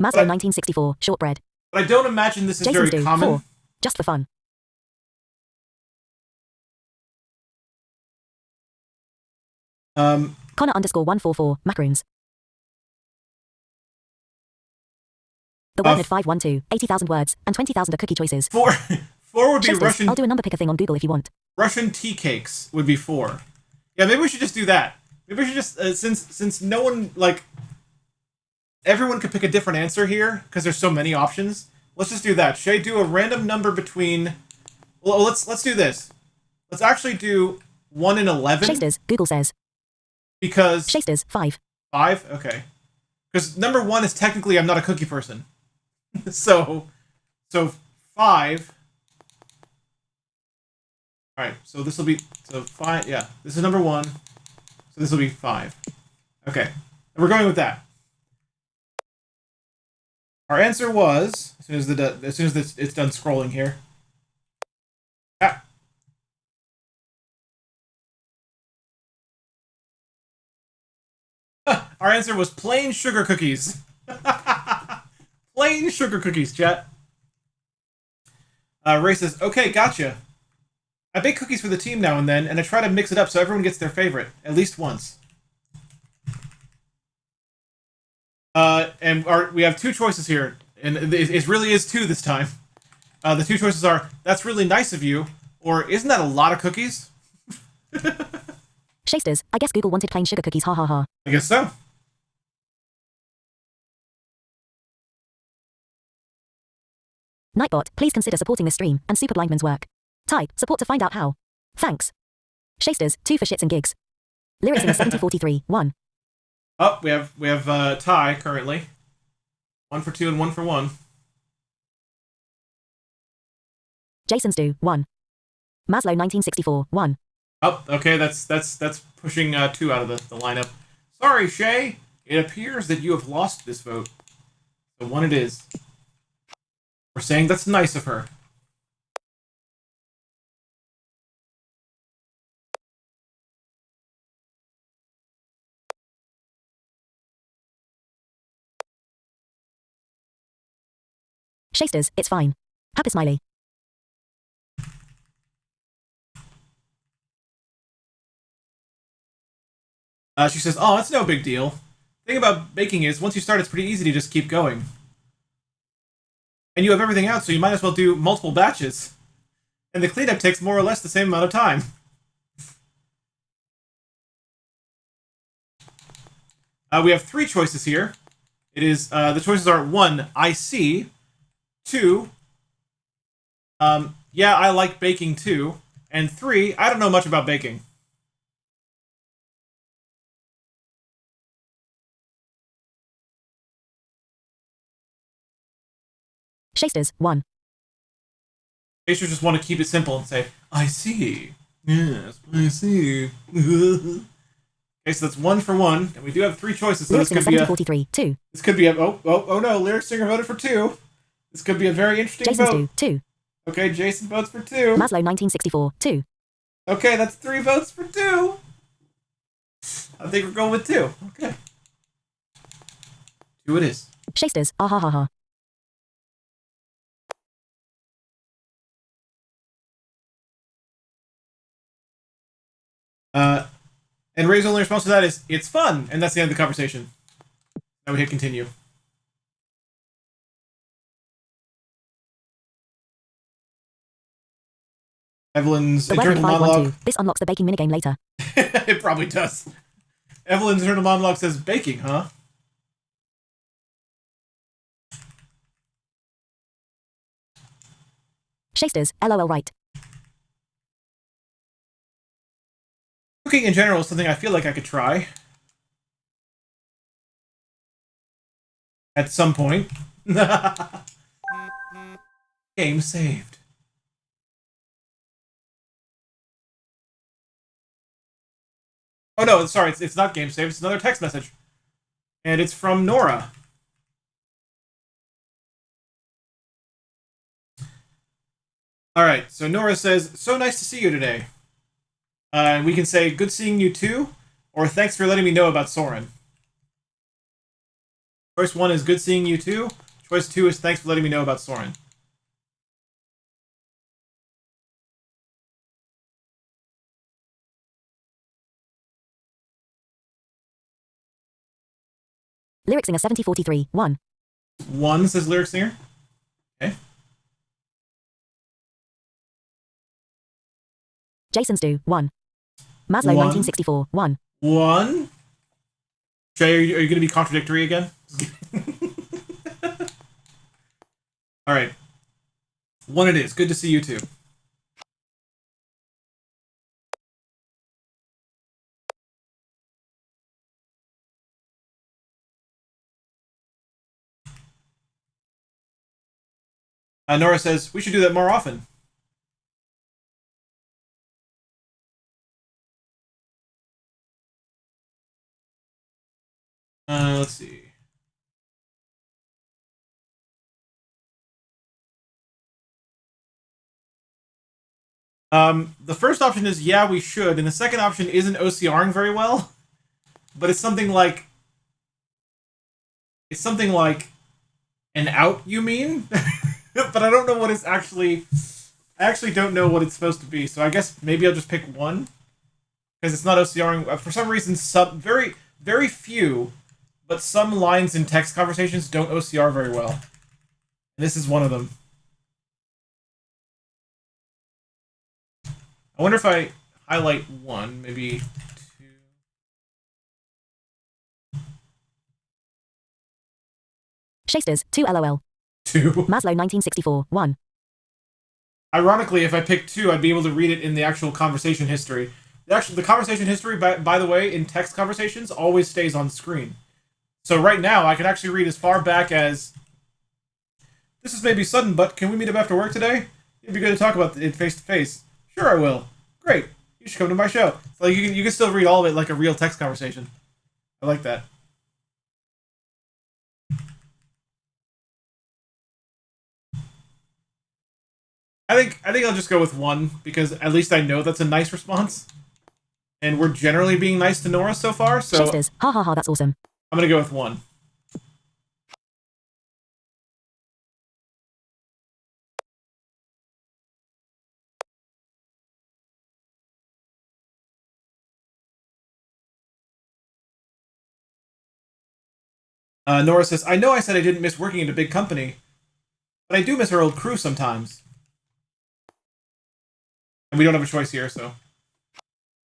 Maslow 1964, shortbread. But I don't imagine this is Jason's very do, common. 4. Just for fun. Connor underscore 144, macaroons. The WordNet 512, 80,000 words, and 20,000 are cookie choices. 4 would be Shasters, Russian. I'll do a number picker thing on Google if you want. Russian tea cakes would be 4. Yeah, maybe we should just do that. Maybe we should just since no one like everyone could pick a different answer here because there's so many options. Let's just do that. Shay, do a random number between. Well, let's do this. Let's actually do 1 and 11. Shasters, Google says. Because Shasters, 5. 5, okay. Because number 1 is technically I'm not a cookie person. so 5. All right, so this will be 5. Yeah, this is number 1. So this will be 5. Okay, and we're going with that. Our answer was as soon as it's done scrolling here. Ah. Our answer was plain sugar cookies. Plain sugar cookies, chat. Ray says, okay, gotcha. I bake cookies for the team now and then, and I try to mix it up so everyone gets their favorite, at least once. And we have 2 choices here, and it really is 2 this time. The 2 choices are, that's really nice of you, or isn't that a lot of cookies? Shasters, I guess Google wanted plain sugar cookies, ha ha ha. I guess so. Nightbot, please consider supporting the stream and Super Blindman's work. Type, support to find out how. Thanks. Shasters, 2 for shits and gigs. Lyrics in a 7043, 1. Oh, we have tie currently. 1 for 2 and 1 for 1. Jason's do, 1. Maslow 1964, 1. Oh, okay, that's pushing 2 out of the lineup. Sorry, Shay. It appears that you have lost this vote. So 1 it is. We're saying that's nice of her. Shasters, it's fine. Happy smiley. She says, oh, it's no big deal. The thing about baking is, once you start, it's pretty easy to just keep going. And you have everything out, so you might as well do multiple batches. And the cleanup takes more or less the same amount of time. We have 3 choices here. It is, the choices are 1, I see. 2, yeah, I like baking too. And 3, I don't know much about baking. Shasters, 1. Shasters just want to keep it simple and say, I see. Yes, I see. Okay, so that's 1 for 1, and we do have 3 choices, so Lyrics this in could be a... 7043, 2. This could be a... Oh no, Lyric Singer voted for 2. This could be a very interesting Jason's vote. do, 2. Okay, Jason votes for 2. Maslow 1964, 2. Okay, that's 3 votes for 2. I think we're going with 2. Okay. 2 it is. Shasters, ah ha ha ha. And Ray's only response to that is, it's fun, and that's the end of the conversation. Now we hit continue. Evelyn's The weather internal 512. monologue. This unlocks the baking minigame later. It probably does. Evelyn's internal monologue says, baking, huh? Shasters, lol right. Cooking in general is something I feel like I could try. At some point. Game saved. Oh no, sorry, it's not game saved, it's another text message. And it's from Nora. Alright, so Nora says, so nice to see you today. And we can say, good seeing you too, or thanks for letting me know about Saurin. Choice 1 is good seeing you too. Choice 2 is thanks for letting me know about Saurin. Lyric Singer 7043, 1. 1 says Lyric Singer. Okay. Jason's do, 1. Maslow 1964, 1. 1. Jay, are you going to be contradictory again? Alright. 1 it is. Good to see you too. Nora says, we should do that more often. Let's see. The first option is, yeah, we should, and the second option isn't OCRing very well, but it's something like... It's something like... An out, you mean? But I don't know what it's actually... I actually don't know what it's supposed to be, so I guess maybe I'll just pick 1. Because it's not OCRing. For some reason, some very, very few, but some lines in text conversations don't OCR very well. And this is one of them. I wonder if I highlight 1, maybe 2. Shasters, 2 lol. 2. Maslow 1964, 1. Ironically, if I pick 2, I'd be able to read it in the actual conversation history. The conversation history, by the way, in text conversations, always stays on screen. So right now, I can actually read as far back as... This is maybe sudden, but can we meet up after work today? It'd be good to talk about it face-to-face. Sure, I will. Great. You should come to my show. So you can still read all of it like a real text conversation. I like that. I think I'll just go with 1, because at least I know that's a nice response. And we're generally being nice to Nora so far, so... Shasters, ha ha ha, that's awesome. I'm gonna go with 1. Nora says, I know I said I didn't miss working in a big company, but I do miss our old crew sometimes. And we don't have a choice here, so...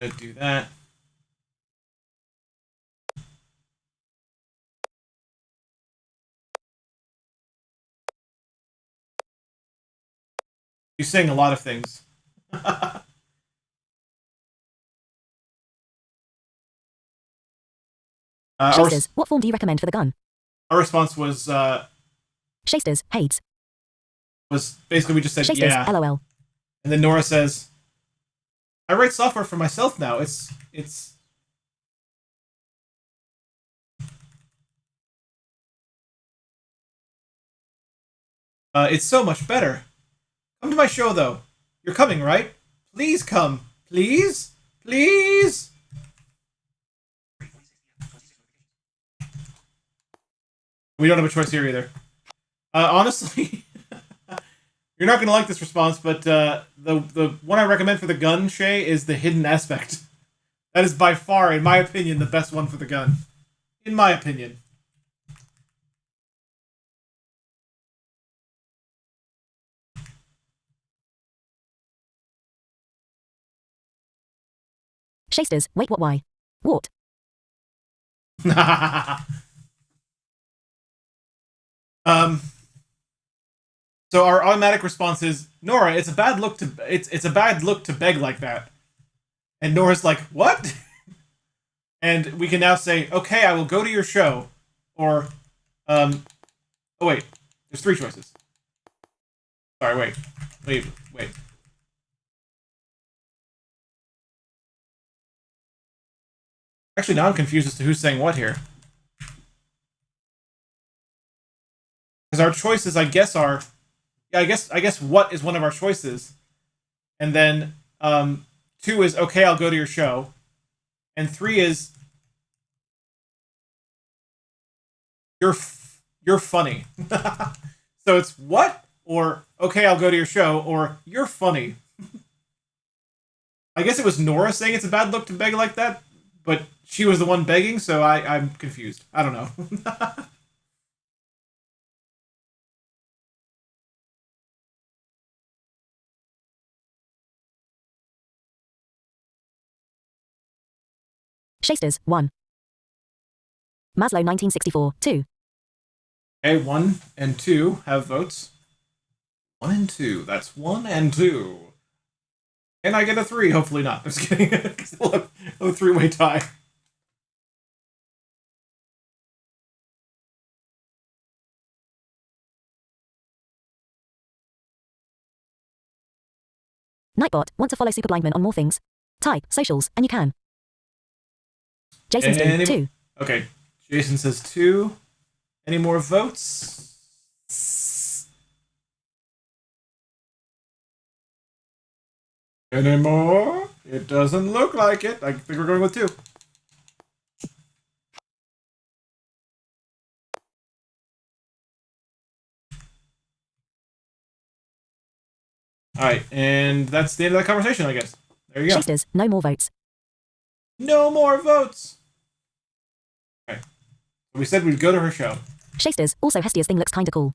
I'm gonna do that. You're saying a lot of things. Shasters, what form do you recommend for the gun? Our response was, Shasters, hates. was basically we just said, Shasters, yeah. lol. And then Nora says, I write software for myself now. It's so much better. Come to my show, though. You're coming, right? Please come. Please? Please? We don't have a choice here either. Honestly, you're not going to like this response, but the one I recommend for the gun, Shay, is the hidden aspect. That is by far, in my opinion, the best one for the gun. In my opinion. Shasters, wait, what, why? What? So our automatic response is, Nora, it's a bad look to it's a bad look to beg like that. And Nora's like, what? And we can now say, okay, I will go to your show. Or, oh wait, there's 3 choices. Sorry, wait. Actually, now I'm confused as to who's saying what here. Because our choices, I guess, are... Yeah, I guess what is one of our choices. And then 2 is, okay, I'll go to your show. And 3 is, you're funny. So it's what? Or, okay, I'll go to your show. Or, you're funny. I guess it was Nora saying it's a bad look to beg like that. But she was the one begging, so I'm confused. I don't know. Shasters, 1. Maslow 1964, 2. Okay, 1 and 2 have votes. 1 and 2. That's 1 and 2. And I get a 3, hopefully not. I'm just kidding. Because we'll have a 3-way tie. Nightbot, want to follow Super Blindman on more things? Type, socials, and you can. Jason's doing 2. Okay, Jason says 2. Any more votes? Any more? It doesn't look like it. I think we're going with 2. Alright, and that's the end of that conversation, I guess. There you go. Shasters, no more votes. No more votes! Okay. We said we'd go to her show. Shasters, also Hestia's thing looks kinda cool.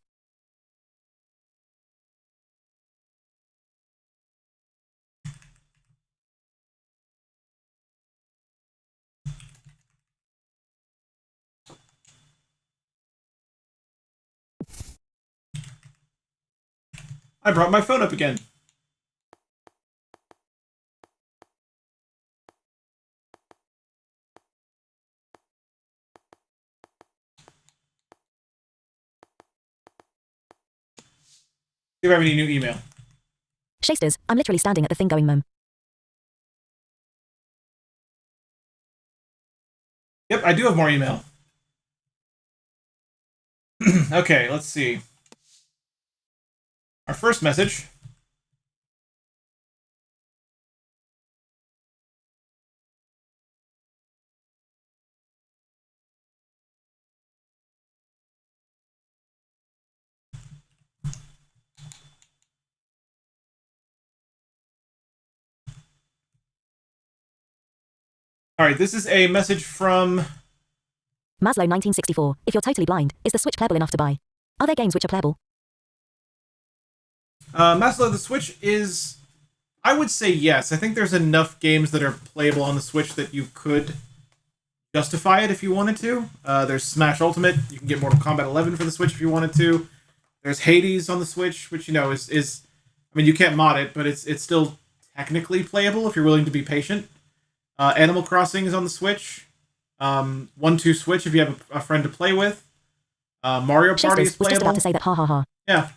I brought my phone up again. Do you have any new email? Shasters, I'm literally standing at the thing going, Mum. Yep, I do have more email. Okay, let's see. Our first message. Alright, this is a message from... Maslow 1964, if you're totally blind, is the Switch playable enough to buy? Are there games which are playable? Maslow, the Switch is... I would say yes. I think there's enough games that are playable on the Switch that you could justify it if you wanted to. There's Smash Ultimate. You can get Mortal Kombat 11 for the Switch if you wanted to. There's Hades on the Switch, which, you know, is I mean, you can't mod it, but it's still technically playable if you're willing to be patient. Animal Crossing is on the Switch. 1-2 Switch if you have a friend to play with. Mario Party is Shasters, was just playable. about to say that, ha ha ha. Yeah.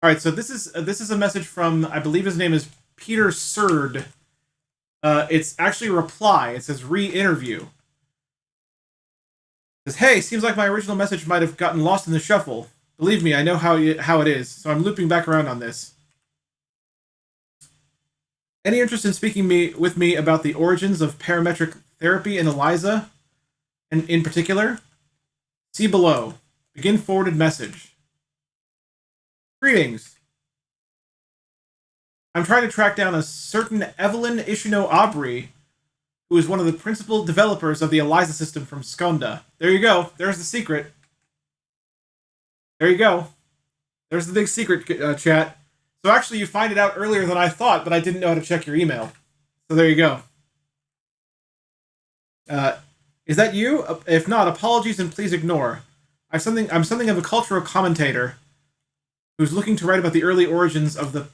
All right, so this is a message from, I believe his name is Peter Surd. It's actually a reply. It says re-interview. It says, hey, seems like my original message might have gotten lost in the shuffle. Believe me, I know how it is, so I'm looping back around on this. Any interest in speaking with me about the origins of parametric therapy in Eliza, and in particular? See below. Begin forwarded message. Greetings. I'm trying to track down a certain Evelyn Ishino Aubrey, who is one of the principal developers of the Eliza system from Skonda. There you go. There's the secret. There you go. There's the big secret, chat. So actually, you find it out earlier than I thought, but I didn't know how to check your email. So there you go. Is that you? If not, apologies and please ignore. I'm something of a cultural commentator who's looking to write about the early origins of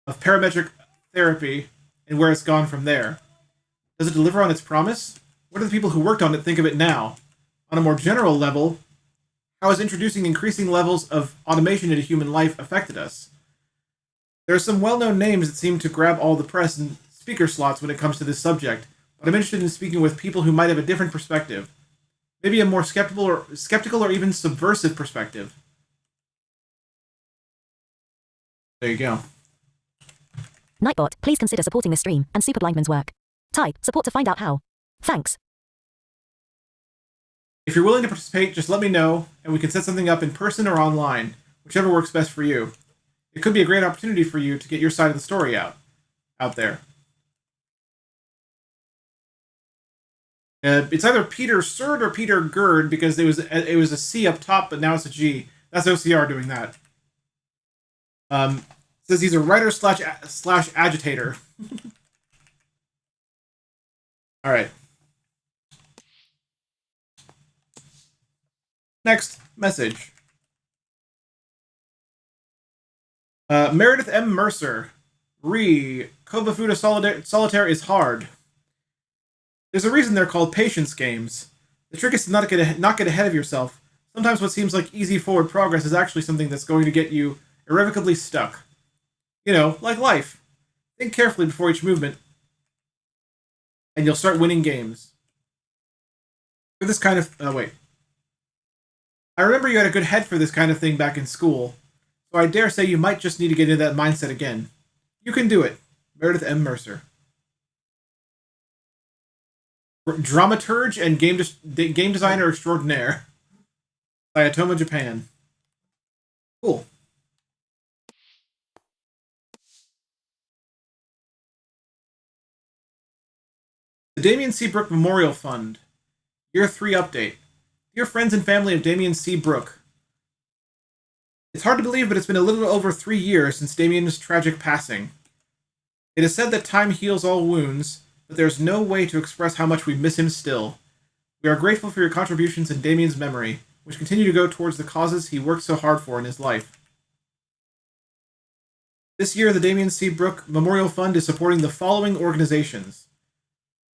parametric therapy and where it's gone from there. Does it deliver on its promise? What do the people who worked on it think of it now? On a more general level, how has introducing increasing levels of automation into human life affected us? There are some well-known names that seem to grab all the press and speaker slots when it comes to this subject, but I'm interested in speaking with people who might have a different perspective. Maybe a more skeptical or even subversive perspective. There you go. Nightbot, please consider supporting this stream and Super Blindman's work. Type support to find out how. Thanks. If you're willing to participate, just let me know, and we can set something up in person or online, whichever works best for you. It could be a great opportunity for you to get your side of the story out there. It's either Peter Serd or Peter Gerd, because it was a C up top, but now it's a G. That's OCR doing that. Says he's a writer slash agitator. All right. Next message. Meredith M. Mercer. Kobafuda Solitaire is hard. There's a reason they're called patience games. The trick is to not get ahead of yourself. Sometimes what seems like easy forward progress is actually something that's going to get you irrevocably stuck. You know, like life. Think carefully before each movement, and you'll start winning games. For this kind of... wait. I remember you had a good head for this kind of thing back in school, so I dare say you might just need to get into that mindset again. You can do it. Meredith M. Mercer. Dramaturge and game designer extraordinaire. Sayatoma, Japan. Cool. The Damien C. Brooke Memorial Fund. Year 3 update. Dear friends and family of Damien C. Brooke. It's hard to believe, but it's been a little over 3 years since Damien's tragic passing. It is said that time heals all wounds, but there's no way to express how much we miss him still. We are grateful for your contributions in Damien's memory, which continue to go towards the causes he worked so hard for in his life. This year, the Damien C. Brooke Memorial Fund is supporting the following organizations.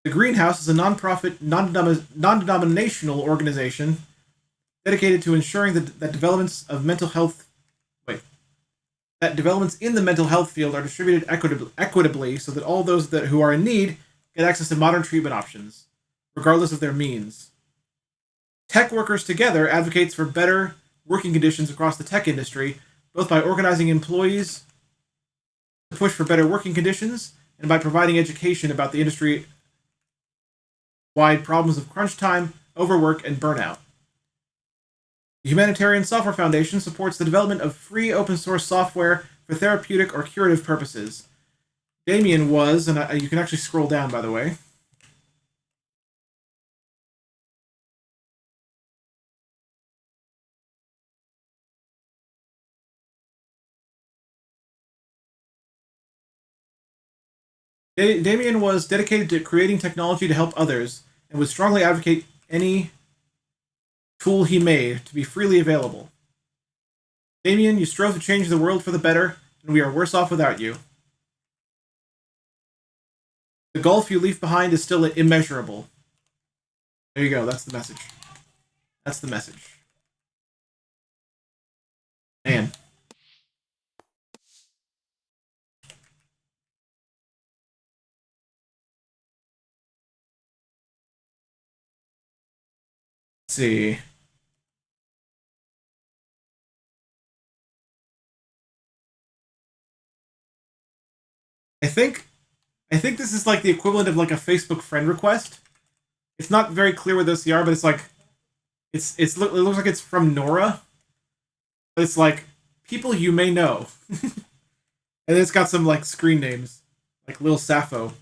The Greenhouse is a non-profit, non-denominational organization dedicated to ensuring that developments in the mental health field are distributed equitably so that all those who are in need get access to modern treatment options, regardless of their means. Tech Workers Together advocates for better working conditions across the tech industry, both by organizing employees to push for better working conditions and by providing education about the industry-wide problems of crunch time, overwork, and burnout. The Humanitarian Software Foundation supports the development of free open-source software for therapeutic or curative purposes. Damien was, and you can actually scroll down, by the way. Damien was dedicated to creating technology to help others, and would strongly advocate any tool he made to be freely available. Damien, you strove to change the world for the better, and we are worse off without you. The gulf you leave behind is still immeasurable. There you go, that's the message. That's the message. Man. Let's see. I think this is like the equivalent of like a Facebook friend request. It's not very clear with OCR, but it's like it looks like it's from Nora. But it's like people you may know. And it's got some like screen names, like Lil Sappho,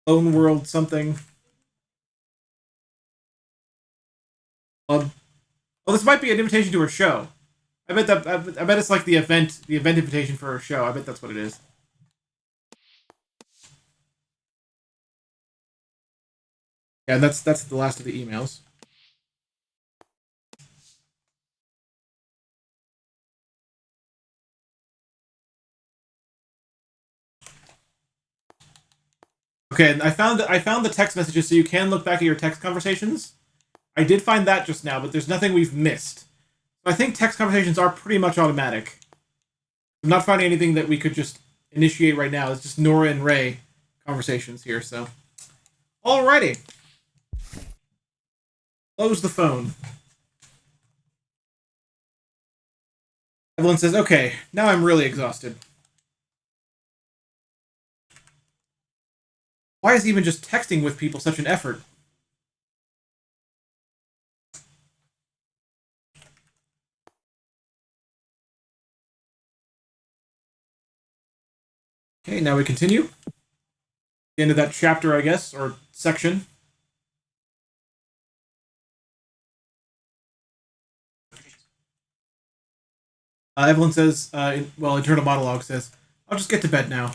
Lone World something. Oh, this might be an invitation to her show. I bet it's like the event invitation for her show. I bet that's what it is. Yeah, and that's the last of the emails. Okay, and I found the text messages, so you can look back at your text conversations. I did find that just now, but there's nothing we've missed. So I think text conversations are pretty much automatic. I'm not finding anything that we could just initiate right now. It's just Nora and Ray conversations here, so. Alrighty. Close the phone. Evelyn says, okay, now I'm really exhausted. Why is even just texting with people such an effort? Okay, now we continue. The end of that chapter, I guess, or section. Evelyn says, internal monologue says, I'll just get to bed now.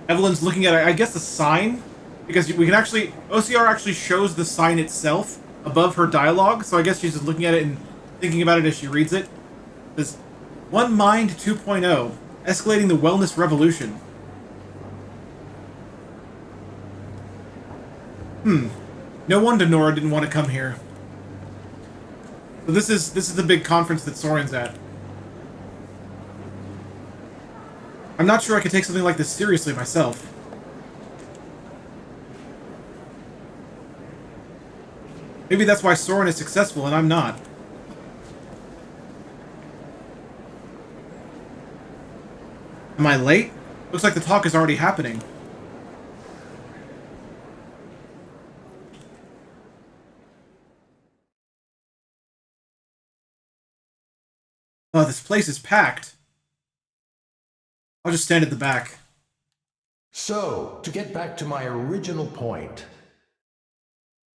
Evelyn's looking at, I guess, the sign, because we can actually, OCR actually shows the sign itself above her dialogue, so I guess she's just looking at it and thinking about it as she reads it. It says, One Mind 2.0, escalating the wellness revolution. No wonder Nora didn't want to come here. So this is the big conference that Saurin's at. I'm not sure I could take something like this seriously myself. Maybe that's why Saurin is successful and I'm not. Am I late? Looks like the talk is already happening. Oh, this place is packed. I'll just stand at the back. So, to get back to my original point,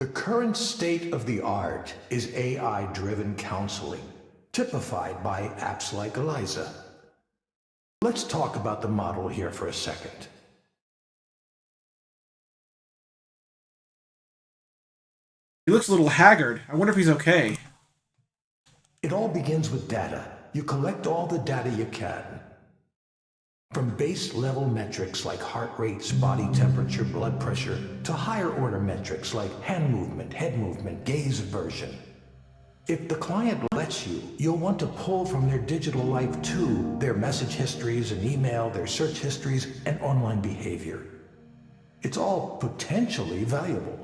the current state of the art is AI-driven counseling, typified by apps like Eliza. Let's talk about the model here for a second. He looks a little haggard. I wonder if he's okay. It all begins with data. You collect all the data you can. From base-level metrics like heart rates, body temperature, blood pressure, to higher-order metrics like hand movement, head movement, gaze aversion. If the client lets you, you'll want to pull from their digital life too, their message histories and email, their search histories, and online behavior. It's all potentially valuable.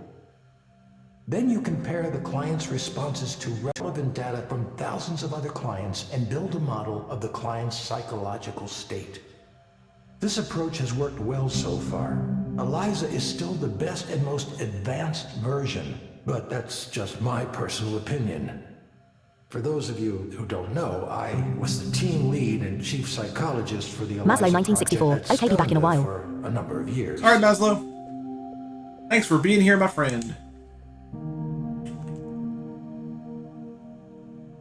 Then you compare the client's responses to relevant data from thousands of other clients and build a model of the client's psychological state. This approach has worked well so far. Eliza is still the best and most advanced version, but that's just my personal opinion. For those of you who don't know, I was the team lead and chief psychologist for the Eliza Maslow 1964. project at Okay, be back in a while. for a number of years. Alright, Maslow. Thanks for being here, my friend.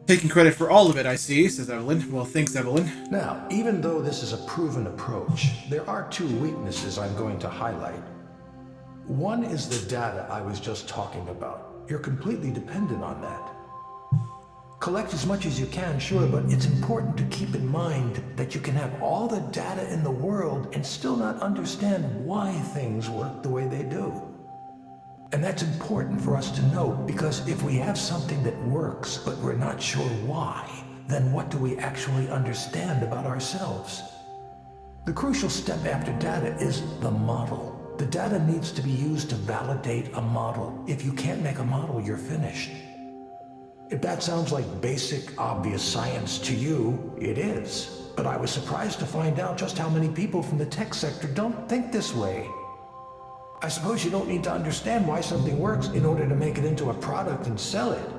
Taking credit for all of it, I see, says Evelyn. Well, thanks, Evelyn. Now, even though this is a proven approach, there are two weaknesses I'm going to highlight. One is the data I was just talking about. You're completely dependent on that. Collect as much as you can, sure, but it's important to keep in mind that you can have all the data in the world and still not understand why things work the way they do. And that's important for us to note, because if we have something that works, but we're not sure why, then what do we actually understand about ourselves? The crucial step after data is the model. The data needs to be used to validate a model. If you can't make a model, you're finished. If that sounds like basic, obvious science to you, it is. But I was surprised to find out just how many people from the tech sector don't think this way. I suppose you don't need to understand why something works in order to make it into a product and sell it.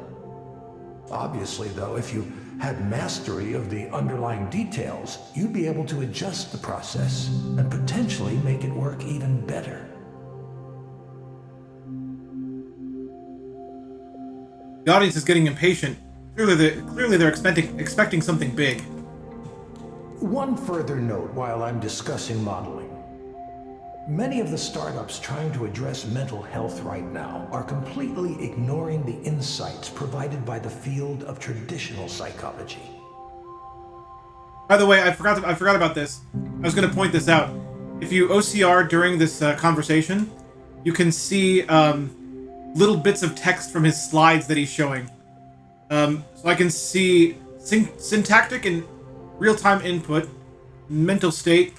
Obviously, though, if you had mastery of the underlying details, you'd be able to adjust the process and potentially make it work even better. The audience is getting impatient. Clearly they're expecting something big. One further note while I'm discussing modeling. Many of the startups trying to address mental health right now are completely ignoring the insights provided by the field of traditional psychology. By the way, I forgot about this. I was going to point this out. If you OCR during this conversation, you can see little bits of text from his slides that he's showing. So I can see syntactic and real-time input, mental state,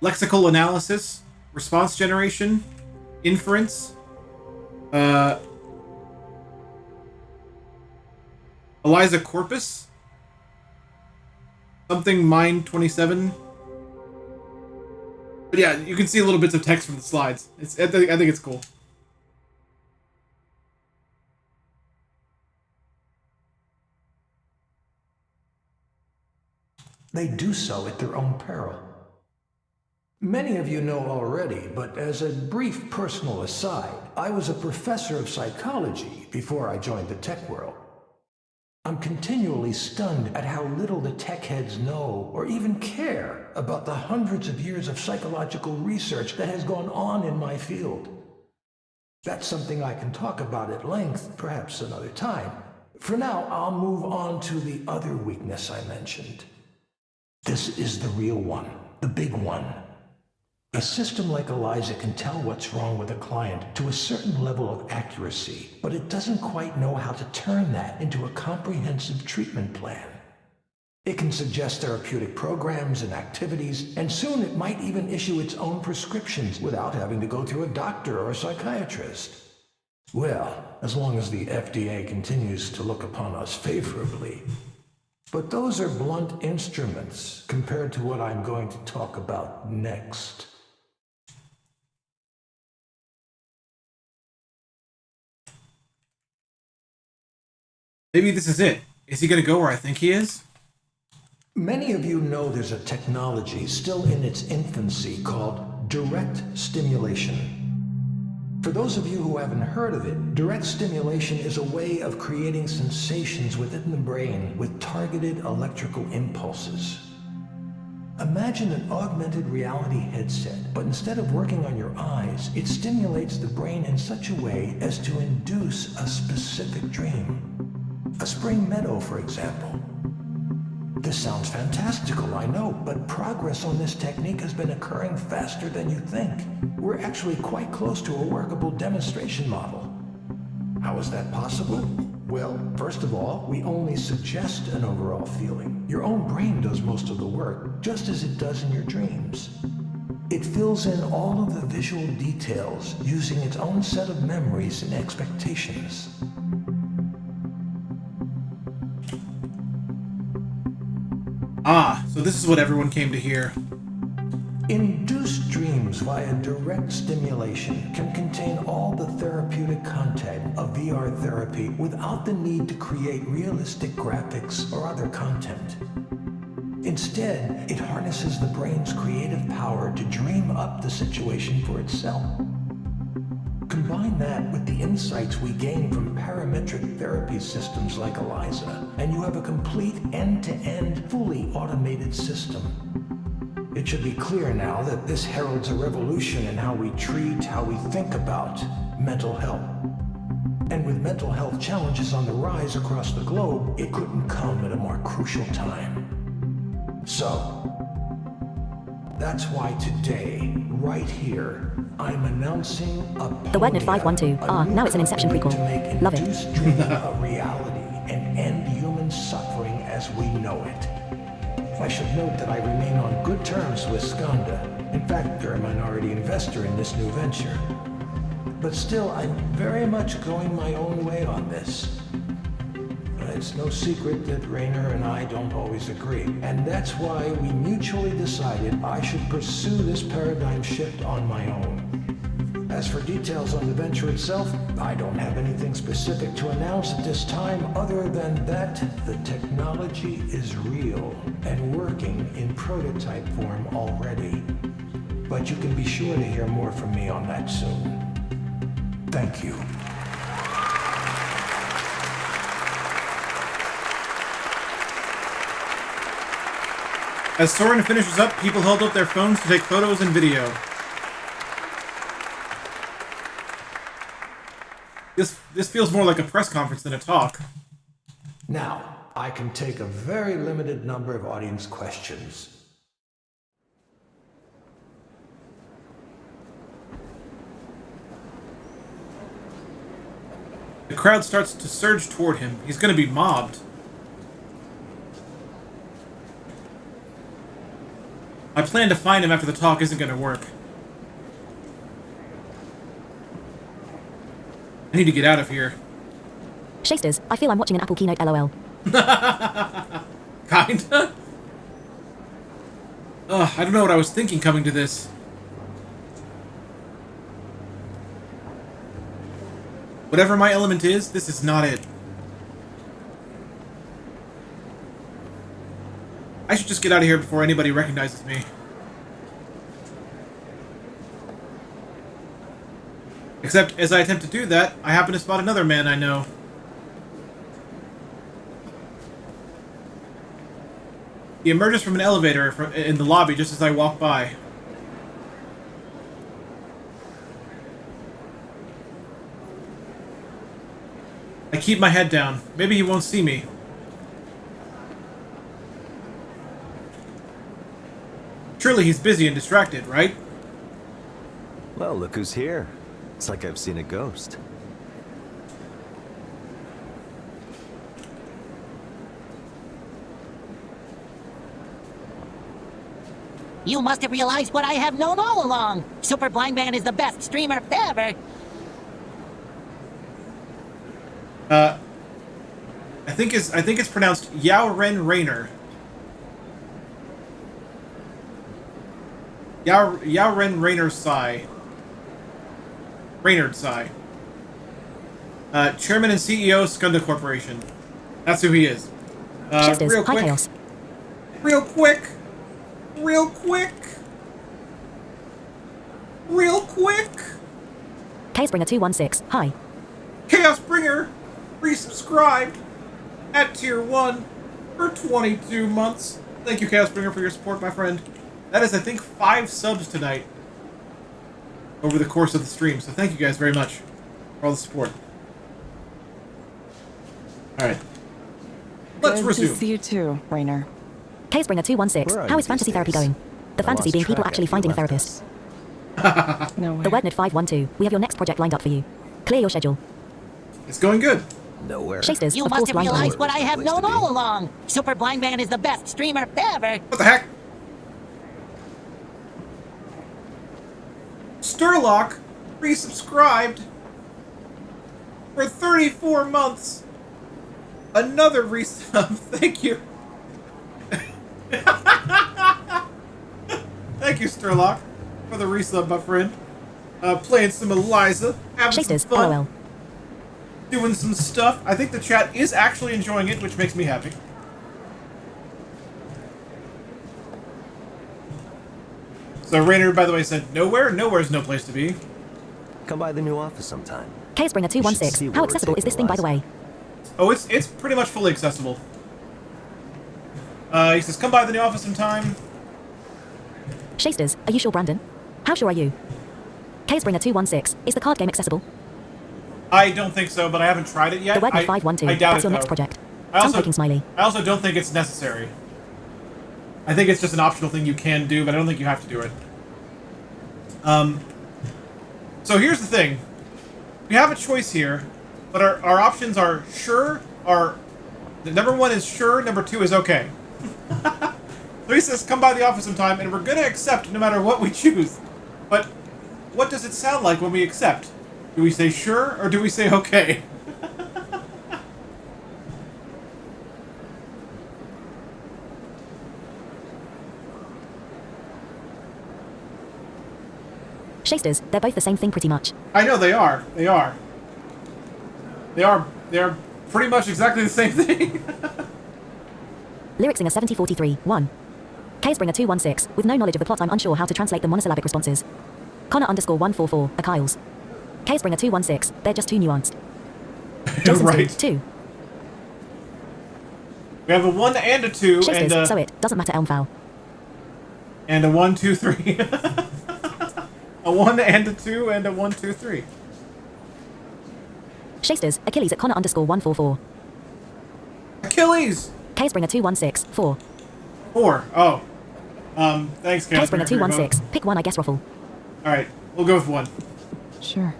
lexical analysis, response generation, inference, Eliza corpus, something mind 27. But yeah, you can see little bits of text from the slides. I think it's cool. They do so at their own peril. Many of you know already, but as a brief personal aside, I was a professor of psychology before I joined the tech world. I'm continually stunned at how little the tech heads know or even care about the hundreds of years of psychological research that has gone on in my field. That's something I can talk about at length, perhaps another time. For now, I'll move on to the other weakness I mentioned. This is the real one, the big one. A system like Eliza can tell what's wrong with a client to a certain level of accuracy, but it doesn't quite know how to turn that into a comprehensive treatment plan. It can suggest therapeutic programs and activities, and soon it might even issue its own prescriptions without having to go through a doctor or a psychiatrist. Well, as long as the FDA continues to look upon us favorably. But those are blunt instruments compared to what I'm going to talk about next. Maybe this is it. Is he going to go where I think he is? Many of you know there's a technology still in its infancy called direct stimulation. For those of you who haven't heard of it, direct stimulation is a way of creating sensations within the brain with targeted electrical impulses. Imagine an augmented reality headset, but instead of working on your eyes, it stimulates the brain in such a way as to induce a specific dream. A spring meadow, for example. This sounds fantastical, I know, but progress on this technique has been occurring faster than you think. We're actually quite close to a workable demonstration model. How is that possible? Well, first of all, we only suggest an overall feeling. Your own brain does most of the work, just as it does in your dreams. It fills in all of the visual details using its own set of memories and expectations. Ah, so this is what everyone came to hear. Induced dreams via direct stimulation can contain all the therapeutic content of VR therapy without the need to create realistic graphics or other content. Instead, it harnesses the brain's creative power to dream up the situation for itself. Combine that with the insights we gain from parametric therapy systems like Eliza, and you have a complete end-to-end, fully automated system. It should be clear now that this heralds a revolution in how we treat, how we think about mental health. And with mental health challenges on the rise across the globe, it couldn't come at a more crucial time. So, That's why today, right here, I'm announcing a The Wordnet 512. Now it's an Inception prequel. Love it. Induced dreaming a reality and end human suffering as we know it. I should note that I remain on good terms with Skanda. In fact, they're a minority investor in this new venture. But still, I'm very much going my own way on this. It's no secret that Raynor and I don't always agree, and that's why we mutually decided I should pursue this paradigm shift on my own. As for details on the venture itself, I don't have anything specific to announce at this time other than that the technology is real and working in prototype form already. But you can be sure to hear more from me on that soon. Thank you. As Saurin finishes up, people hold up their phones to take photos and video. This feels more like a press conference than a talk. Now, I can take a very limited number of audience questions. The crowd starts to surge toward him. He's gonna be mobbed. My plan to find him after the talk isn't gonna work. I need to get out of here. Shasters, I feel I'm watching an Apple keynote LOL. Kinda? I don't know what I was thinking coming to this. Whatever my element is, this is not it. I should just get out of here before anybody recognizes me. Except, as I attempt to do that, I happen to spot another man I know. He emerges from an elevator in the lobby just as I walk by. I keep my head down. Maybe he won't see me. Surely he's busy and distracted, right? Well, look who's here. It's like I've seen a ghost. You must have realized what I have known all along. Super Blind Man is the best streamer ever. I think it's pronounced Saurin Raynor. Saurin Raynor Sai. Raynard Sai. Chairman and CEO, Skunda Corporation. That's who he is. Shasters, Real hi quick. Chaos. Real quick. Real quick. Real quick. Chaosbringer 216, hi. Chaosbringer resubscribed at Tier 1 for 22 months. Thank you, Chaosbringer, for your support, my friend. That is, I think, 5 subs tonight over the course of the stream. So thank you guys very much for all the support. Alright. Let's Good resume. to see you too, Raynor. Chaosbringer 216, Where are how you is fantasy these therapy days? going? The I fantasy lost being people track actually after finding a you left therapist. No way. The Wordnet 512, we have your next project lined up for you. Clear your schedule. It's going good. Nowhere. Shasters, You of must course, have blind realized man. what I have Place to known be. all along. Super Blind Man is the best streamer ever. What the heck? Sturlock resubscribed for 34 months. Another resub. Thank you. Thank you, Sturlock, for the resub, my friend. Playing some Eliza, having Shasters, some fun, LOL. doing some stuff. I think the chat is actually enjoying it, which makes me happy. So Raynor, by the way, said nowhere. Nowhere's no place to be. Come by the new office sometime. Chaosbringer see 216, where how we're accessible is this thing, taking by the way? Oh, it's pretty much fully accessible. He says, come by the new office sometime. Shasters, are you sure, Brandon? How sure are you? Chaosbringer 216, is the card game accessible? I don't think so, but I haven't tried it yet. The Wordnet I 512, doubt that's it, your next though. project. I also, Tongue-taking smiley. I also don't think it's necessary. I think it's just an optional thing you can do, but I don't think you have to do it. So here's the thing. We have a choice here, but our options are sure, number 1 is sure, number 2 is okay. So he says, come by the office sometime, and we're going to accept no matter what we choose. But what does it sound like when we accept? Do we say sure, or do we say okay? Shasters, they're both the same thing pretty much. I know they are. They're pretty much exactly the same thing. Lyrixinger 7043, 1. Chaosbringer 216, with no knowledge of the plot I'm unsure how to translate the monosyllabic responses. Connor _144, a Kyles. Chaosbringer 216, they're just too nuanced. Jason Right. 2. We have a 1 and a 2, Shasters, and so it doesn't matter Elmfowl. and a 1, 2, 3. A 1 and a 2 and a 1, 2, 3. Shasters, Achilles at Connor _144. Achilles! Chaosbringer 216, 4. 4. Oh. Thanks, Chaos Chaosbringer 216, pick one I guess Ruffle. Alright, we'll go with 1. Sure.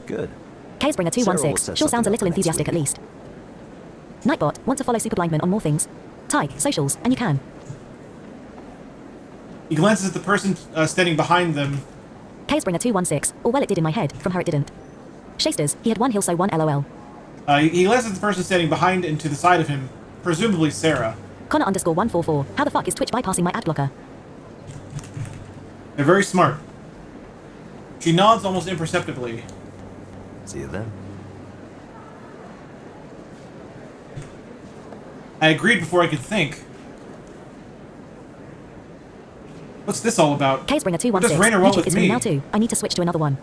Good. Chaosbringer Sarah will 216, set sure sounds a something little up next enthusiastic at week. least. Nightbot, want to follow Super Blindman on more things? Ty, socials, and you can. He glances at the person standing behind them. Chaosbringer 216, or well it did in my head, from her it didn't. Shasters, he had one he'll so one LOL. He glances at the person standing behind and to the side of him, presumably Sarah. Connor _144, how the fuck is Twitch bypassing my ad blocker? They're very smart. She nods almost imperceptibly. See you then. I agreed before I could think. What's this all about? Chaosbringer What does 216, Rainer want YouTube with is free me? now too, I need to switch to another one.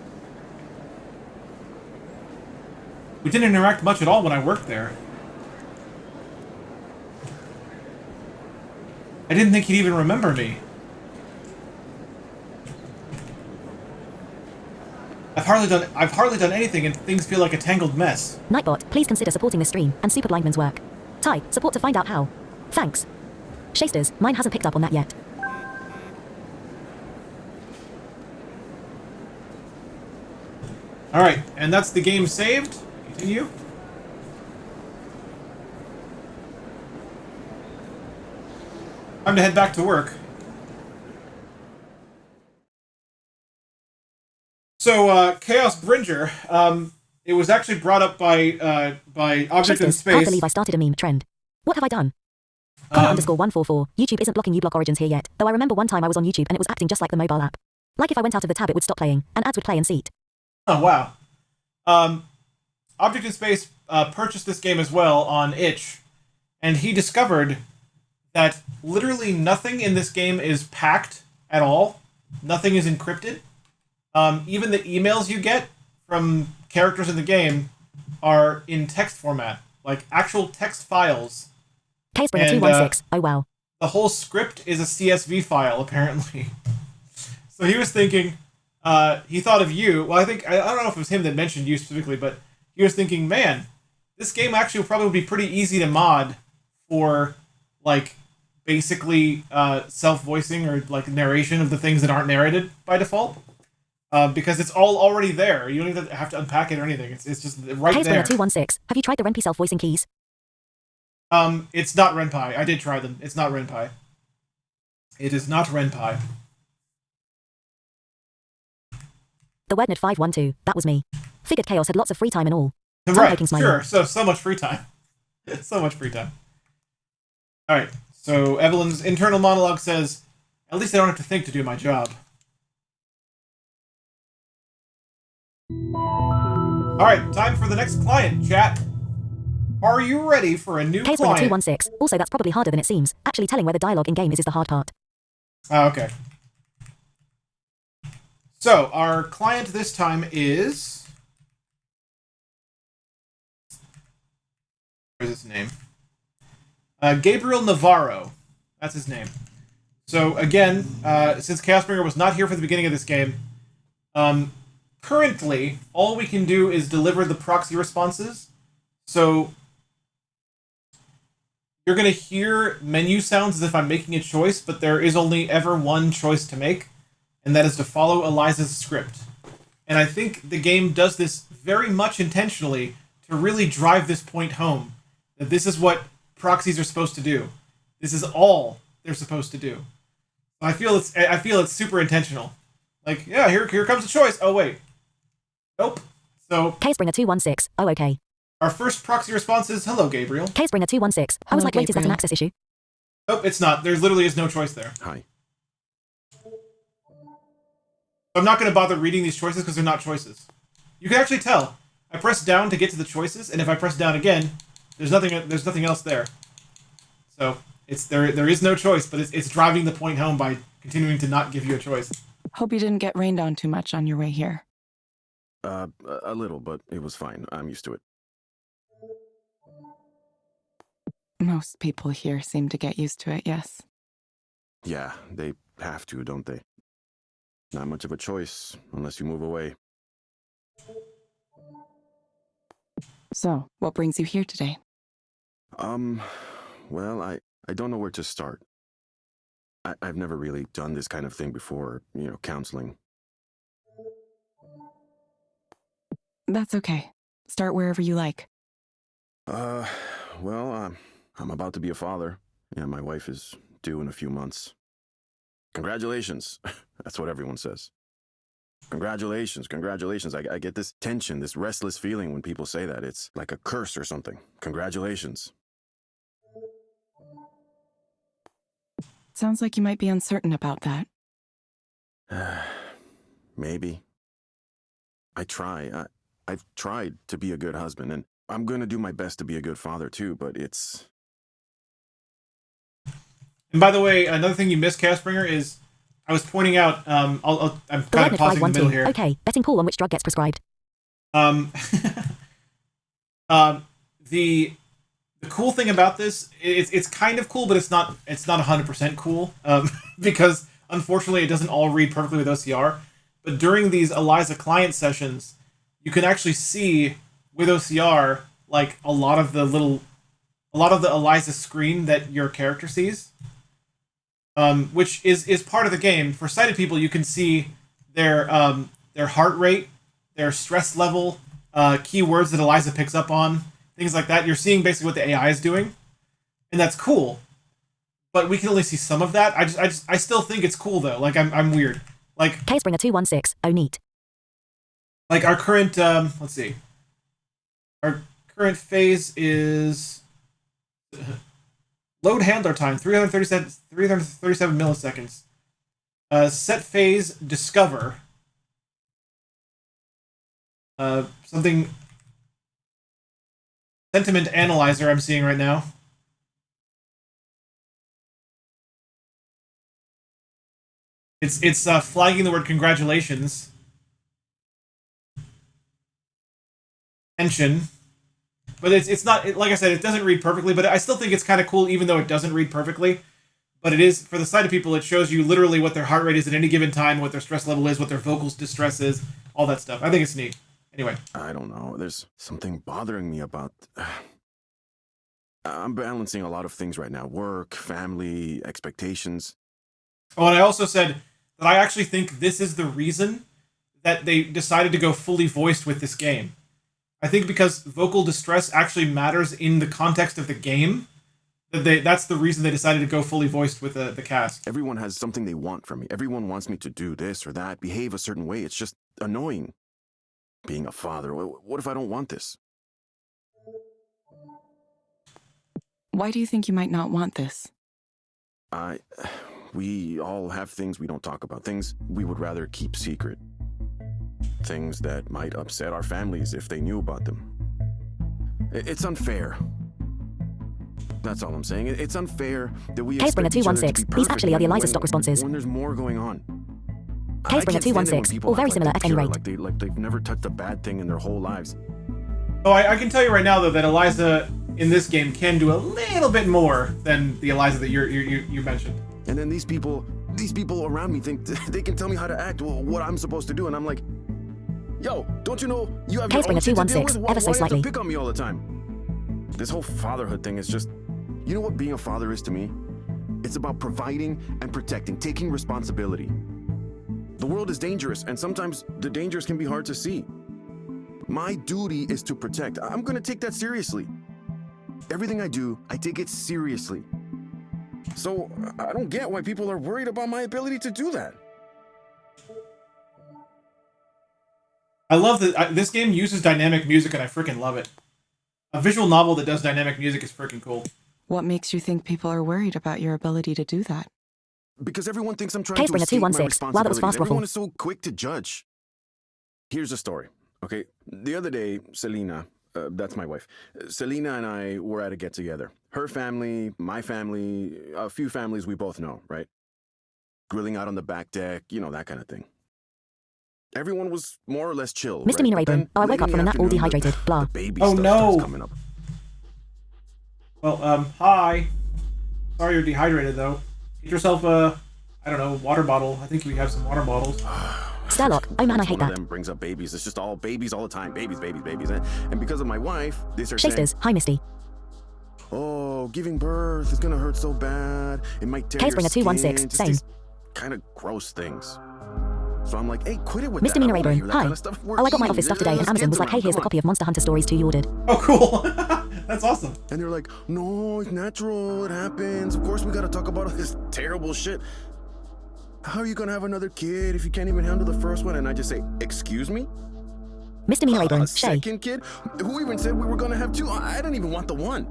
We didn't interact much at all when I worked there. I didn't think he'd even remember me. I've hardly done anything and things feel like a tangled mess. Nightbot, please consider supporting this stream, and Super Blindman's work. Ty, support to find out how. Thanks. Shasters, mine hasn't picked up on that yet. Alright, and that's the game saved. Continue. Time to head back to work. So, Chaos Bringer, it was actually brought up by Object in Shasters, can't Space. believe I started a meme trend. What have I done? Connor _144, YouTube isn't blocking uBlock Origins here yet, though I remember one time I was on YouTube and it was acting just like the mobile app. Like if I went out of the tab it would stop playing, and ads would play in seat. Oh, wow. Object in Space purchased this game as well on itch, and he discovered that literally nothing in this game is packed at all. Nothing is encrypted. Even the emails you get from characters in the game are in text format, like actual text files. Chaosbringer 216, oh wow. The whole script is a CSV file, apparently. So he was thinking, he thought of you. Well, I don't know if it was him that mentioned you specifically, but he was thinking, man, this game actually will probably be pretty easy to mod for, like, basically self-voicing or, like, narration of the things that aren't narrated by default. Because it's all already there. You don't even have to unpack it or anything. It's just right there. Chaosbringer 216, have you tried the Renpy self-voicing keys? It's not Renpy. I did try them. It's not Renpy. It is not Renpy. The Wordnerd 512, that was me. Figured Chaos had lots of free time and all. Right, Time-making smiley. sure. So much free time. So much free time. Alright, so Evelyn's internal monologue says, at least I don't have to think to do my job. Alright, time for the next client, chat. Are you ready for a new Chaosbringer client? 216, also that's probably harder than it seems. Actually telling where the dialogue in-game is the hard part. Okay. So, our client this time is... Where's his name? Gabriel Navarro. That's his name. So, again, since Chaosbringer was not here for the beginning of this game, currently, all we can do is deliver the proxy responses. So, you're going to hear menu sounds as if I'm making a choice, but there is only ever one choice to make, and that is to follow Eliza's script. And I think the game does this very much intentionally to really drive this point home, that this is what proxies are supposed to do. This is all they're supposed to do. I feel it's super intentional. Like, yeah, here comes the choice. Oh, wait. Nope. So... Casebringer 216. Oh, okay. Our first proxy response is, hello, Gabriel. Casebringer 216. I was like, wait, is that an access issue? Nope, it's not. There literally is no choice there. Hi. I'm not going to bother reading these choices because they're not choices. You can actually tell. I press down to get to the choices, and if I press down again, there's nothing else there. So it's there is no choice, but it's driving the point home by continuing to not give you a choice. Hope you didn't get rained on too much on your way here. A little, but it was fine. I'm used to it. Most people here seem to get used to it, yes. Yeah, they have to, don't they? Not much of a choice, unless you move away. So, what brings you here today? Well, I don't know where to start. I've never really done this kind of thing before, counseling. That's okay. Start wherever you like. Well, I'm about to be a father. Yeah, my wife is due in a few months. Congratulations. That's what everyone says. Congratulations, congratulations. I get this tension, this restless feeling when people say that. It's like a curse or something. Congratulations. Sounds like you might be uncertain about that. Maybe. I've tried to be a good husband, and I'm going to do my best to be a good father too, but it's... And by the way, another thing you missed, Castbringer, is I was pointing out, I'm kind of pausing in the middle here. Okay, betting pool on which drug gets prescribed. The cool thing about this, it's kind of cool, but it's not 100% cool, because unfortunately it doesn't all read perfectly with OCR. But during these Eliza client sessions, you can actually see with OCR like a lot of the Eliza screen that your character sees, which is part of the game. For sighted people, you can see their heart rate, their stress level, keywords that Eliza picks up on, things like that. You're seeing basically what the AI is doing, and that's cool. But we can only see some of that. I still think it's cool though. Like I'm weird. Like Casebringer 216. Oh, neat. Like our current let's see. Our current phase is load handler time 337 milliseconds. Set phase discover. Something sentiment analyzer I'm seeing right now. It's flagging the word congratulations. Tension. But it's not, like I said, it doesn't read perfectly, but I still think it's kind of cool even though it doesn't read perfectly. But it is, for the sighted people, it shows you literally what their heart rate is at any given time, what their stress level is, what their vocal distress is, all that stuff. I think it's neat. Anyway. I don't know. There's something bothering me about... I'm balancing a lot of things right now. Work, family, expectations. Oh, and I also said that I actually think this is the reason that they decided to go fully voiced with this game. I think because vocal distress actually matters in the context of the game, that's the reason they decided to go fully voiced with the cast. Everyone has something they want from me. Everyone wants me to do this or that, behave a certain way. It's just annoying. Being a father, what if I don't want this? Why do you think you might not want this? We all have things we don't talk about, things we would rather keep secret. Things that might upset our families if they knew about them. It's unfair. That's all I'm saying. It's unfair that we expect each other to be perfect. These actually are the Eliza stock responses. When there's more going on. Casebringer 216. All very similar at any rate. Like they've never touched a bad thing in their whole lives. Oh, I can tell you right now though that Eliza in this game can do a little bit more than the Eliza that you mentioned. And then these people around me think they can tell me how to act, what I'm supposed to do, and I'm like, yo, don't you know you have your own shit to deal with? Why do you have to pick on me all the time? This whole fatherhood thing is just, You know what being a father is to me? It's about providing and protecting, taking responsibility. The world is dangerous, and sometimes the dangers can be hard to see. My duty is to protect. I'm gonna take that seriously. Everything I do, I take it seriously. So, I don't get why people are worried about my ability to do that. I love that this game uses dynamic music, and I freaking love it. A visual novel that does dynamic music is freaking cool. What makes you think people are worried about your ability to do that? Because everyone thinks I'm trying Case to bringer escape my 216. Wow, that was responsibilities. fast, Everyone Ruffle. is so quick to judge. Here's a story, okay? The other day, Selena, that's my wife, Selena and I were at a get-together. Her family, my family, a few families we both know, right? Grilling out on the back deck, you know, that kind of thing. Everyone was more or less chill, Misdemeanor right? But Abram. then, Oh, I late woke up in from a the nap all afternoon, dehydrated. Blah. the baby Oh, stuff no. starts coming up. Well, hi. Sorry you're dehydrated, though. Get yourself a, I don't know, water bottle. I think we have some water bottles. Starlock. Oh man, I hate One of that. them brings up babies. It's just all babies all the time. Babies, babies, babies. And because of my wife, they start saying, Shasters. Hi, Misty. oh, giving birth is gonna hurt so bad. It might tear Case your bringer skin. 216. Just Same. these kind of gross things. So I'm like, hey, quit it with Misdemeanor that. I don't wanna Abram. hear that Hi. kind of stuff. We're Oh, I got my eating. office stuff today, and There's Amazon was kids like, hey, around. here's the Come copy of Monster Hunter Stories 2 you ordered. Oh, cool. That's awesome. And they're like, no, it's natural. It happens. Of course, we gotta talk about all this terrible shit. How are you gonna have another kid if you can't even handle the first one? And I just say, excuse me? Misdemeanor Abram. A Shay. second kid? Who even said we were gonna have two? I didn't even want the one.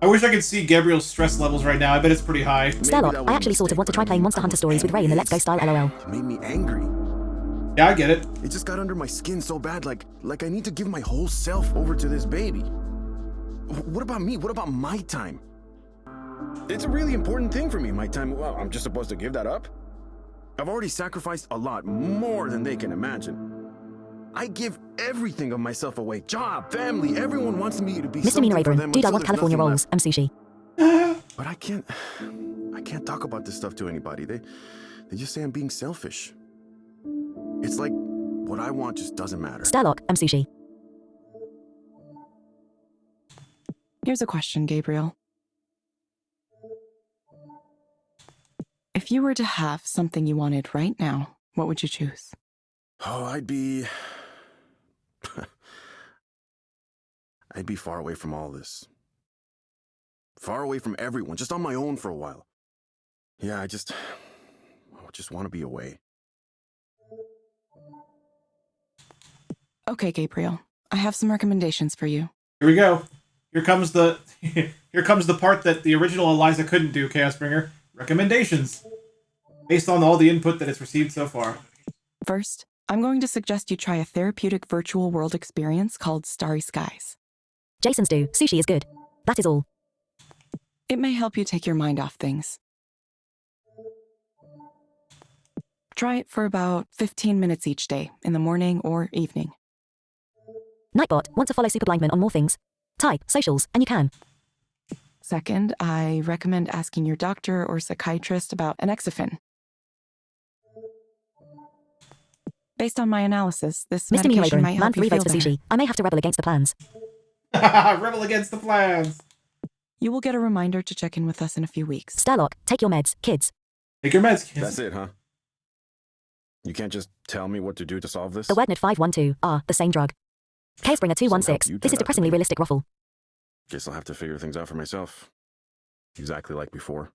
I wish I could see Gabriel's stress levels right now. I bet it's pretty high. Starlock. I actually sort of want to try playing Monster Hunter Stories with Ray in the Let's Go style LOL. It made me angry. Yeah, I get it. It just got under my skin so bad, like I need to give my whole self over to this baby. What about me? What about my time? It's a really important thing for me, my time. Well, I'm just supposed to give that up? I've already sacrificed a lot, more than they can imagine. I give everything of myself away. Job, family, everyone wants me to be Misdemeanor something for Abram. them Dude, I until love there's California nothing rolls. left. Sushi. But I can't talk about this stuff to anybody. They just say I'm being selfish. It's like what I want just doesn't matter. Starlock. Sushi. Here's a question, Gabriel. If you were to have something you wanted right now, what would you choose? Oh, I'd be far away from all this. Far away from everyone, just on my own for a while. Yeah, I just want to be away. Okay, Gabriel. I have some recommendations for you. Here we go. Here comes the here comes the part that the original Eliza couldn't do, Chaosbringer. Recommendations. Based on all the input that it's received so far. First, I'm going to suggest you try a therapeutic virtual world experience called Starry Skies. Jason's do. Sushi is good. That is all. It may help you take your mind off things. Try it for about 15 minutes each day, in the morning or evening. Nightbot. Want to follow Super Blindman on more things? Type socials, and you can. Second, I recommend asking your doctor or psychiatrist about Anexafin. Based on my analysis, this Misdemeanor medication Abram. might Man help 3 you feel votes for better. sushi. I may have to rebel against the plans. Rebel against the plans. You will get a reminder to check in with us in a few weeks. Starlock. Take your meds, kids. Take your meds, kids. That's it, huh? You can't just tell me what to do to solve this? The WordNet 512 the same drug. Casebringer 216. you This is turn out to depressingly be. realistic, Ruffle. Guess I'll have to figure things out for myself. Exactly like before.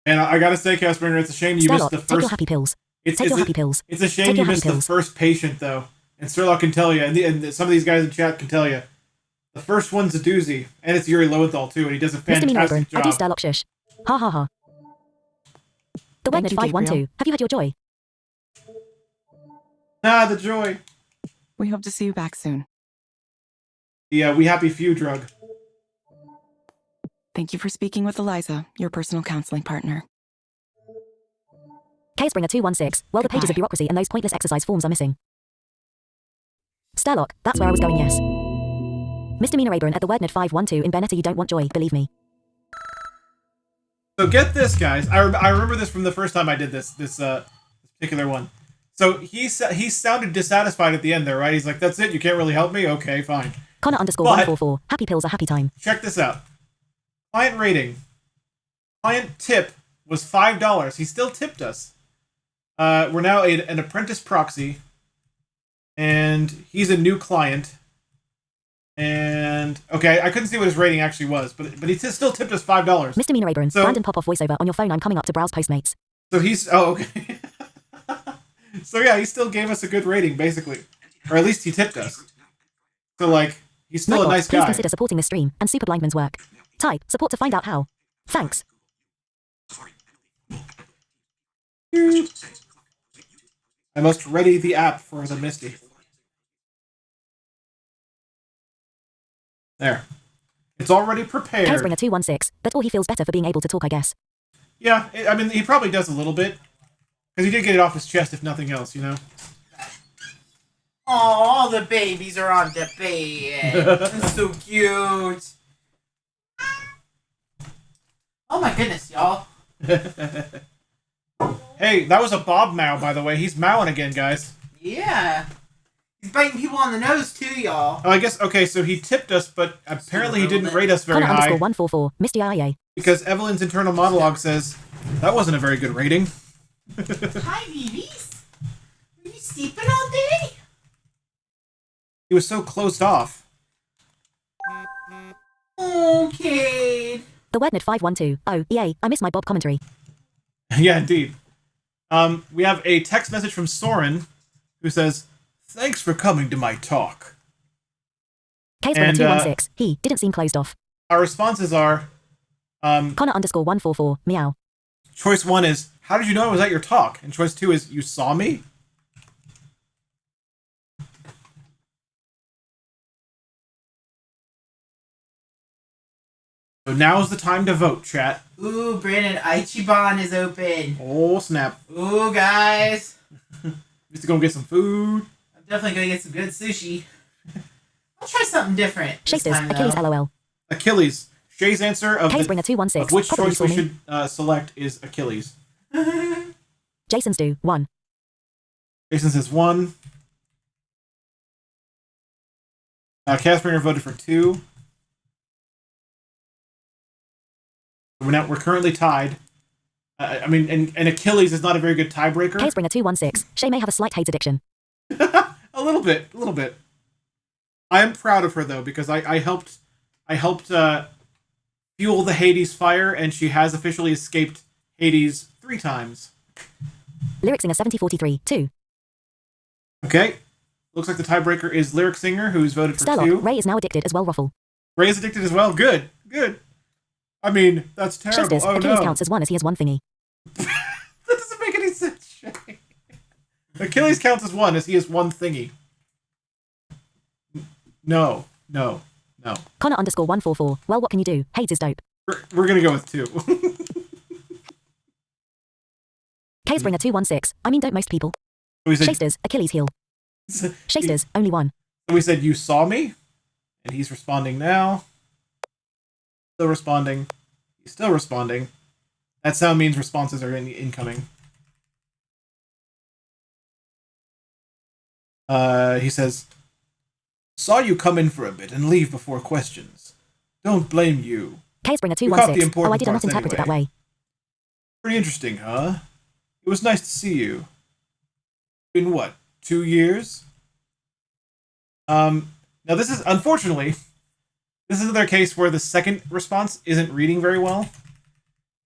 And I gotta say, Chaosbringer, it's a shame you missed Starlock. the Take your first. happy pills. It's Take your a- happy pills. It's a shame Take you your happy missed the pills. first patient, though. And Sherlock can tell you, and some of these guys in chat can tell you. The first one's a doozy, and it's Yuri Lowenthal, too, and he does a Misdemeanor Abram. fantastic I do job. Starlock shush. Ha ha ha. The Thank WordNet you, 512. Gabriel. Have you had your joy? Ah, the joy. We hope to see you back soon. The We Happy Few drug. Thank you for speaking with Eliza, your personal counseling partner. Casebringer 216. Well, the pages Goodbye. of bureaucracy and those pointless exercise forms are missing. Starlock. That's where I was going, yes. Misdemeanor Abram at the WordNet 512 in Benetta. You don't want joy, believe me. So get this, guys. I remember this from the first time I did this particular one. So he sounded dissatisfied at the end there, right? He's like, "That's it. You can't really help me. Okay, fine." Connor underscore But- 144. Happy pills are happy time. Check this out. Client rating. Client tip was $5. He still tipped us. We're now an apprentice proxy. And he's a new client. And okay, I couldn't see what his rating actually was, but he still tipped us $5. Misdemeanor Abrams. So- Brandon pop-off voiceover on your phone. I'm coming up to browse Postmates. So he's okay. So yeah, he still gave us a good rating, basically, or at least he tipped us. So like, he's still a Michael, nice please guy. consider supporting this stream and Super Blindman's work. Type support to find out how. Thanks. I must ready the app for the Misty. There. It's already prepared. Casebringer 216. That or he feels better for being able to talk, I guess. Yeah, I mean, he probably does a little bit. Because he did get it off his chest, if nothing else, you know? Oh, all the babies are on the bed. That's so cute. Oh my goodness, y'all. Hey, that was a Bob Mow, by the way. He's mowing again, guys. Yeah. He's biting people on the nose too, y'all. Oh, I guess, okay, so he tipped us, but apparently he didn't rate us very Connor high. underscore 144. Misty IA. Because Evelyn's internal monologue says, that wasn't a very good rating. Hi, babies. Are you sleeping all day? He was so closed off. Okay. The Wordnet 512. Oh, EA, I miss my Bob commentary. Yeah, indeed. We have a text message from Saurin, who says, thanks for coming to my talk. Casebringer 216. He didn't seem closed off. Our responses are, Connor underscore 144. Meow. choice 1 is, how did you know I was at your talk? And choice 2 is, you saw me? So now's the time to vote, chat. Ooh, Brandon, Ichiban is open. Oh, snap. Ooh, guys. Just to go get some food. I'm definitely gonna get some good sushi. I'll try something different this Shasters. time, Achilles though. LOL. Achilles. Shay's answer of, Casebringer 216. of which Probably choice we saw me. should select is Achilles. Jason's do. 1. Jason says 1. Casper voted for 2. We're currently tied. I mean, and Achilles is not a very good tiebreaker. Casebringer 216. Shay may have a slight hate addiction. A little bit. I am proud of her though, because I helped fuel the Hades fire, and she has officially escaped Hades 3 times. Lyric Singer 7043. 2. Okay. Looks like the tiebreaker is Lyric Singer, who's voted for Sterlock. 2. Ray is now addicted as well. Ruffle. Ray is addicted as well. Good. I mean, that's terrible. Shasters. Oh Achilles no. counts as 1 as he has 1 thingy. That doesn't make any sense, Shay. Achilles counts as 1 as he has 1 thingy. No. Connor underscore 144. Well, what can you do? Hades is dope. We're gonna go with 2. Casebringer 216. I mean, don't most people. We said, Shasters. Achilles heel. Shasters. Only 1. we said, you saw me? And he's responding now. Still responding. He's still responding. That sound means responses are incoming. He says, saw you come in for a bit and leave before questions. Don't blame you. Casebringer You caught the 216. Oh, I important did not parts interpret it that anyway. way. Pretty interesting, huh? It was nice to see you. In what, 2 years? Now this is, unfortunately, this is another case where the second response isn't reading very well.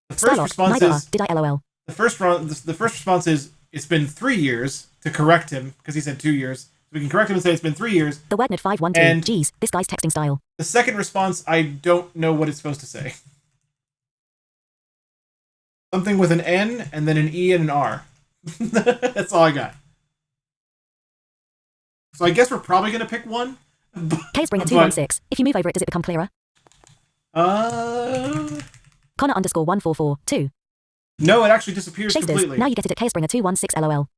The first Sterlock. response Neither. is, Did I LOL? the first response is, it's been 3 years, to correct him, because he said 2 years. So we can correct him and say it's been 3 years. The Wordnet 512. And- Geez, this guy's texting style. The second response, I don't know what it's supposed to say. Something with an N, and then an E and an R. That's all I got. So I guess we're probably going to pick 1. Casebringer 216. If you move over it, does it become clearer? Uh, Connor underscore 144. 2. no, it actually disappears Shasters. completely. Now you get it at Casebringer 216 LOL.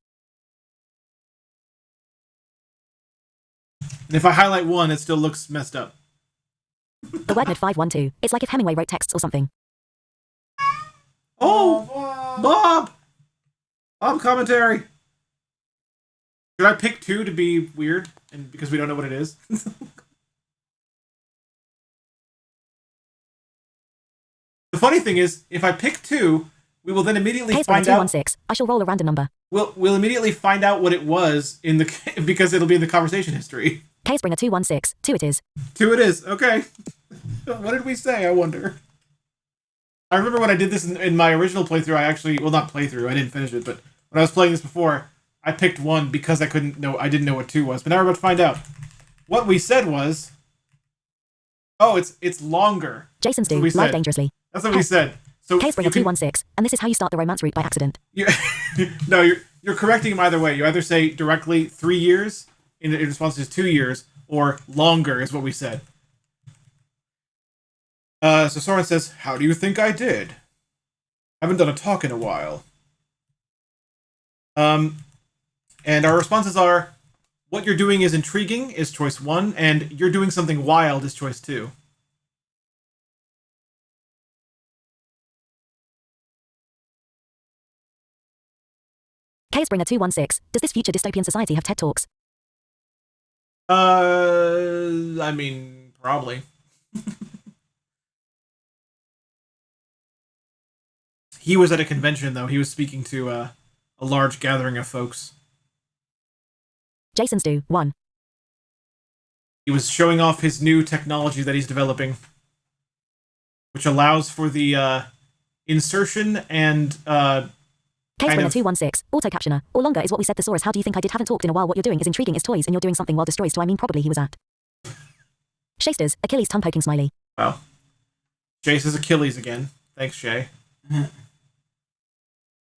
And if I highlight 1, it still looks messed up. The Wordnet 512. It's like if Hemingway wrote texts or something. Oh, Bob! Bob commentary. Should I pick 2 to be weird, and because we don't know what it is? The funny thing is, if I pick 2, we will then immediately Case find out. 216. I shall roll a random number. We'll immediately find out what it was in the because it'll be in the conversation history. Casebringer 216. 2 it is. 2 it is. Okay. What did we say? I wonder. I remember when I did this in my original playthrough. I actually, well, not playthrough. I didn't finish it, but when I was playing this before, I picked 1 because I didn't know what 2 was. But now we're about to find out. What we said was, oh, it's longer. Jason's do live dangerously. That's what we said. So Casebringer 216, and this is how you start the romance route by accident. No, you're correcting him either way. You either say directly 3 years in response to 2 years, or longer is what we said. So Saurin says, "How do you think I did? Haven't done a talk in a while." And our responses are, "What you're doing is intriguing" is choice 1, and "You're doing something wild" is choice 2. Casebringer 216. Does this future dystopian society have TED Talks? I mean, probably. He was at a convention, though. He was speaking to a large gathering of folks. Jason's do 1. He was showing off his new technology that he's developing, which allows for the insertion and Casebringer 216. Auto captioner. Or longer is what we said thesaurus. How do you think I did? Haven't talked in a while. What you're doing is intriguing is toys, and you're doing something while destroys to. I mean, probably he was at. Shasters. Achilles tongue poking smiley. Wow. Jay says Achilles again. Thanks, Shay.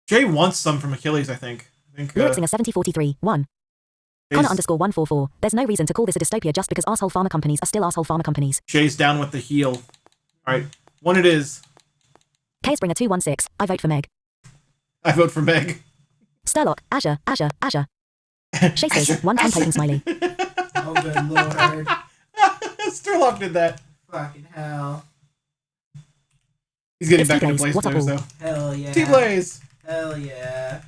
Jay wants some from Achilles, I think. Lyrixinger 7043. 1. Connor underscore 144. There's no reason to call this a dystopia just because asshole pharma companies are still asshole pharma companies. Shay's down with the heel. Alright, 1 it is. Casebringer 216. I vote for Meg. I vote for Meg. Sturlock. Azure. Shasters. 1 tongue poking smiley. Oh, good lord. Sturlock did that. Fucking hell. He's getting It's back into T-Blaze. Blaze What's up, players, all? though. Hell yeah. T-Blaze! Hell yeah.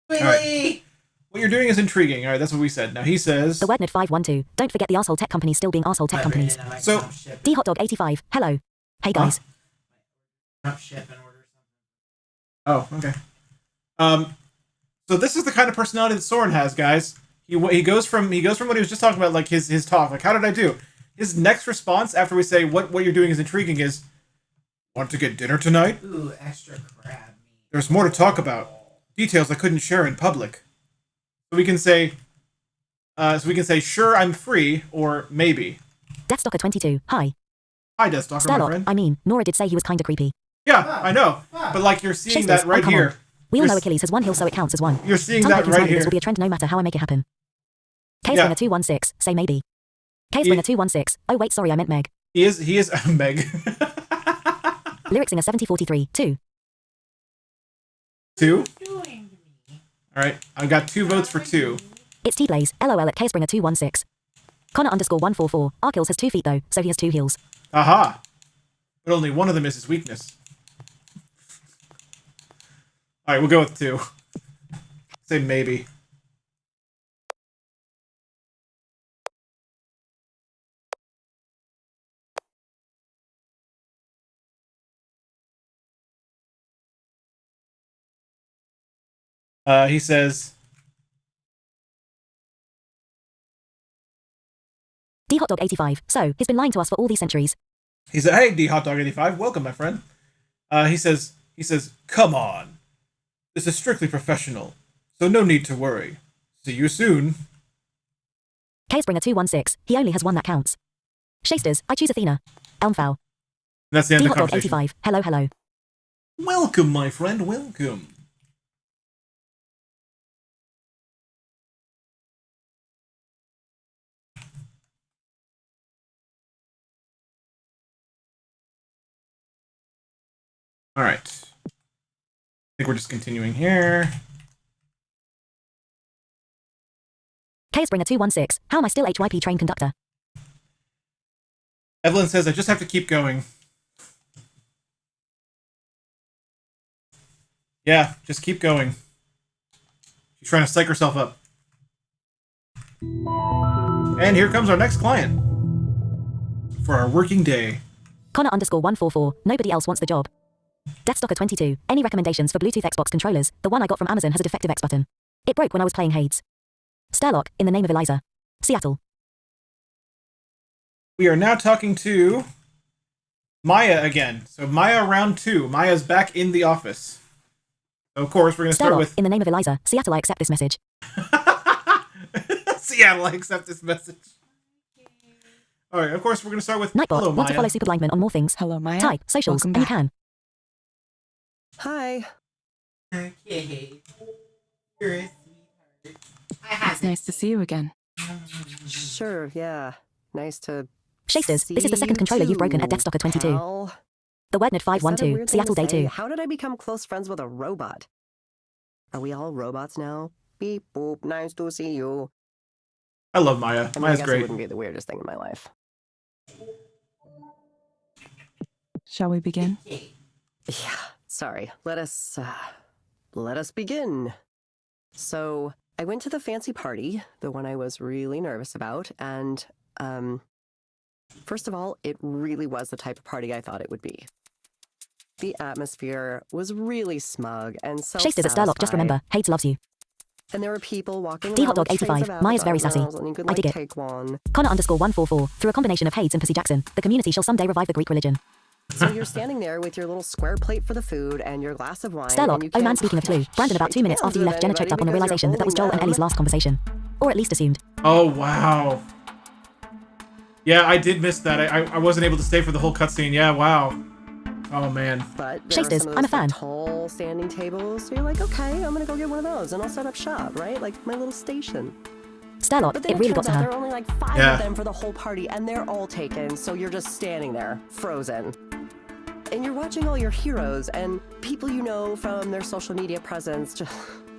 Right. What you're doing is intriguing. Alright, that's what we said. Now he says... The WordNerd 512. Don't forget the asshole tech companies still being asshole tech companies. So... D-Hotdog85. Hello. Hey, guys. Oh, okay. So this is the kind of personality that Saurin has, guys. He goes from what he was just talking about, like his talk, like how did I do? His next response after we say what you're doing is intriguing is, want to get dinner tonight? Ooh, extra crab meat. There's more to talk about. Details I couldn't share in public. So we can say, sure, I'm free, or maybe. Deathstalker22. Hi. Hi, Deathstalker, my friend. I mean, Nora did say he was kinda creepy. Yeah, I know. But like you're seeing that right here. We all know Achilles has 1 heel, so it counts as 1. You're seeing that right here. This will be a trend no matter how I make it happen. Casebringer 216. Say maybe. Casebringer 216. Oh wait, sorry, I meant Meg. He is Meg. Lyrixinger 7043. 2. 2? Alright, I've got 2 votes for 2. It's T-Blaze. LOL at Casebringer 216. Connor underscore 144. Arkills has 2 feet though, so he has 2 heels. Aha! But only one of them is his weakness. Alright, we'll go with 2. Say maybe. He says... D-Hotdog85. So, he's been lying to us for all these centuries. He said, hey, D-Hotdog85, welcome, my friend. He says, come on. This is strictly professional, so no need to worry. See you soon. Casebringer 216. He only has 1 that counts. Shasters. I choose Athena. Elmfowl. That's the end of the conversation. D-Hotdog85. Hello, hello. Welcome, my friend, welcome. Alright. I think we're just continuing here. Casebringer 216. How am I still HYP train conductor? Evelyn says, I just have to keep going. Yeah, just keep going. She's trying to psych herself up. And here comes our next client for our working day. Connor_144, nobody else wants the job. Deathstalker22, any recommendations for Bluetooth Xbox controllers? The one I got from Amazon has a defective X button. It broke when I was playing Hades. Sturlock, in the name of Eliza. Seattle. We are now talking to Maya again. So Maya round 2. Maya's back in the office. Of course, we're going to start with... in the name of Eliza. Seattle, I accept this message. Seattle, I accept this message. Alright, of course, we're going to start with... Nightbot, Hello, want Maya. to follow Super Blindman on more things? Hello, Maya. Type, socials, Welcome and you back. can. Hi. Okay. You're a sweetheart. I have It's nice to see you again. Sure, yeah. Nice to Shasters, see this is the second you controller you've too, broken at Deathstalker22. pal. The WordNet Is that a 512, weird thing Seattle to Day say? 2. How did I become close friends with a robot? Are we all robots now? Beep boop, nice to see you. I love Maya. I mean, I Maya's guess great. it wouldn't be the weirdest thing in my life. Shall we begin? Yeah, sorry. Let us begin. So, I went to the fancy party, the one I was really nervous about, and, first of all, it really was the type of party I thought it would be. The atmosphere was really smug and Shasters at Sturlock, just remember, Hades loves you. And there were people walking D around Hotdog with trays 85, of Maya's very sassy. avocados, and you could, I like, dig it. take one. Connor_144, through a combination of Hades and Percy Jackson, the community shall someday revive the Greek religion. So you're standing there with your little ssquare plate for the food and your glass of wine. and Sturlock, you oh man, can't speaking of Clue, Brandon about 2 minutes shake after you hands left Jenna with choked up on the anybody realization that that was Joel and because Ellie's last conversation. Or at least assumed. Oh, wow. Yeah, I did miss that. I wasn't able to stay for the whole cutscene. Yeah, wow. Oh, man. But there are Shasters, some of I'm a those, like, fan. tall standing tables. So you're like, okay, I'm gonna go get one of those and I'll set up shop, right? Like my little station. Sturlock, But then it really got turns to out her. there are only like 5 Yeah. of them for the whole party and they're all taken. So you're just standing there, frozen. And you're watching all your heroes and people you know from their social media presence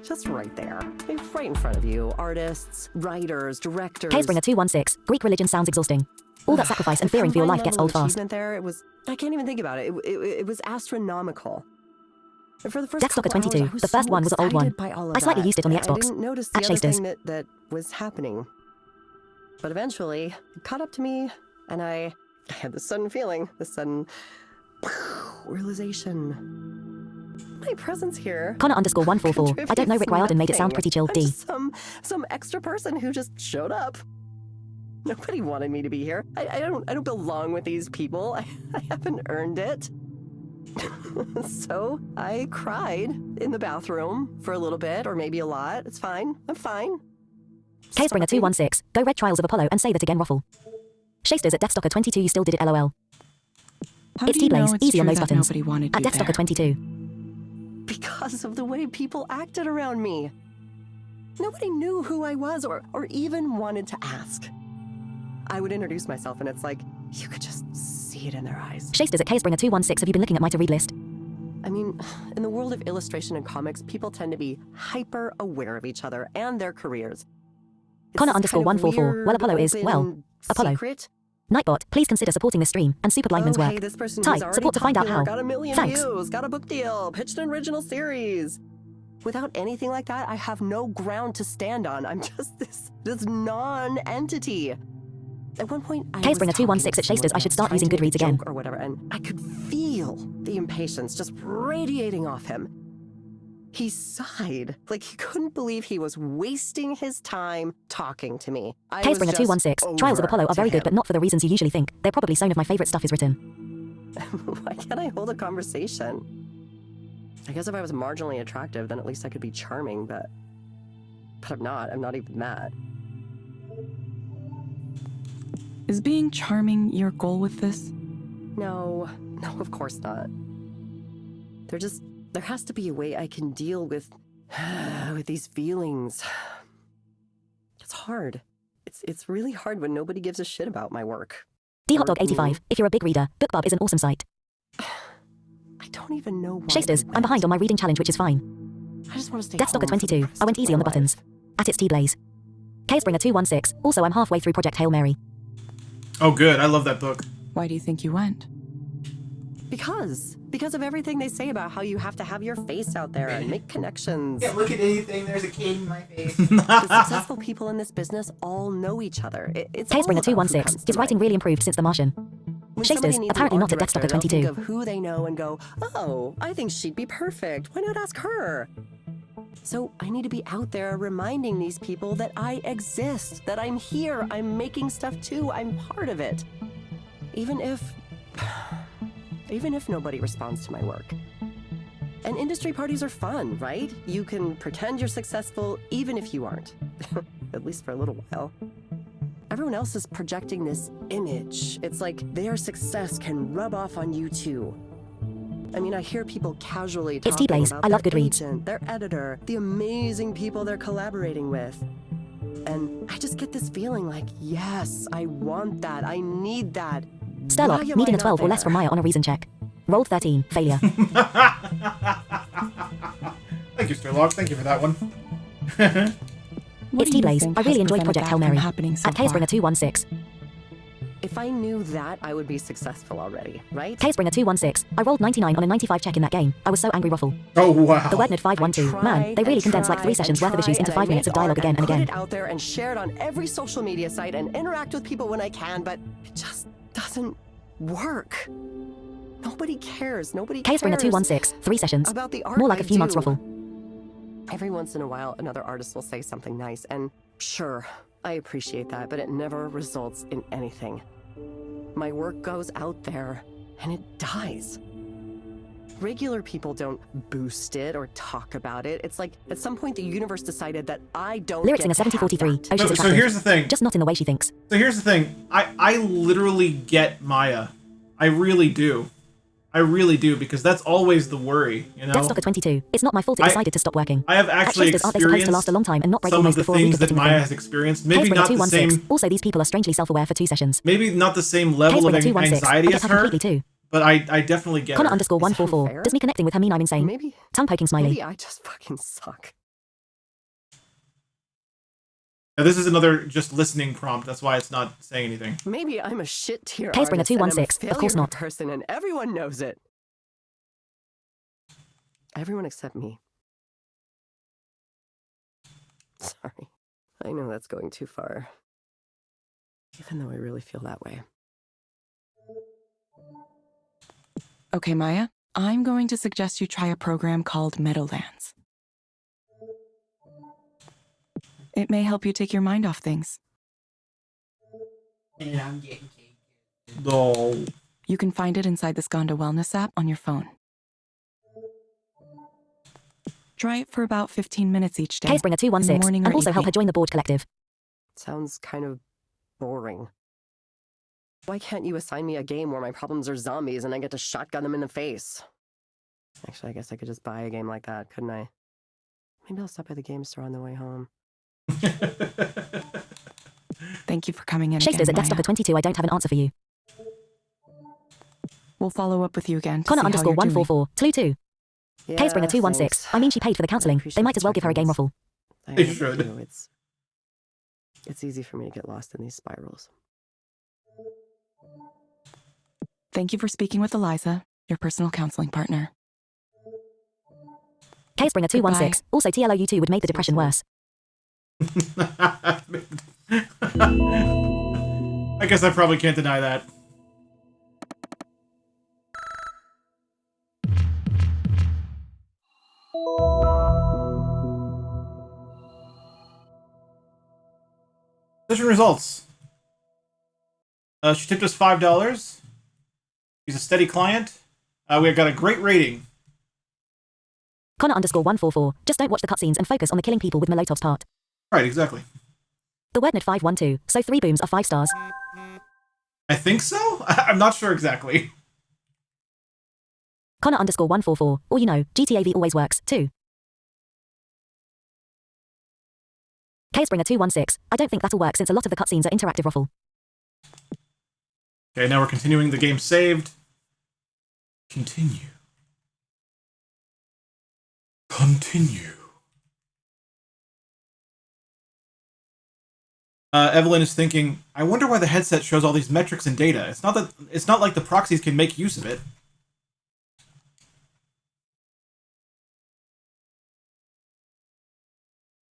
just right there. They're right in front of you. Artists, writers, directors. Casebringer216, Greek religion sounds exhausting. All that sacrifice and fearing for your life gets old fast. There, it was, I can't even think about it. It was astronomical. And for the first couple hours, I Deathstalker22, was the first so one was an old one. excited by all of I slightly that. used it on the I Xbox. didn't notice the At other Shasters. thing that was happening. But eventually, it caught up to me, and I had this sudden feeling, this sudden realization. My presence here. Connor_144, I don't know, Rick Riordan made it sound pretty chill. I'm D. just some extra person who just showed up. Nobody wanted me to be here. I don't belong with these people. I haven't earned it. So I cried in the bathroom for a little bit, or maybe a lot. It's fine. I'm fine. Casebringer216, go read Trials of Apollo and say that again, Ruffle. Shasters at Deathstalker22, you still did it, lol. How It's do you know T-Blaze, it's easy on true those that buttons. nobody wanted At you there? Deathstalker22. Because of the way people acted around me. Nobody knew who I was or even wanted to ask. I would introduce myself and it's like, you could just see it in their eyes. Shasters at Casebringer216, have you been looking at my to-read list? I mean, in the world of illustration and comics, people tend to be hyper aware of each other and their careers. It's this kind of Connor_144, well, weird, Apollo is, well, open Apollo. secret. Nightbot, please consider supporting this stream and Super Blindman's Oh, work. hey, this person Type, who's already support to find out popular, how. got 1 million Thanks. views, got a book deal, pitched an original series. Without anything like that, I have no ground to stand on. I'm just this non-entity. At one point, I was Casebringer216 talking at to someone Shasters, I should start trying using to make a Goodreads again. joke or whatever, and I could feel the impatience just radiating off him. He sighed, like he couldn't believe he was wasting his time talking to me. I was just Casebringer216, Trials of over Apollo are to very good, him. but not for the reasons you usually think. They're probably some of my favorite stuff is written. Why can't I hold a conversation? I guess if I was marginally attractive, then at least I could be charming, but I'm not. I'm not even that. Is being charming your goal with this? No, of course not. There has to be a way I can deal with these feelings. It's hard. It's really hard when nobody gives a shit about my work. D Hotdog 85, if you're a big reader, BookBub is an awesome site. I don't even know why. Shasters, I'm behind on my reading challenge, which is fine. I just want to stay home for the Deathstalker22, rest I went of easy my on the life. buttons. At its T-Blaze. Casebringer216, also I'm halfway through Project Hail Mary. Oh, good. I love that book. Why do you think you went? Because of everything they say about how you have to have your face out there and make connections. Can't look at anything. There's a kid in my face. The successful people in this business all know each other. It's all about who comes Casebringer216, to his writing mind. really improved since The Martian. When Shasters, somebody needs apparently an not art at director, Deathstalker they'll think 22. of who they know and go, oh, I think she'd be perfect. Why not ask her? So I need to be out there reminding these people that I exist, that I'm here, I'm making stuff too, I'm part of it. Even if nobody responds to my work. And industry parties are fun, right? You can pretend you're successful even if you aren't. At least for a little while. Everyone else is projecting this image. It's like their success can rub off on you too. I mean, I hear people casually It's talking T-Blaze. about I love their Goodreads. agent, their editor, the amazing people they're collaborating with. And I just get this feeling like, yes, I want that. I need that. Sturlock, Why am needing I a 12 not or less there? from Maya on a reason check. Rolled 13, failure. Thank you, Sturlock. Thank you for that one. What It's do you T-Blaze. think I has really enjoyed prevented Project that Hail from Mary. happening so At Chaosbringer far? 216. If I knew that, I would be successful already, right? Chaosbringer 216. I rolled 99 on a 95 check in that game. I was so angry, Ruffle. Oh, wow. The Wordnerd 512. Man, they really condensed like 3 sessions worth of issues into 5 minutes of dialogue again and Put again. it out there and share it on every social media site and interact with people when I can, but it just doesn't work. Nobody cares. Nobody cares. Chaosbringer 216. 3 sessions. about the art More like a I few months, do. Ruffle. Every once in a while, another artist will say something nice, and sure, I appreciate that, but it never results in anything. My work goes out there, and it dies. Regular people don't boost it or talk about it. It's like, at some point, the universe decided that I don't Lyrics get in a to have 7043. that. Oh, she's So attractive. here's the thing. Just not in the way she thinks. So here's the thing. I literally get Maya. I really do. I really do, because that's always the worry, you know? Deathstalker 22. It's not my fault it decided to stop working. I have At actually Shasters, aren't they supposed to last a long time and not break some of almost the before a week things of that getting the Maya thing? has experienced. Maybe Chaosbringer not the 216. same. Also, these people are strangely self-aware for 2 sessions. Maybe not the same level of Chaosbringer 216. anxiety I as get her her. completely too. But I definitely get Connor her. underscore Is that 144. unfair? Does me connecting with her mean I'm insane? Maybe, Tongue poking smiley. maybe I just fucking suck. Now, this is another just listening prompt. That's why it's not saying anything. Maybe I'm a shit tier Chaosbringer artist and I'm a 216. Of course failure not. person, and everyone knows it. Everyone except me. Sorry. I know that's going too far. Even though I really feel that way. Okay, Maya, I'm going to suggest you try a program called Meadowlands. It may help you take your mind off things. And I'm getting cake. No. You can find it inside the Skanda Wellness app on your phone. Try it for about 15 minutes each day. Chaosbringer in the 216. morning And or also help her evening. join the board collective. Sounds kind of boring. Why can't you assign me a game where my problems are zombies and I get to shotgun them in the face? Actually, I guess I could just buy a game like that, couldn't I? Maybe I'll stop by the game store on the way home. Thank you for coming in Shasters again, at Maya. Deathstalker 22. I don't have an answer for you. We'll follow up with you again to Connor see underscore how you're doing. 144. Tlu 2. Yeah, Chaosbringer 216. thanks. I mean, she paid for the counseling. They appreciate might the as well give her a game check-ins. ruffle. They I should. do. It's easy for me to get lost in these spirals. Thank you for speaking with Eliza, your personal counseling partner. Chaosbringer 216. Also, TLOU2 would make the depression worse. I guess I probably can't deny that. Session results. She tipped us $5. She's a steady client. We've got a great rating. Connor underscore 144. Just don't watch the cutscenes and focus on the killing people with Molotov's part. Right, exactly. The Wordnerd 512. So 3 booms are 5 stars. I think so? I'm not sure exactly. Connor underscore 144. Or you know, GTAV always works, too. Chaosbringer 216. I don't think that'll work since a lot of the cutscenes are interactive ruffle. Okay, now we're continuing the game saved. Continue. Continue. Evelyn is thinking, I wonder why the headset shows all these metrics and data. It's not like the proxies can make use of it.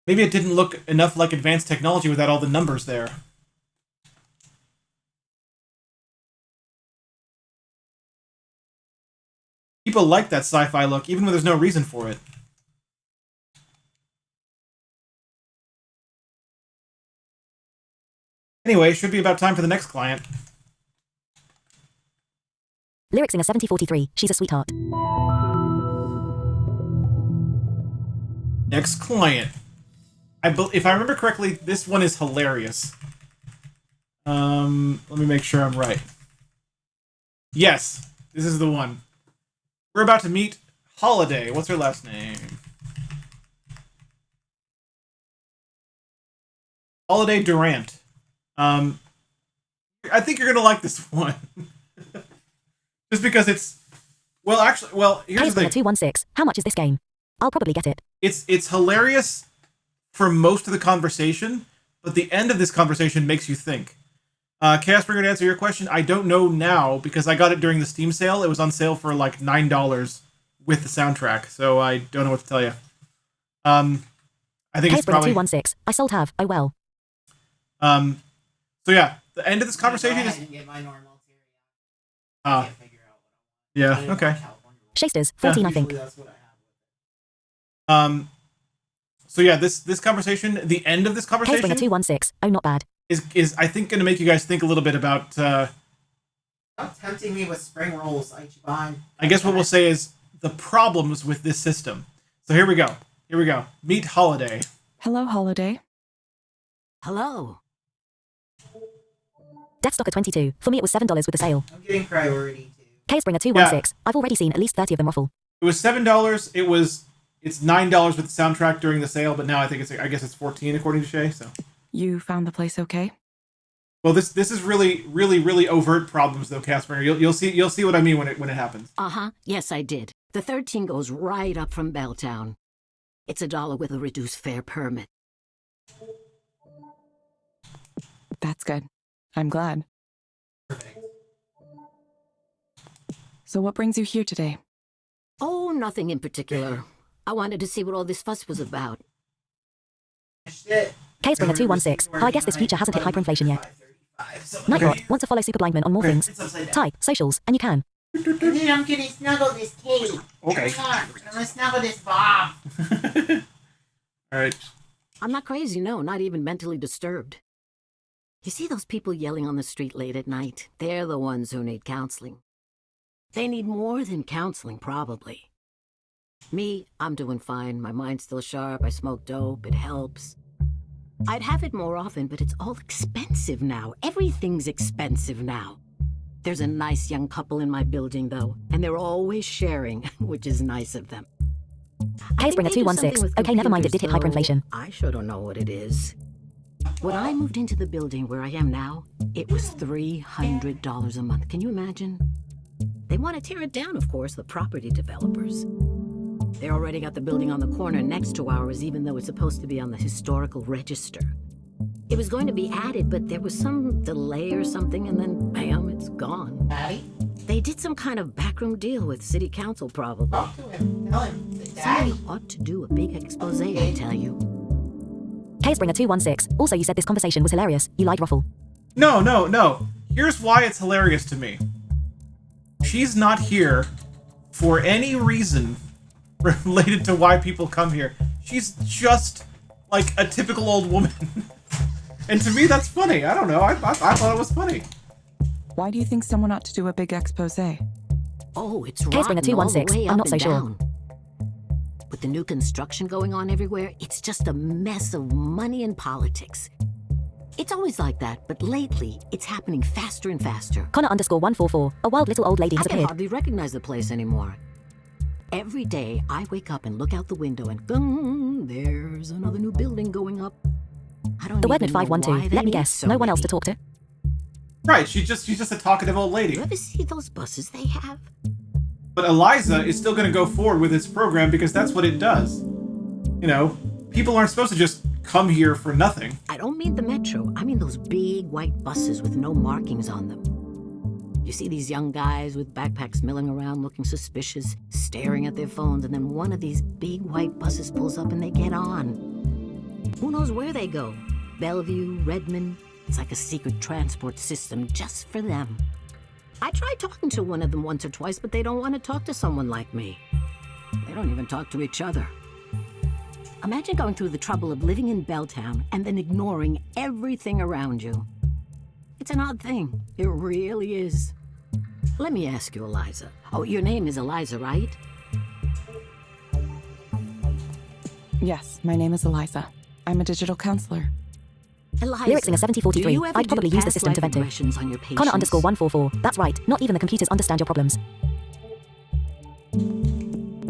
Maybe it didn't look enough like advanced technology without all the numbers there. people like that sci-fi look, even when there's no reason for it. Anyway, should be about time for the next client. Lyric singer 7043. She's a sweetheart. Next client. If I remember correctly, this one is hilarious. Let me make sure I'm right. Yes, this is the one. We're about to meet Holiday. What's her last name? Holiday Durant. I think you're gonna like this one. Just because it's... Well, actually, here's the thing. 216. How much is this game? I'll probably get it. It's hilarious for most of the conversation, but the end of this conversation makes you think. Casper, to answer your question, I don't know now because I got it during the Steam sale. It was on sale for like $9 with the soundtrack, so I don't know what to tell you. I think it's probably 216. I sold have. Oh well. So yeah, the end of this conversation is. Get my normal Yeah. Okay. Shasters 14, I think. So yeah, this conversation, the end of this conversation, 216. Oh, not bad. Is I think going to make you guys think a little bit about. Stop tempting me with spring rolls, Ichiban. I guess what we'll say is the problems with this system. So here we go. Meet Holiday. Hello, Holiday. Hello. Deathstalker 22. For me, it was $7 with the sale. I'm getting priority too. Chaosbringer 216. I've already seen at least 30 of them ruffle. It was $7. It's $9 with the soundtrack during the sale, but now I guess it's $14 according to Shay. So You found the place okay? well, this is really overt problems though, Casper. You'll see what I mean when it happens. Yes, I did. The 13 goes right up from Belltown. It's $1 with a reduced fare permit. That's good. I'm glad. So what brings you here today? Oh, nothing in particular. I wanted to see what all this fuss was about. Casebringer 216. I guess this future hasn't hit hyperinflation yet. Nightbot. Want to follow Super Blindman on more things? Type socials, and you can. And then I'm gonna snuggle this Kate. Okay. I'm gonna snuggle this Bob. All right. I'm not crazy, no, not even mentally disturbed. You see those people yelling on the street late at night? They're the ones who need counseling. They need more than counseling, probably. Me, I'm doing fine. My mind's still sharp. I smoke dope. It helps. I'd have it more often, but it's all expensive now. Everything's expensive now. There's a nice young couple in my building, though, and they're always sharing, which is nice of them. Casebringer 216. Okay, never mind, it did hit hyperinflation. I sure don't know what it is. When I moved into the building where I am now, it was $300 a month. Can you imagine? They want to tear it down, of course, the property developers. They already got the building on the corner next to ours, even though it's supposed to be on the historical register. It was going to be added, but there was some delay or something, and then bam, it's gone. Daddy? They did some kind of backroom deal with city council, probably. Talk to him. Tell him. Daddy. Somebody ought to do a big expose, I tell you. Casebringer 216. Also, you said this conversation was hilarious. You lied, Ruffle. No. Here's why it's hilarious to me. She's not here for any reason related to why people come here. She's just like a typical old woman. And to me, that's funny. I don't know. I thought it was funny. Why do you think someone ought to do a big expose? Oh, it's Casebringer rotten all the 216. way I'm up not so and sure. down. With the new construction going on everywhere, it's just a mess of money and politics. It's always like that, but lately, it's happening faster and faster. Connor_144. A wild little old lady has I can appeared. hardly recognize the place anymore. Every day, I wake up and look out the window and there's another new building going up. I don't The even Webmid know why 512. they Let me need guess. so No one else many. to talk to. Right, she's just a talkative old lady. You ever see those buses they have? But Eliza is still going to go forward with this program because that's what it does. You know, people aren't supposed to just come here for nothing. I don't mean the metro. I mean those big white buses with no markings on them. You see these young guys with backpacks milling around looking suspicious, staring at their phones, and then one of these big white buses pulls up and they get on. Who knows where they go? Bellevue, Redmond. It's like a secret transport system just for them. I tried talking to one of them once or twice, but they don't want to talk to someone like me. They don't even talk to each other. Imagine going through the trouble of living in Belltown and then ignoring everything around you. It's an odd thing. It really is. Let me ask you, Eliza. Oh, your name is Eliza, right? Yes, my name is Eliza. I'm a digital counselor. Eliza, Lyrics Singer 7043. do you ever I'd probably do use the past system to life vent to. regressions on your patients? Connor underscore 144. That's right. Not even the computers understand your problems.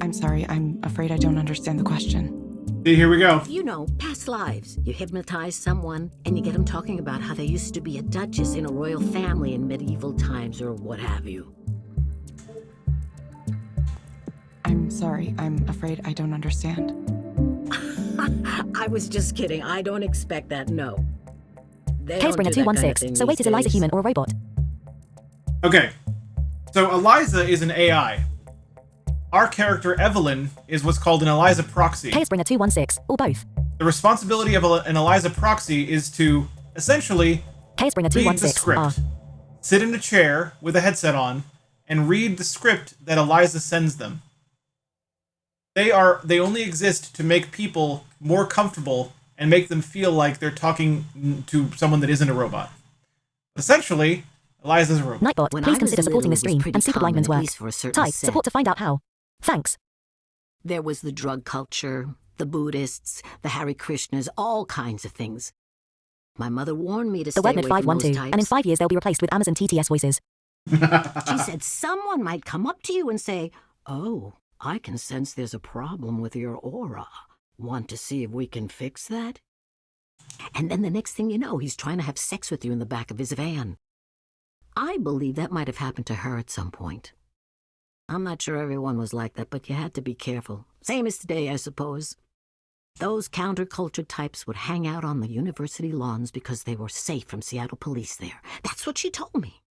I'm sorry, I'm afraid I don't understand the question. See, here we go. You know, past lives. You hypnotize someone and you get them talking about how they used to be a duchess in a royal family in medieval times or what have you. I'm sorry, I'm afraid I don't understand. I was just kidding. I don't expect that, no. They Case don't Bringer do that kind of 216. thing So wait, these is Eliza days. human or a robot? Okay. So Eliza is an AI. Our character, Evelyn, is what's called an Eliza proxy. Case Bringer 216. Or both. The responsibility of an Eliza proxy is to, essentially, Case Bringer read the 216. script, sit in a chair with a headset on, and read the script that Eliza sends them. They only exist to make people more comfortable and make them feel like they're talking to someone that isn't a robot. Essentially, Eliza's a robot. Nightbot, When please I consider was supporting little, this it was stream pretty and Super Blindman's common, at work. least for a certain Type set. support to find out how. Thanks. There was the drug culture, the Buddhists, the Hare Krishnas, all kinds of things. My mother warned me to The stay WordNet away from those 512, types. and in 5 years they'll be replaced with Amazon TTS voices. She said someone might come up to you and say, "Oh, I can sense there's a problem with your aura. Want to see if we can fix that?" And then the next thing you know, he's trying to have sex with you in the back of his van. I believe that might have happened to her at some point. I'm not sure everyone was like that, but you had to be careful. Same as today, I suppose. Those counterculture types would hang out on the university lawns because they were safe from Seattle police there. That's what she told me.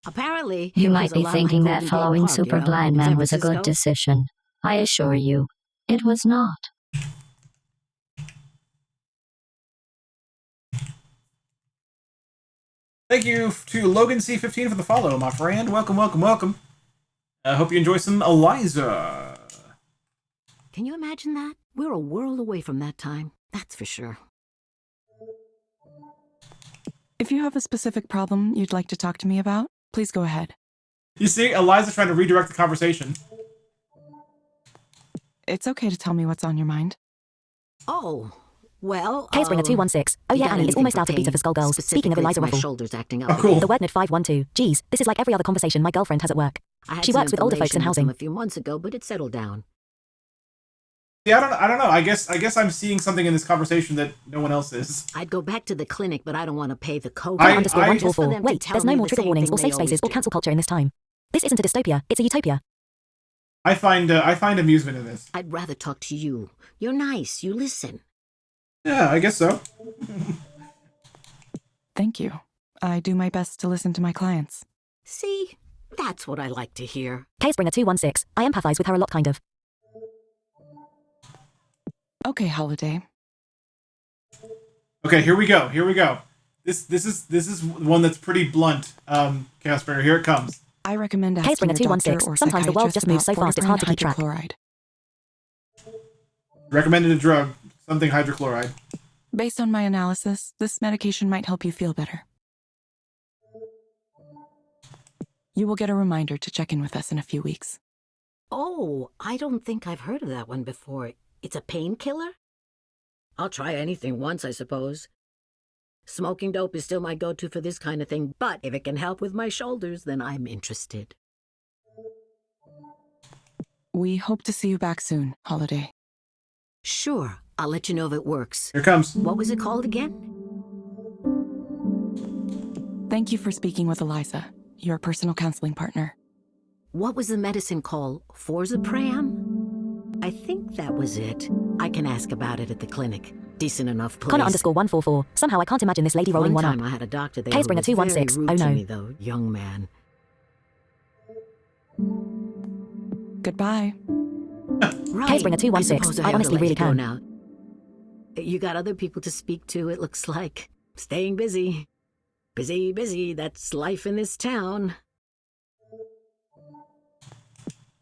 Apparently, You it might was a be lot thinking like that Golden Gate following Park, Super you know, Blind in Man San was a good Francisco. decision. I assure you, it was not. Thank you to Logan C15 for the follow, my friend. Welcome, welcome, welcome. I hope you enjoy some Eliza. Can you imagine that? We're a world away from that time, that's for sure. If you have a specific problem you'd like to talk to me about, please go ahead. You see, Eliza trying to redirect the conversation. It's okay to tell me what's on your mind. Oh, well, Case Bringer 216. Oh you yeah, got Annie is anything almost for out of beta pain? for Skullgirls. Speaking of Specifically, Eliza it's my Ruffle. shoulders acting up. Oh, cool. The WordNet 512. Geez, this is like every other conversation my girlfriend has at work. I had She some works with older folks in information with them housing. a few months ago, but it settled down. Yeah, I don't know. I guess I'm seeing something in this conversation that no one else is. I'd go back to the clinic, but I don't want to pay the co Connor underscore I- 144. Wait, there's no more trigger warnings or safe spaces or cancel culture in this time. This isn't a dystopia, it's a utopia. I find amusement in this. I'd rather talk to you. You're nice. You listen. Yeah, I guess so. Thank you. I do my best to listen to my clients. See? That's what I like to hear. Case Bringer 216. I empathize with her a lot, kind of. Okay, Holiday. Okay, here we go. This is one that's pretty blunt. Casper, here it comes. I recommend Case asking Bringer your doctor 216. or Sometimes the world psychiatrist just moves so about fast it's hard to keep track. hydrochloride. Recommended a drug, something hydrochloride. Based on my analysis, this medication might help you feel better. You will get a reminder to check in with us in a few weeks. Oh, I don't think I've heard of that one before. It's a painkiller? I'll try anything once, I suppose. Smoking dope is still my go-to for this kind of thing, but if it can help with my shoulders, then I'm interested. We hope to see you back soon, Holiday. Sure, I'll let you know if it works. Here it comes. What was it called again? Thank you for speaking with Eliza, your personal counseling partner. What was the medicine called? Forzapram? I think that was it. I can ask about it at the clinic. Decent enough place. Connor underscore 144. Somehow I can't imagine this lady rolling one time up. I had a doctor there Case who Bringer was very 216. rude Oh to no. me, though, young man. Goodbye. Right. Case Bringer 216. suppose I have to honestly let really you go can. now. You got other people to speak to, it looks like. Staying busy. Busy, busy. That's life in this town.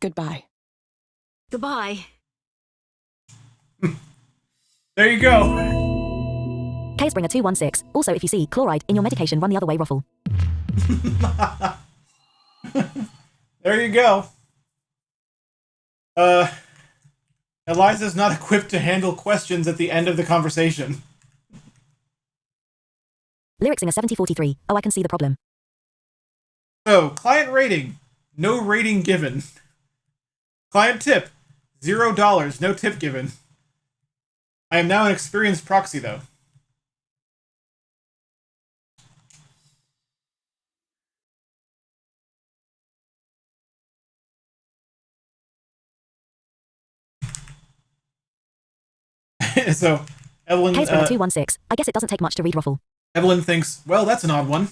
Goodbye. Goodbye. There you go. Casebringer 216. Also, if you see chloride in your medication, run the other way, Ruffle. There you go. Eliza's not equipped to handle questions at the end of the conversation. Lyricsing a 7043. Oh, I can see the problem. So, client rating. No rating given. Client tip. $0. No tip given. I am now an experienced proxy, though. So, Evelyn... Casebringer 216. I guess it doesn't take much to read Ruffle. Evelyn thinks, well, that's an odd one.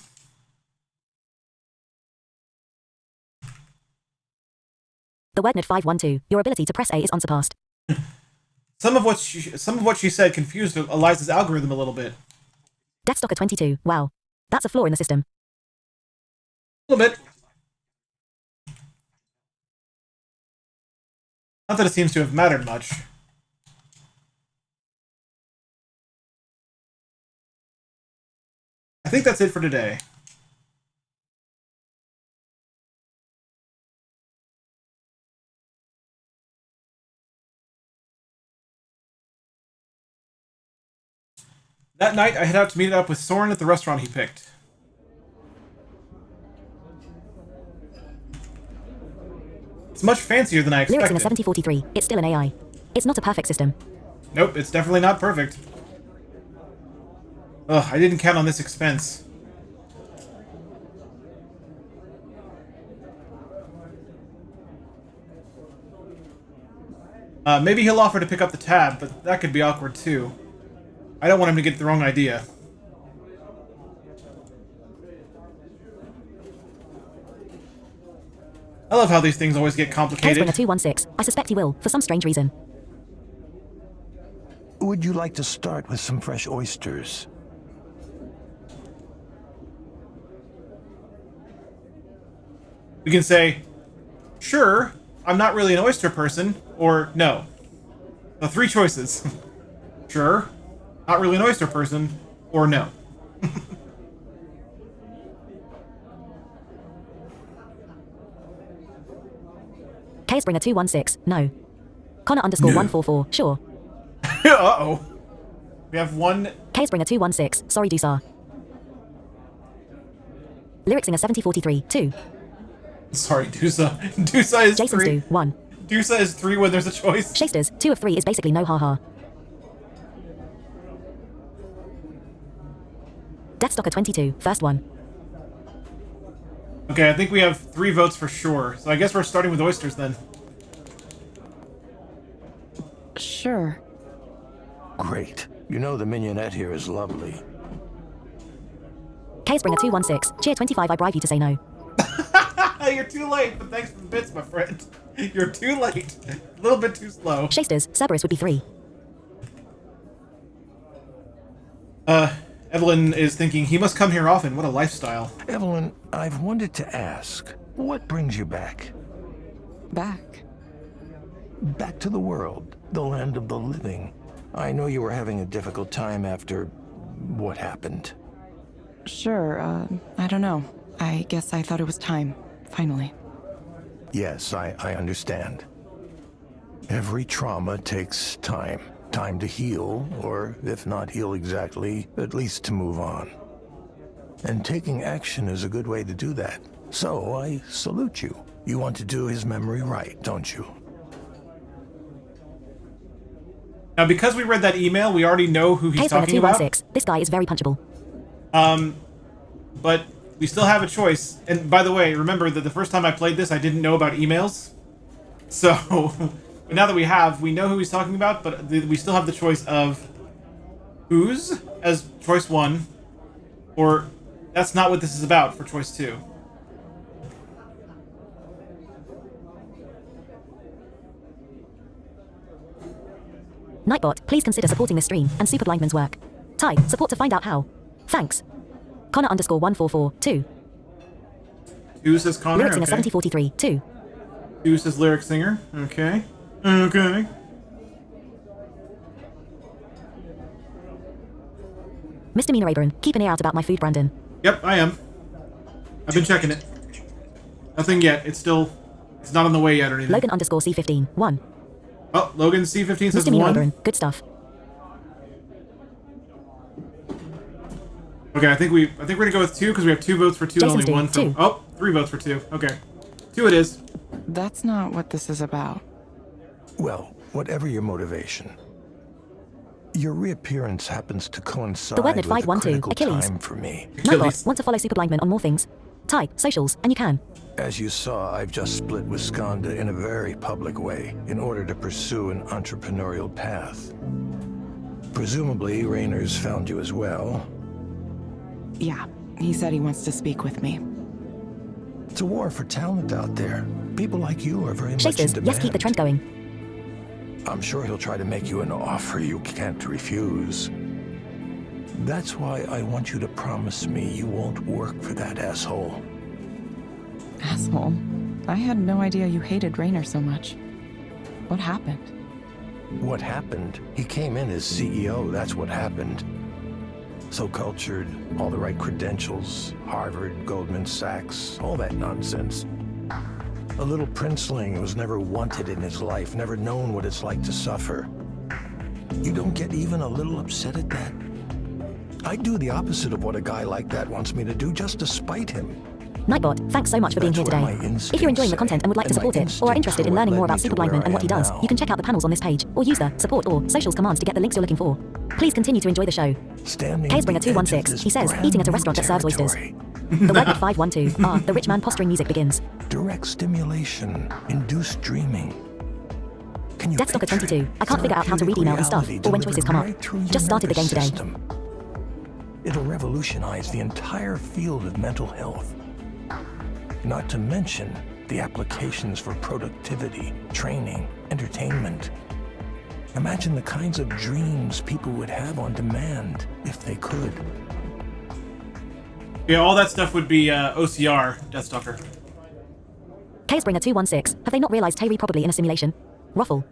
The WordNet 512. Your ability to press A is unsurpassed. Some of what she said confused Eliza's algorithm a little bit. Deathstalker 22. Wow. That's a flaw in the system. A little bit. Not that it seems to have mattered much. I think that's it for today. That night, I head out to meet up with Saurin at the restaurant he picked. It's much fancier than I expected. Lyrics in a 7043. It's still an AI. It's not a perfect system. Nope, it's definitely not perfect. Ugh, I didn't count on this expense. Maybe he'll offer to pick up the tab, but that could be awkward too. I don't want him to get the wrong idea. I love how these things always get complicated. Casebringer 216. I suspect he will, for some strange reason. Would you like to start with some fresh oysters? We can say, sure, I'm not really an oyster person, or no. The three choices. Sure, not really an oyster person, or no. Casebringer 216. No. Connor _ 144. Sure. Uh-oh. We have one... Casebringer 216. Sorry, Dusar. Lyricsing a 7043. 2. Sorry, Dusa. Dusa is Jason's 3. 1. Dusa is 3 when there's a choice. Shasters, 2 of 3 is basically no haha. Deathstalker 22. First one. Okay, I think we have 3 votes for sure. So I guess we're starting with oysters then. Sure. Great. You know the mignonette here is lovely. Casebringer 216. Cheer 25. I bribe you to say no. You're too late, but thanks for the bits, my friend. You're too late. A little bit too slow. Shasters, Cerberus would be 3. Evelyn is thinking, he must come here often. What a lifestyle. Evelyn, I've wanted to ask, what brings you back? Back? Back to the world, the land of the living. I know you were having a difficult time after what happened. Sure, I don't know. I guess I thought it was time, finally. Yes, I understand. Every trauma takes time. Time to heal, or if not heal exactly, at least to move on. And taking action is a good way to do that. So I salute you. You want to do his memory right, don't you? Now, because we read that email, we already know who he's talking about. 216. This guy is very punchable. But we still have a choice. And by the way, remember that the first time I played this, I didn't know about emails. So, but now that we know who he's talking about, but we still have the choice of whose as choice 1, or that's not what this is about for choice 2. Nightbot, please consider supporting this stream and Super Blindman's work. Ty, support to find out how. Thanks. Connor _ 144. 2. 2 says Connor. Lyrics in a Okay. 7043. 2. 2 says lyric singer. Okay. Okay. Misdemeanor Aberon, keep an ear out about my food, Brandon. Yep, I am. I've been checking it. Nothing yet. It's not on the way yet or anything. Logan underscore C15, 1. Oh, Logan C15 says Misdemeanor 1. Aberon, good stuff. Okay, I think we're gonna go with 2 because we have 2 votes for 2 and Jason's only 1 2. for. Oh, 3 votes for 2. Okay, 2 it is. That's not what this is about. Well, whatever your motivation, your reappearance happens to coincide The Wordnet with a 512, critical Achilles. time for me. Nightbot, want to follow Super Blindman on more things? Type, socials, and you can. As you saw, I've just split with Skanda in a very public way in order to pursue an entrepreneurial path. Presumably, Raynor's found you as well. Yeah, he said he wants to speak with me. It's a war for talent out there. People like you are very much in Shakesters, demand. yes, keep the trend going. I'm sure he'll try to make you an offer you can't refuse. That's why I want you to promise me you won't work for that asshole. Asshole. I had no idea you hated Raynor so much. What happened? What happened? He came in as CEO, that's what happened. So cultured, all the right credentials, Harvard, Goldman Sachs, all that nonsense. A little princeling who's never wanted in his life, never known what it's like to suffer. You don't get even a little upset at that? I'd do the opposite of what a guy like that wants me to do just to spite him. Nightbot, thanks so much for being here today. If you're enjoying the content and would like to support it, or are interested in learning more about Super Blindman and what he does, you can check out the panels on this page, or use the support or socials commands to get the links you're looking for. Please continue to enjoy the show. Casebringer216, he says, eating at a restaurant that serves oysters. The Wordnet 512, the rich man posturing music begins. Direct stimulation, induced dreaming. Deathstalker 22, I can't figure out how to read email and stuff, or when choices come up. Just started the game today. It'll revolutionize the entire field of mental health. Not to mention the applications for productivity, training, entertainment. Imagine the kinds of dreams people would have on demand if they could. Yeah, all that stuff would be OCR, Deathstalker. Casebringer216, have they not realized Tayri probably in a simulation? Ruffle.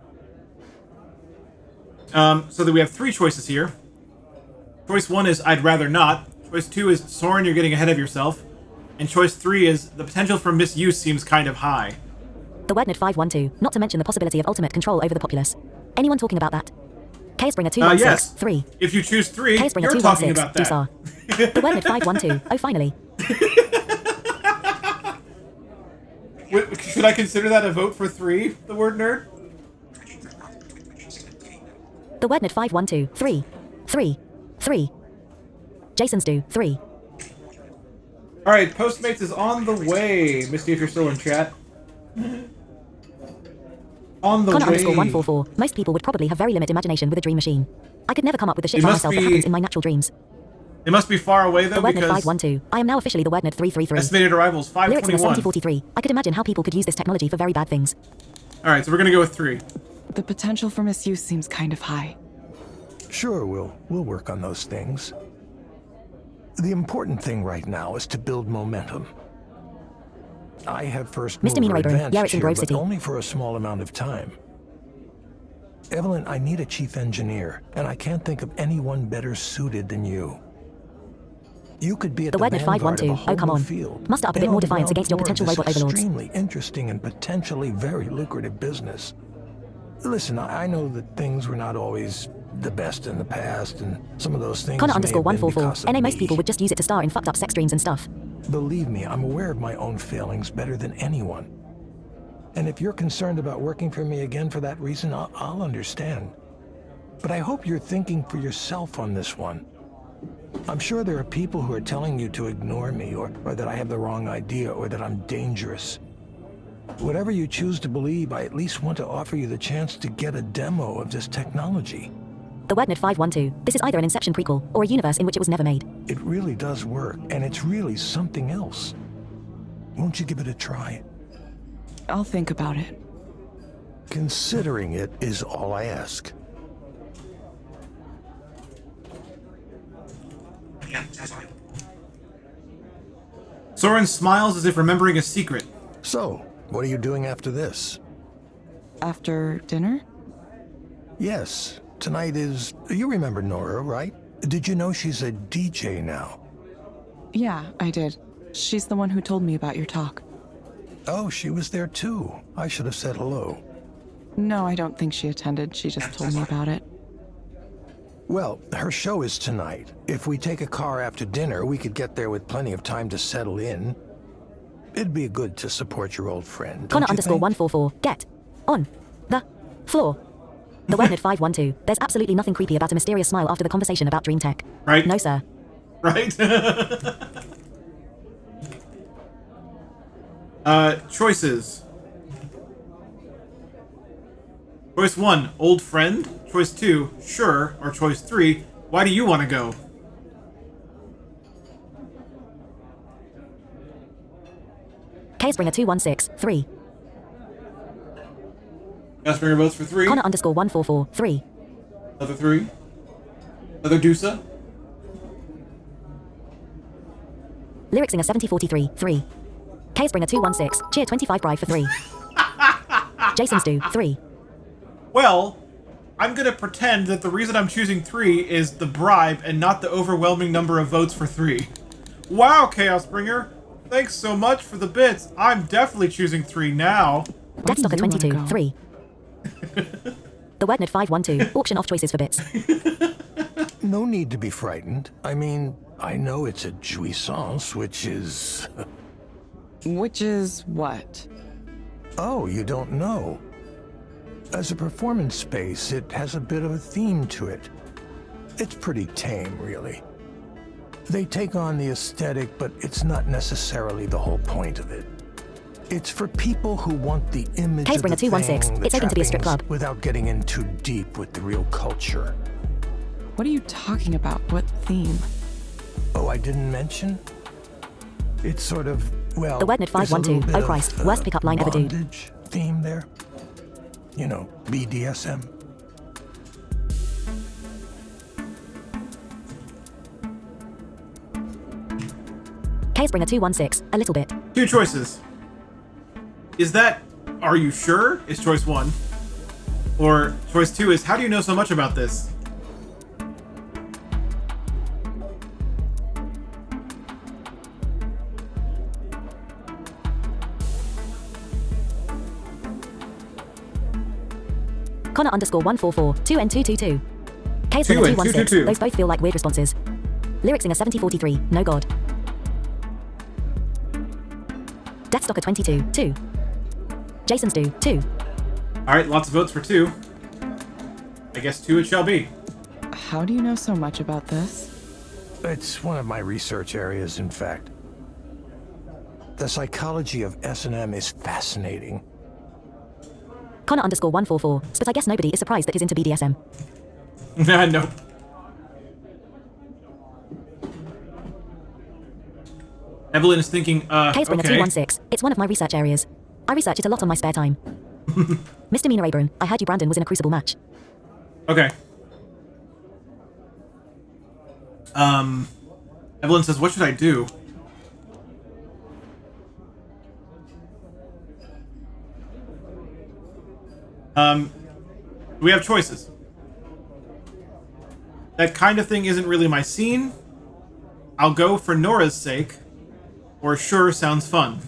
So that we have 3 choices here. Choice 1 is I'd rather not. Choice 2 is Saurin, you're getting ahead of yourself. And choice 3 is the potential for misuse seems kind of high. The Wordnet 512, not to mention the possibility of ultimate control over the populace. Anyone talking about that? Casebringer216, yes. 3. If you choose 3, you're Casebringer216, talking about that. Dusar. The Wordnet 512, oh finally. Should I consider that a vote for 3, the word nerd? The Wordnet 512, 3. 3. 3. Jason's do, 3. Alright, Postmates is on the way. Misty, if you're still in chat. On the Connor way. underscore 144, most people would probably have very limited imagination with a dream machine. I could never come up with the shit It by must myself that be- happens in my natural dreams. It must be far away, though, The Wordnet because 512, I am now officially the Wordnet 333. estimated arrival is Lyrics in the 521. 7043, I could imagine how people could use this technology for very bad things. Alright, so we're gonna go with 3. The potential for misuse seems kind of high. Sure, we'll work on those things. The important thing right now is to build momentum. I have first Misdemeanor mover Aberon, advantage yeah, it's in here, Grove but City. only for a small amount of time. Evelyn, I need a chief engineer, and I can't think of anyone better suited than you. You could be at The the Wordnet vanguard of a 512, whole oh come new on. field. Muster up a and bit more on the defiance ground against your floor of potential this robot overlords. Extremely interesting and potentially very lucrative business. Listen, I know that things were not always the best in the past, and some of those things Connor may underscore have been 144, because of I know most me. people would just use it to star in fucked up sex dreams and stuff. Believe me, I'm aware of my own failings better than anyone. And if you're concerned about working for me again for that reason, I'll understand. But I hope you're thinking for yourself on this one. I'm sure there are people who are telling you to ignore me, or that I have the wrong idea, or that I'm dangerous. Whatever you choose to believe, I at least want to offer you the chance to get a demo of this technology. The Wordnet 512, this is either an Inception prequel, or a universe in which it was never made. It really does work, and it's really something else. Won't you give it a try? I'll think about it. Considering it is all I ask. Saurin smiles as if remembering a secret. So, What are you doing after this? After dinner? Yes, tonight is... You remember Nora, right? Did you know she's a DJ now? Yeah, I did. She's the one who told me about your talk. Oh, she was there too. I should have said hello. No, I don't think she attended. She just told me about it. Well, her show is tonight. If we take a car after dinner, we could get there with plenty of time to settle in. It'd be good to support your old friend. Connor underscore 144. Get on the floor. The Wernerd 512. There's absolutely nothing creepy about a mysterious smile after the conversation about dream tech. Right? No, sir. Right? Choices. Choice 1, old friend. Choice 2, sure. Or choice 3, why do you want to go? Springer 216. 3. Springer votes for 3. Connor underscore 144. 3. Another 3. Another Dusa. Lyricsinger 7043. 3. Springer 216. Cheer 25 bribe for 3. Jason's do 3. Well, I'm gonna pretend that the reason I'm choosing 3 is the bribe and not the overwhelming number of votes for 3. Wow, Chaos Bringer! Thanks so much for the bits. I'm definitely choosing 3 now. Deathstalker 22. 3. The Wernerd 512. Auction off choices for bits. No need to be frightened. I mean, I know it's a jouissance, which is... Which is what? Oh, you don't know. As a performance space, it has a bit of a theme to it. It's pretty tame, really. They take on the aesthetic, but it's not necessarily the whole point of it. It's for people who want the image of the thing, 216. It's open to be a strip club. Without getting in too deep with the real culture. What are you talking about? What theme? Oh, I didn't mention? It's sort of, well... The Wernerd 512. Oh Christ. Worst pickup line ever, dude. Bondage theme there. You know, BDSM. Springer 216. A little bit. 2 choices. Is that, are you sure, is choice 1? Or choice 2 is, how do you know so much about this? Connor underscore 144. 2N222. Springer 216. Those both feel like weird responses. Lyricsinger 7043. No god. Deathstalker 22. 2. Jason's do 2. Alright, lots of votes for 2. I guess 2 it shall be. How do you know so much about this? It's one of my research areas, in fact. The psychology of S&M is fascinating. Connor underscore 144. But I guess nobody is surprised that he's into BDSM. No. Evelyn is thinking, Springer okay. 216. It's one of my research areas. I research it a lot on my spare time. Misdemeanor Abram, I heard you Brandon was in a Crucible match. Okay. Evelyn says, what should I do? We have choices. That kind of thing isn't really my scene. I'll go for Nora's sake. Or sure sounds fun.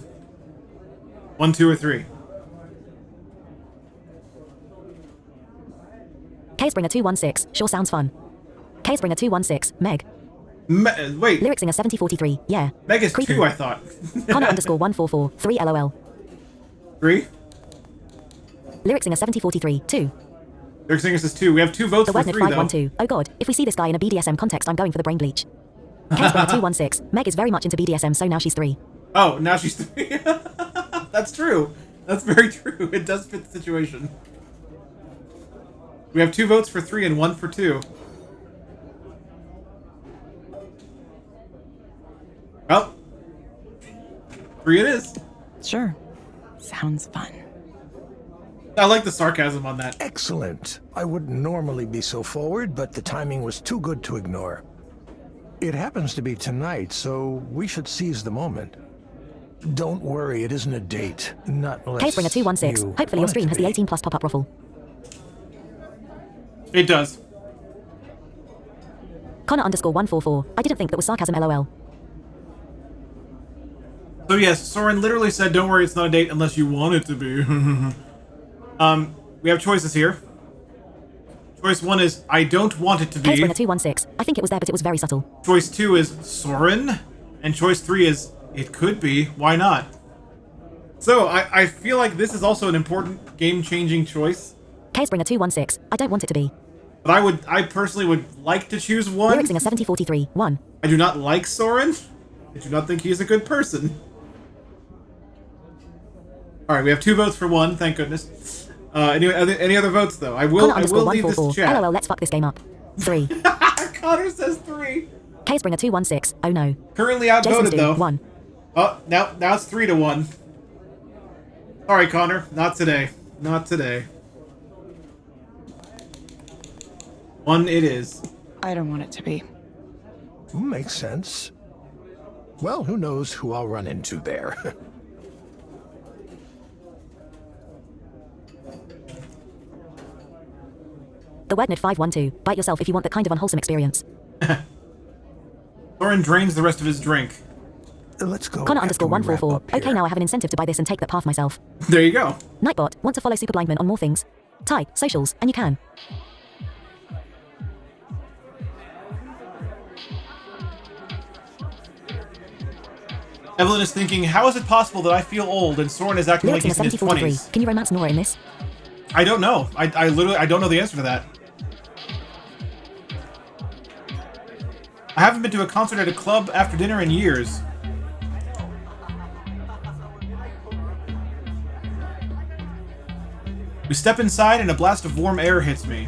1, 2, or 3. Springer 216. Sure sounds fun. Springer 216. Meg. Wait. Lyricsinger 7043. Yeah. Meg is Creepy. 2, I thought. Connor underscore 144. 3 LOL. 3? Lyricsinger 7043. 2. Lyricsinger says 2. We have 2 votes The for Wernerd 3, though. 512. Oh god, if we see this guy in a BDSM context, I'm going for the brain bleach. Springer 216. Meg is very much into BDSM, so now she's 3. Oh, now she's 3. That's true. That's very true. It does fit the situation. We have 2 votes for 3 and 1 for 2. Well, 3 it is. Sure. Sounds fun. I like the sarcasm on that. Excellent. I wouldn't normally be so forward, but the timing was too good to ignore. It happens to be tonight, so we should seize the moment. Don't worry, it isn't a date. Not unless Casebringer 216. you Hopefully your want it stream to has the be. 18 plus pop-up ruffle. It does. Connor underscore 144. I didn't think that was sarcasm, lol. So yes, Saurin literally said, don't worry, it's not a date unless you want it to be. We have choices here. Choice 1 is, I don't want it to be. Casebringer 216. I think it was there, but it was very subtle. Choice 2 is Saurin. And choice 3 is, it could be, why not? So, I feel like this is also an important game-changing choice. Casebringer 216. I don't want it to be. But I personally would like to choose one. Lyric Singer 7043. 1. I do not like Saurin. I do not think he is a good person. Alright, we have 2 votes for 1, thank goodness. Any other votes, though? I will leave this chat. LOL, let's fuck this game up. 3. Connor says 3. Casebringer 216. Oh no. Currently outvoted, though. 1. Oh, now it's 3-1. Sorry, Connor. Not today. Not today. 1 it is. I don't want it to be. Makes sense. Well, who knows who I'll run into there. The Wednid 512. Bite yourself if you want that kind of unwholesome experience. Saurin drains the rest of his drink. Let's go. Connor underscore 144. Okay, now I have an incentive to buy this and take that path myself. There you go. Nightbot, want to follow Super Blindman on more things? Type, socials, and you can. Evelyn is thinking, how is it possible that I feel old and Saurin is acting Lyrics like he's in his 7043. 20s? Can you romance Nora in this? I don't know. I literally don't know the answer to that. I haven't been to a concert at a club after dinner in years. We step inside and a blast of warm air hits me.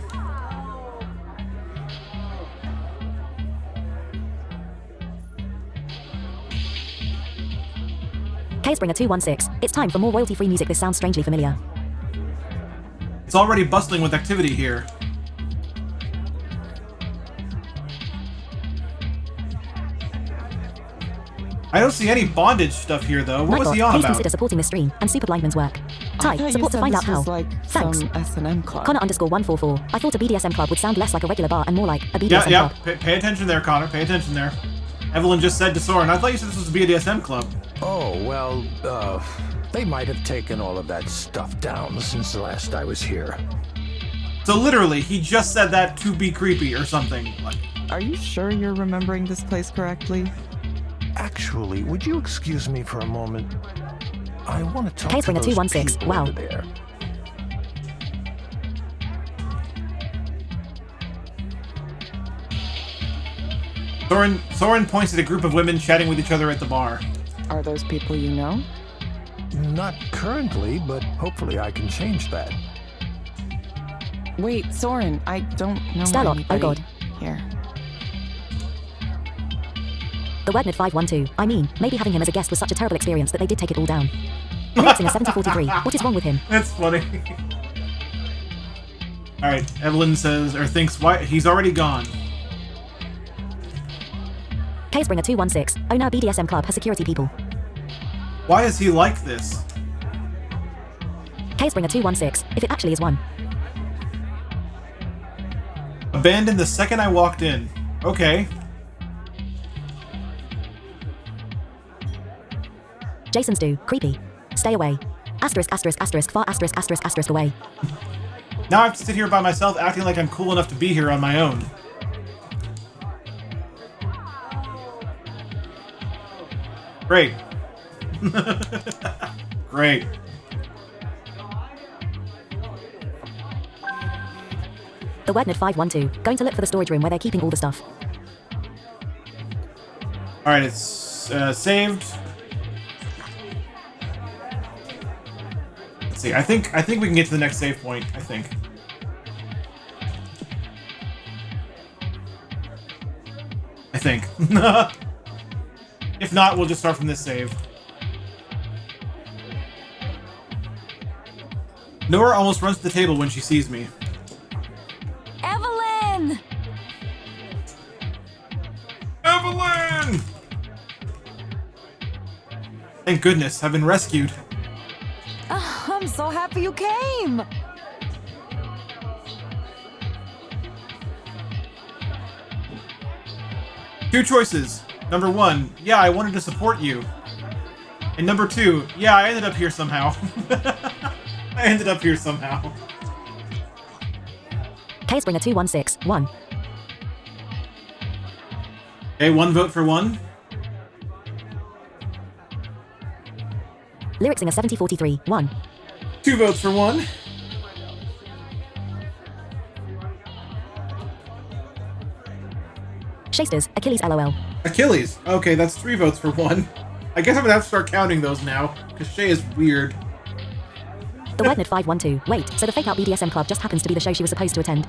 Casebringer 216. It's time for more royalty-free music. This sounds strangely familiar. It's already bustling with activity here. I don't see any bondage stuff here, though. What was he on please about? consider supporting the stream and Super Blindman's work. Type, support to find out how. Like Thanks. some S&M club. Connor underscore 144. I thought a BDSM club would sound less like a regular bar and more like a BDSM Yeah, club. pay attention there, Connor. Pay attention there. Evelyn just said to Saurin, I thought you said this was a BDSM club. Oh, well, they might have taken all of that stuff down since the last I was here. So literally, he just said that to be creepy or something. Are you sure you're remembering this place correctly? Actually, would you excuse me for a moment? I want to talk Casebringer to those 216. people Wow. over there. Saurin points at a group of women chatting with each other at the bar. Are those people you know? Not currently, but hopefully I can change that. Wait, Saurin, I don't know Starlock, anybody oh god. here. The Wednid 512. I mean, maybe having him as a guest was such a terrible experience that they did take it all down. Lyrics Singer 7043. What is wrong with him? That's funny. Alright, Evelyn says, or thinks, why he's already gone. Casebringer 216. Oh, now BDSM club has security people. Why is he like this? Casebringer 216. If it actually is one. Abandoned the second I walked in. Okay. Jason's do. Creepy. Stay away. Asterisk, asterisk, asterisk, far asterisk, asterisk, asterisk away. Now I have to sit here by myself acting like I'm cool enough to be here on my own. Great. Great. The Wednid 512. Going to look for the storage room where they're keeping all the stuff. Alright, it's saved. Let's see. I think we can get to the next save point, I think. If not, we'll just start from this save. Nora almost runs to the table when she sees me. Evelyn! Evelyn! Thank goodness, I've been rescued. I'm so happy you came. Two choices. Number one, yeah, I wanted to support you. And number two, yeah, I ended up here somehow. I ended up here somehow. Chaosbringer 216 1. Okay, one vote for one. Lyricsinger 7043 1. Two votes for one. Shasters, Achilles LOL. Achilles. Okay, that's three votes for one. I guess I'm gonna have to start counting those now, because Shay is weird. The Wordnerd 512. Wait, so the fake out BDSM club just happens to be the show she was supposed to attend?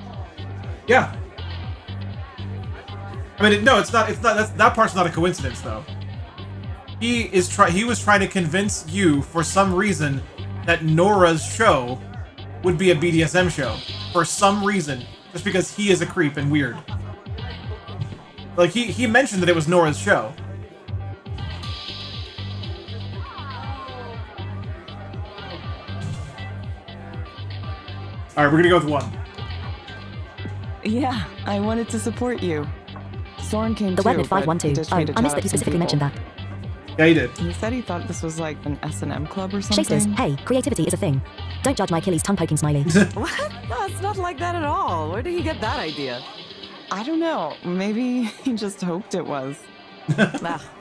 Yeah. I mean, no, it's not. That part's not a coincidence, though. He was trying to convince you for some reason that Nora's show would be a BDSM show for some reason, just because he is a creep and weird. Like he mentioned that it was Nora's show. All right, we're gonna go with one. Yeah, I wanted to support you. Saurin came The too, Wordnerd 512. Oh, I missed that you specifically mentioned that. Yeah, he did. He said he thought this was like an S&M club or something. Shasters, hey, creativity is a thing. Don't judge my Achilles tongue-poking smiley. What? No, it's not like that at all. Where did he get that idea? I don't know. Maybe he just hoped it was.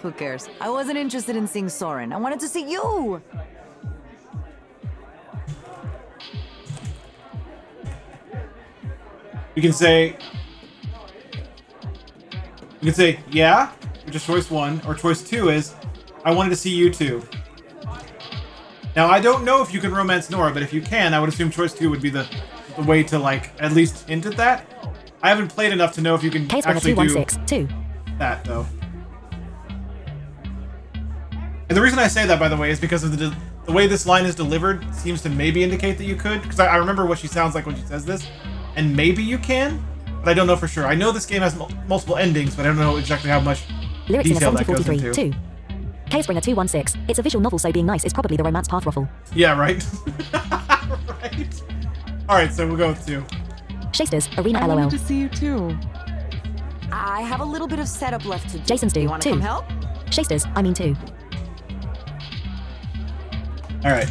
Who cares? I wasn't interested in seeing Saurin. I wanted to see you. You can say, yeah, which is choice one, or choice two is, I wanted to see you too. Now, I don't know if you can romance Nora, but if you can, I would assume choice two would be the way to, like, at least hint at that. I haven't played enough to know if you can actually do that, though. And the reason I say that, by the way, is because of the way this line is delivered seems to maybe indicate that you could, because I remember what she sounds like when she says this, and maybe you can, but I don't know for sure. I know this game has multiple endings, but I don't know exactly how much detail that goes into. 2. Chaosbringer 216. It's a visual novel, so being nice is probably the romance path ruffle. Yeah, right. Right. Alright, so we'll go with 2. Shasters, Arena I LOL. wanted to see you too. I have a little bit of setup left to do. Jason's do, You want to 2. come help? Shasters, I mean 2. Alright.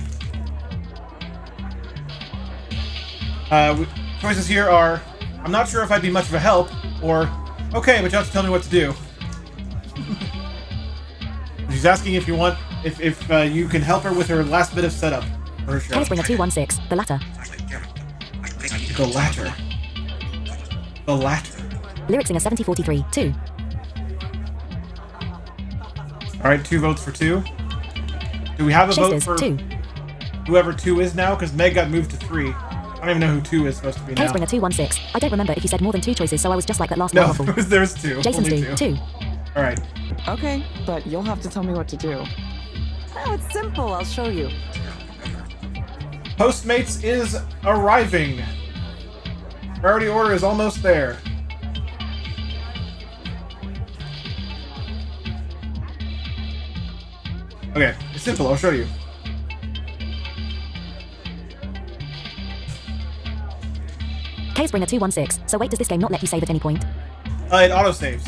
Choices here are, I'm not sure if I'd be much of a help, or, okay, but you have to tell me what to do. She's asking if you want, if you can help her with her last bit of setup for her show. Chaosbringer 216. The latter. The latter. The latter. Lyricsinger 7043. 2. Alright, 2 votes for 2. Do we have a vote Shasters, for 2. whoever 2 is now? Because Meg got moved to 3. I don't even know who 2 is supposed to be now. Chaosbringer 216. I don't remember if you said more than 2 choices, so I was just like that last No, waffle. there's 2. Jason's Only do, 2. Alright. Okay, but you'll have to tell me what to do. Oh, it's simple. I'll show you. Postmates is arriving. Priority order is almost there. Okay, it's simple. I'll show you. Chaosbringer 216. So wait, does this game not let you save at any point? It autosaves.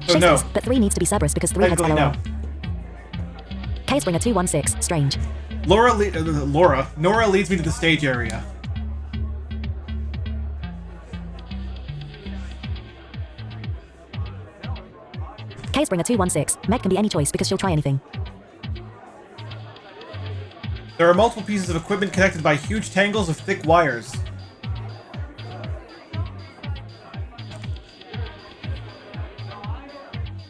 So no. Shasters, but 3 needs to be Cerberus because 3 heads LOL. No. Chaosbringer 216. Strange. Nora leads me to the stage area. Chaosbringer 216. Meg can be any choice because she'll try anything. There are multiple pieces of equipment connected by huge tangles of thick wires.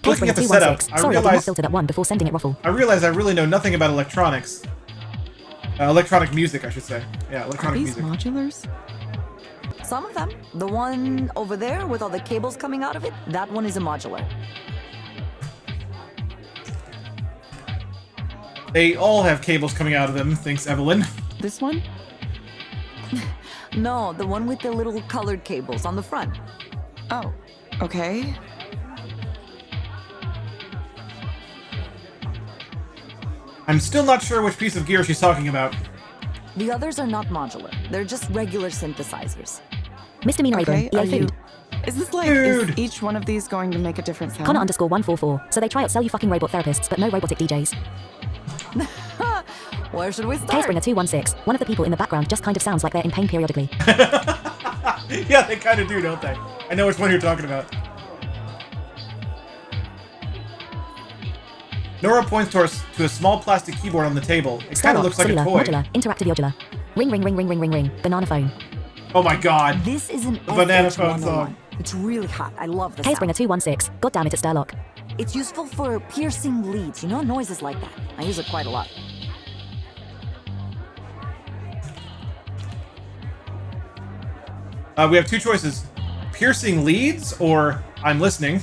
Looking at the setup, Sorry, I did not filter that one before sending it ruffle. I realize I really know nothing about electronics. Electronic music, I should say. Yeah, Are electronic these music. modulars? Some of them. The one over there with all the cables coming out of it, that one is a modular. They all have cables coming out of them, thinks Evelyn. This one? No, the one with the little colored cables on the front. Oh, okay. I'm still not sure which piece of gear she's talking about. The others are not modular. They're just regular synthesizers. Misdemeanor Okay, Abram, are EA you... food. Is this like, Dude. is each one of these going to make a different sound? Connor_144. So they try out sell you fucking robot therapists, but no robotic DJs. Where should we start? Casebringer216. One of the people in the background just kind of sounds like they're in pain periodically. Yeah, they kind of do, don't they? I know which one you're talking about. Nora points to a small plastic keyboard on the table. It kind of looks like a toy. Modular, interactive modular. Ring, ring, ring, ring, ring, ring, ring. Banana phone. Oh my god. This is an The banana SH101. phone song. It's really hot. I love the sound. Casebringer216. God damn it, it's Sturlock. It's useful for piercing leads, you know, noises like that. I use it quite a lot. We have two choices. Piercing leads or I'm listening.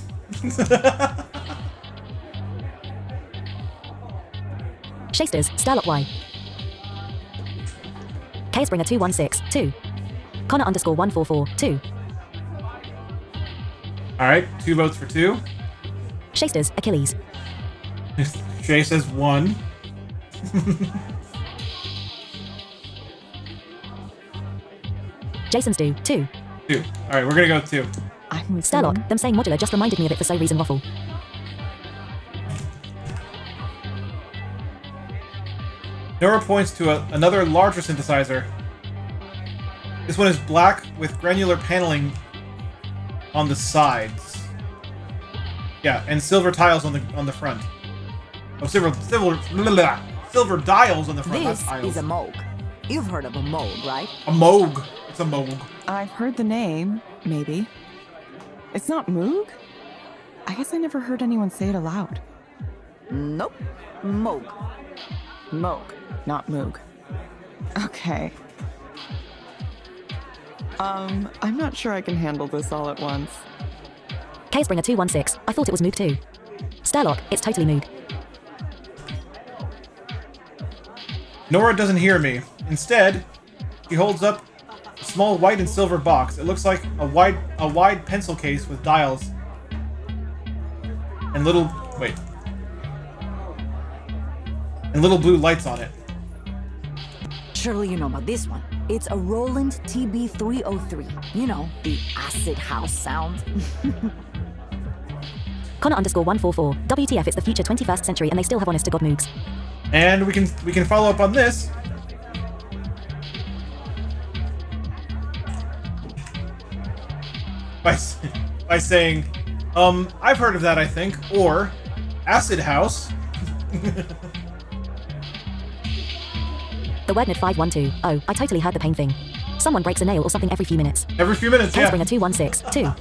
Shasters, Sturlock Y. Casebringer216. 2. Connor_144. 2. Alright, 2 votes for 2. Shasters, Achilles. Shay says 1. Jason's do. 2. 2. Alright, we're gonna go with 2. Sturlock, them saying modular just reminded me of it for so reason waffle. Nora points to another larger synthesizer. This one is black with granular paneling on the sides. Yeah, and silver tiles on the front. Oh, silver dials on the front. This not tiles. is a Moog. You've heard of a Moog, right? A Moog. It's a Moog. I've heard the name, maybe. It's not Moog? I guess I never heard anyone say it aloud. Nope. Moog. Moog, not Moog. Okay. I'm not sure I can handle this all at once. Casebringer216. I thought it was Moog too. Sturlock, it's totally Moog. Nora doesn't hear me. Instead, she holds up a small white and silver box. It looks like a wide pencil case with dials and little blue lights on it. Surely you know about this one. It's a Roland TB303. You know, the acid house sound. Connor_144. WTF, it's the future 21st century and they still have honest to God Moogs. And we can follow up on this. By saying, I've heard of that, I think, or acid house. The WordNet512. Oh, I totally heard the pain thing. Someone breaks a nail or something every few minutes. Every few minutes, yeah. Casebringer216. 2.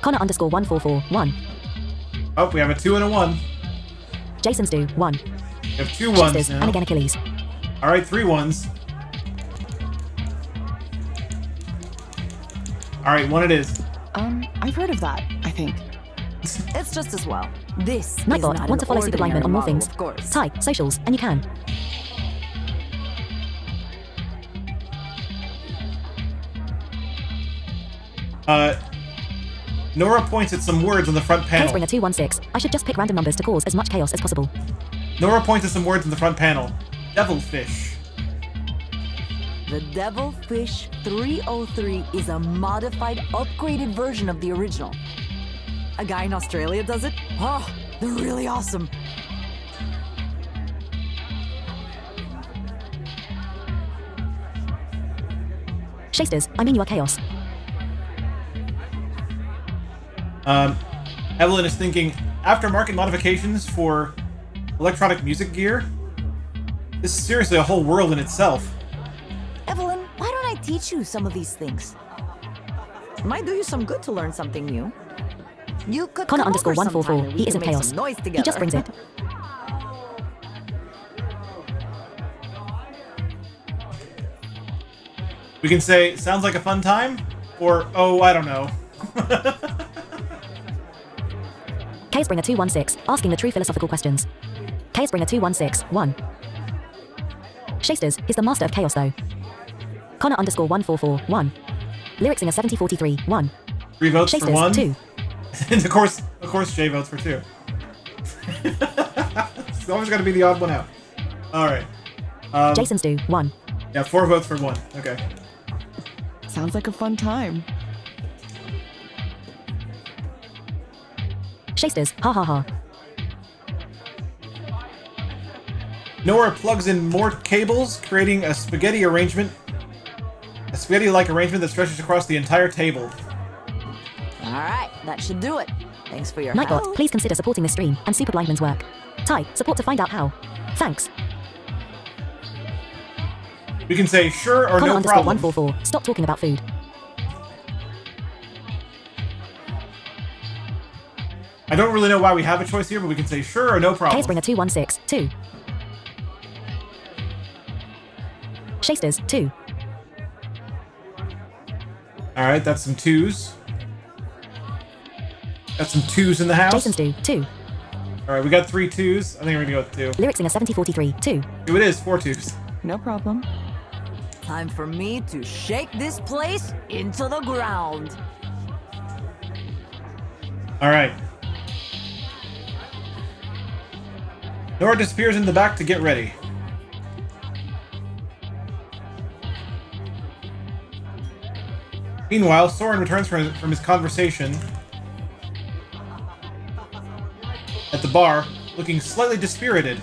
Connor_144. 1. Oh, we have a 2 and a 1. Jason's do. 1. We have 2 ones Shasters, now. and again Achilles. Alright, 3 ones. Alright, 1 it is. I've heard of that, I think. It's just as well. This is Nightbot, not want an to follow Super Blindman ordinary on more model, things? of course. Type, socials, and you can. Nora points at some words on the front panel. Casebringer216. I should just pick random numbers to cause as much chaos as possible. Nora points at some words on the front panel. Devilfish. The Devilfish 303 is a modified, upgraded version of the original. A guy in Australia does it? Oh, they're really awesome. Shasters, I mean you are chaos. Evelyn is thinking, aftermarket modifications for electronic music gear? This is seriously a whole world in itself. Evelyn, why don't I teach you some of these things? Might do you some good to learn something new. You could come over sometime Connor_144. and we He can isn't make chaos. some noise He together. just brings it. We can say, sounds like a fun time? Or, oh, I don't know. Casebringer216. Asking the true philosophical questions. Casebringer216. 1. Shasters is the master of chaos though. Connor_144. 1. Lyricsinger 7043. 1. 3 votes Shasters, for 1. 2. And of course, Jay votes for 2. It's always got to be the odd one out. All right. Jason's do 1. Yeah, 4 votes for 1. Okay. Sounds like a fun time. Shasters, ha ha ha. Nora plugs in more cables, creating a spaghetti arrangement. A spaghetti-like arrangement that stretches across the entire table. Alright, that should do it. Thanks for your Nightbot, help. please consider supporting the stream and Super Blindman's work. Ty, support to find out how. Thanks. We can say sure or Connor no underscore problem. 144. Stop talking about food. I don't really know why we have a choice here, but we can say sure or no problem. Casebringer 216 2. Shasters 2. Alright, that's some 2s. Got some 2s in the house. Jason's do 2. Alright, we got 3 2s. I think we're gonna go with 2. Lyrixinger 7043 2. It is 4 2s. No problem. Time for me to shake this place into the ground. Alright. Nora disappears in the back to get ready. Meanwhile, Saurin returns from his conversation at the bar, looking slightly dispirited.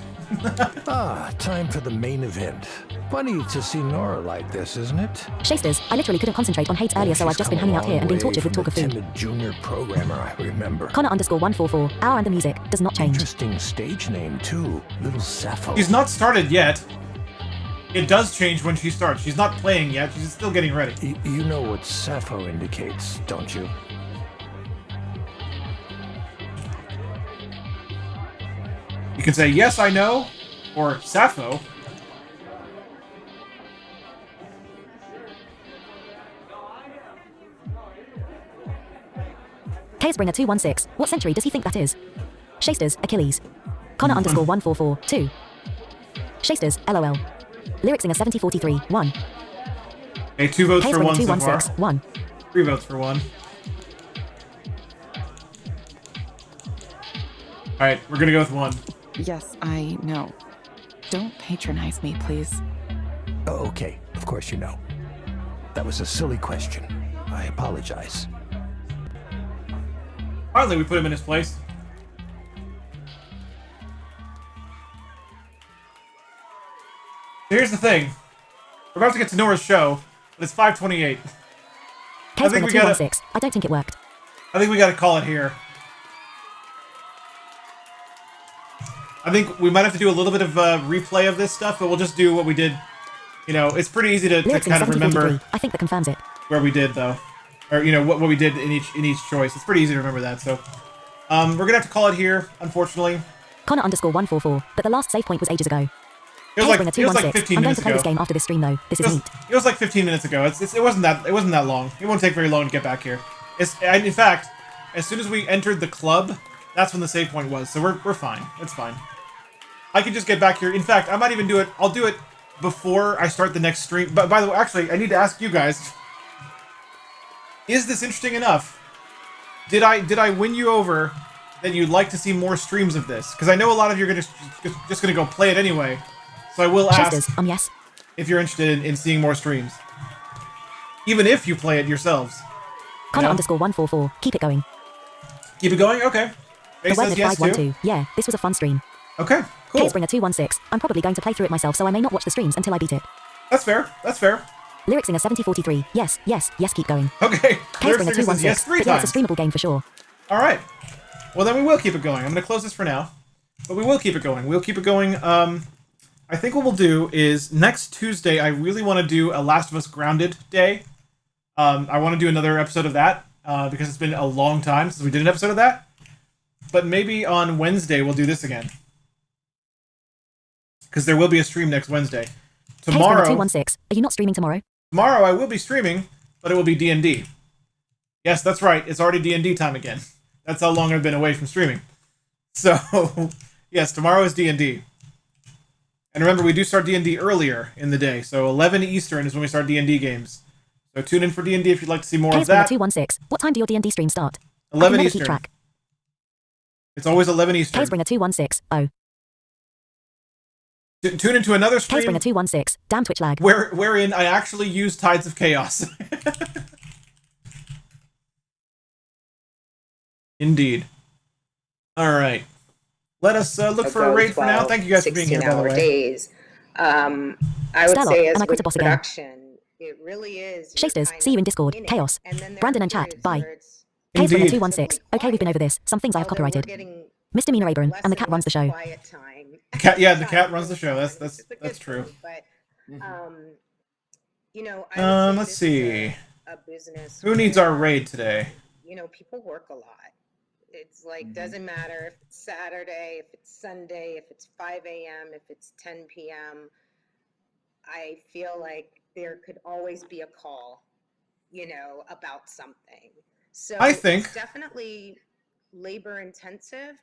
Time for the main event. Funny to see Nora like this, isn't it? Shasters, I literally couldn't concentrate on Hate earlier, so I've just been hanging out here and being tortured with talk of food. Timid junior programmer, I remember. Connor underscore 144. Our and the music does not change. Interesting stage name too, Little Sappho. She's not started yet. It does change when she starts. She's not playing yet. She's still getting ready. You know what Sappho indicates, don't you? You can say yes, I know, or Sappho. Casebringer 216. What century does he think that is? Shasters, Achilles. Connor underscore 144 2. Shasters, LOL. Lyrixinger 7043 1. Okay, 2 votes for 1 so far. 216 1. 3 votes for 1. Alright, we're gonna go with 1. Yes, I know. Don't patronize me, please. Oh, okay, of course you know. That was a silly question. I apologize. Finally, we put him in his place. Here's the thing. We're about to get to Nora's show, but it's 5:28. I think we gotta. I don't think it worked. I think we gotta call it here. I think we might have to do a little bit of replay of this stuff, but we'll just do what we did. You know, it's pretty easy to kind of remember. I think that confirms it. Where we did though, or you know what we did in each choice. It's pretty easy to remember that. So, we're gonna have to call it here, unfortunately. Connor underscore 144, but the last save point was ages ago. It was like 15 I'm going to minutes play ago. this game after this stream though. This is neat. It was like 15 minutes ago. It wasn't that long. It won't take very long to get back here. In fact, as soon as we entered the club, that's when the save point was. So we're fine. It's fine. I can just get back here. In fact, I might even do it. I'll do it before I start the next stream. But by the way, actually, I need to ask you guys: is this interesting enough? Did I win you over that you'd like to see more streams of this? Because I know a lot of you are just gonna go play it anyway. So I will ask yes. if you're interested in seeing more streams. Even if you play it yourselves. Connor underscore 144. Keep it going. Keep it going? Okay. Face says yes, 512. Yeah, this was a fun stream. Okay, cool. Casebringer 216. I'm probably going to play through it myself, so I may not watch the streams until I beat it. That's fair. That's fair. Lyrixinger 7043. Yes, keep going. Okay. Casebringer 216. Yes, 3 but times. yeah, it's a streamable game for sure. Alright. Well, then we will keep it going. I'm going to close this for now. But we will keep it going. We'll keep it going. I think what we'll do is next Tuesday, I really want to do a Last of Us Grounded day. I want to do another episode of that because it's been a long time since we did an episode of that. But maybe on Wednesday we'll do this again. Because there will be a stream next Wednesday. Tomorrow, 216. Are you not streaming tomorrow? Tomorrow I will be streaming, but it will be D&D. Yes, that's right. It's already D&D time again. That's how long I've been away from streaming. So, yes, tomorrow is D&D. And remember, we do start D&D earlier in the day. So 11 Eastern is when we start D&D games. So tune in for D&D if you'd like to see more of that. 216. What time do your D&D streams start? 11 I can never Eastern. keep track. It's always 11 Eastern. Casebringer 216. Oh. Tune into another stream. Casebringer 216. Damn Twitch lag. Wherein I actually use Tides of Chaos. Indeed. All right. Let us look for a raid for now. Thank you guys for being here, by the way. Days. I would Stellar, say as and I with quit the boss again. production, it really is. Shasters, see you in Discord. Chaos. Brandon and chat. Bye. Indeed. Casebringer 216. Okay, we've been over this. Some things I have copyrighted. Misdemeanor Aberon, and the cat runs the show. Cat, yeah, the cat runs the show. That's true. You know, let's see. a business. Who needs our raid today? You know, people work a lot. It's like, doesn't matter if it's Saturday, if it's Sunday, if it's 5 a.m., if it's 10 p.m. I feel like there could always be a call, you know, about something. So I think it's definitely labor intensive,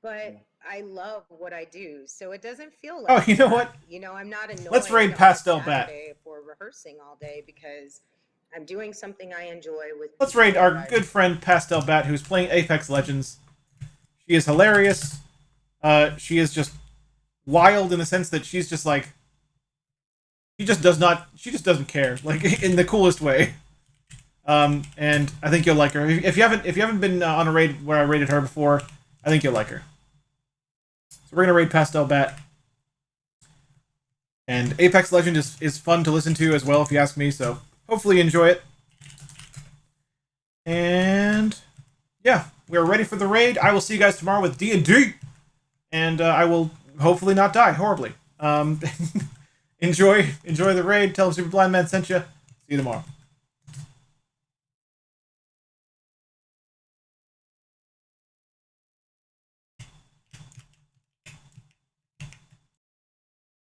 but I love what I do. So it doesn't feel like, oh, you know what? You know, I'm not annoyed. Let's raid Pastel Bat. If we're rehearsing all day because I'm doing something I enjoy with. Let's raid our good friend Pastel Bat, who's playing Apex Legends. She is hilarious. She is just wild in the sense that she's just like, she just doesn't care, like in the coolest way. And I think you'll like her. If you haven't been on a raid where I raided her before, I think you'll like her. So we're gonna raid Pastel Bat. And Apex Legend is fun to listen to as well, if you ask me. So hopefully you enjoy it. And yeah, we're ready for the raid. I will see you guys tomorrow with D&D. And I will hopefully not die horribly. Enjoy the raid. Tell them Super Blind Man sent you. See you tomorrow.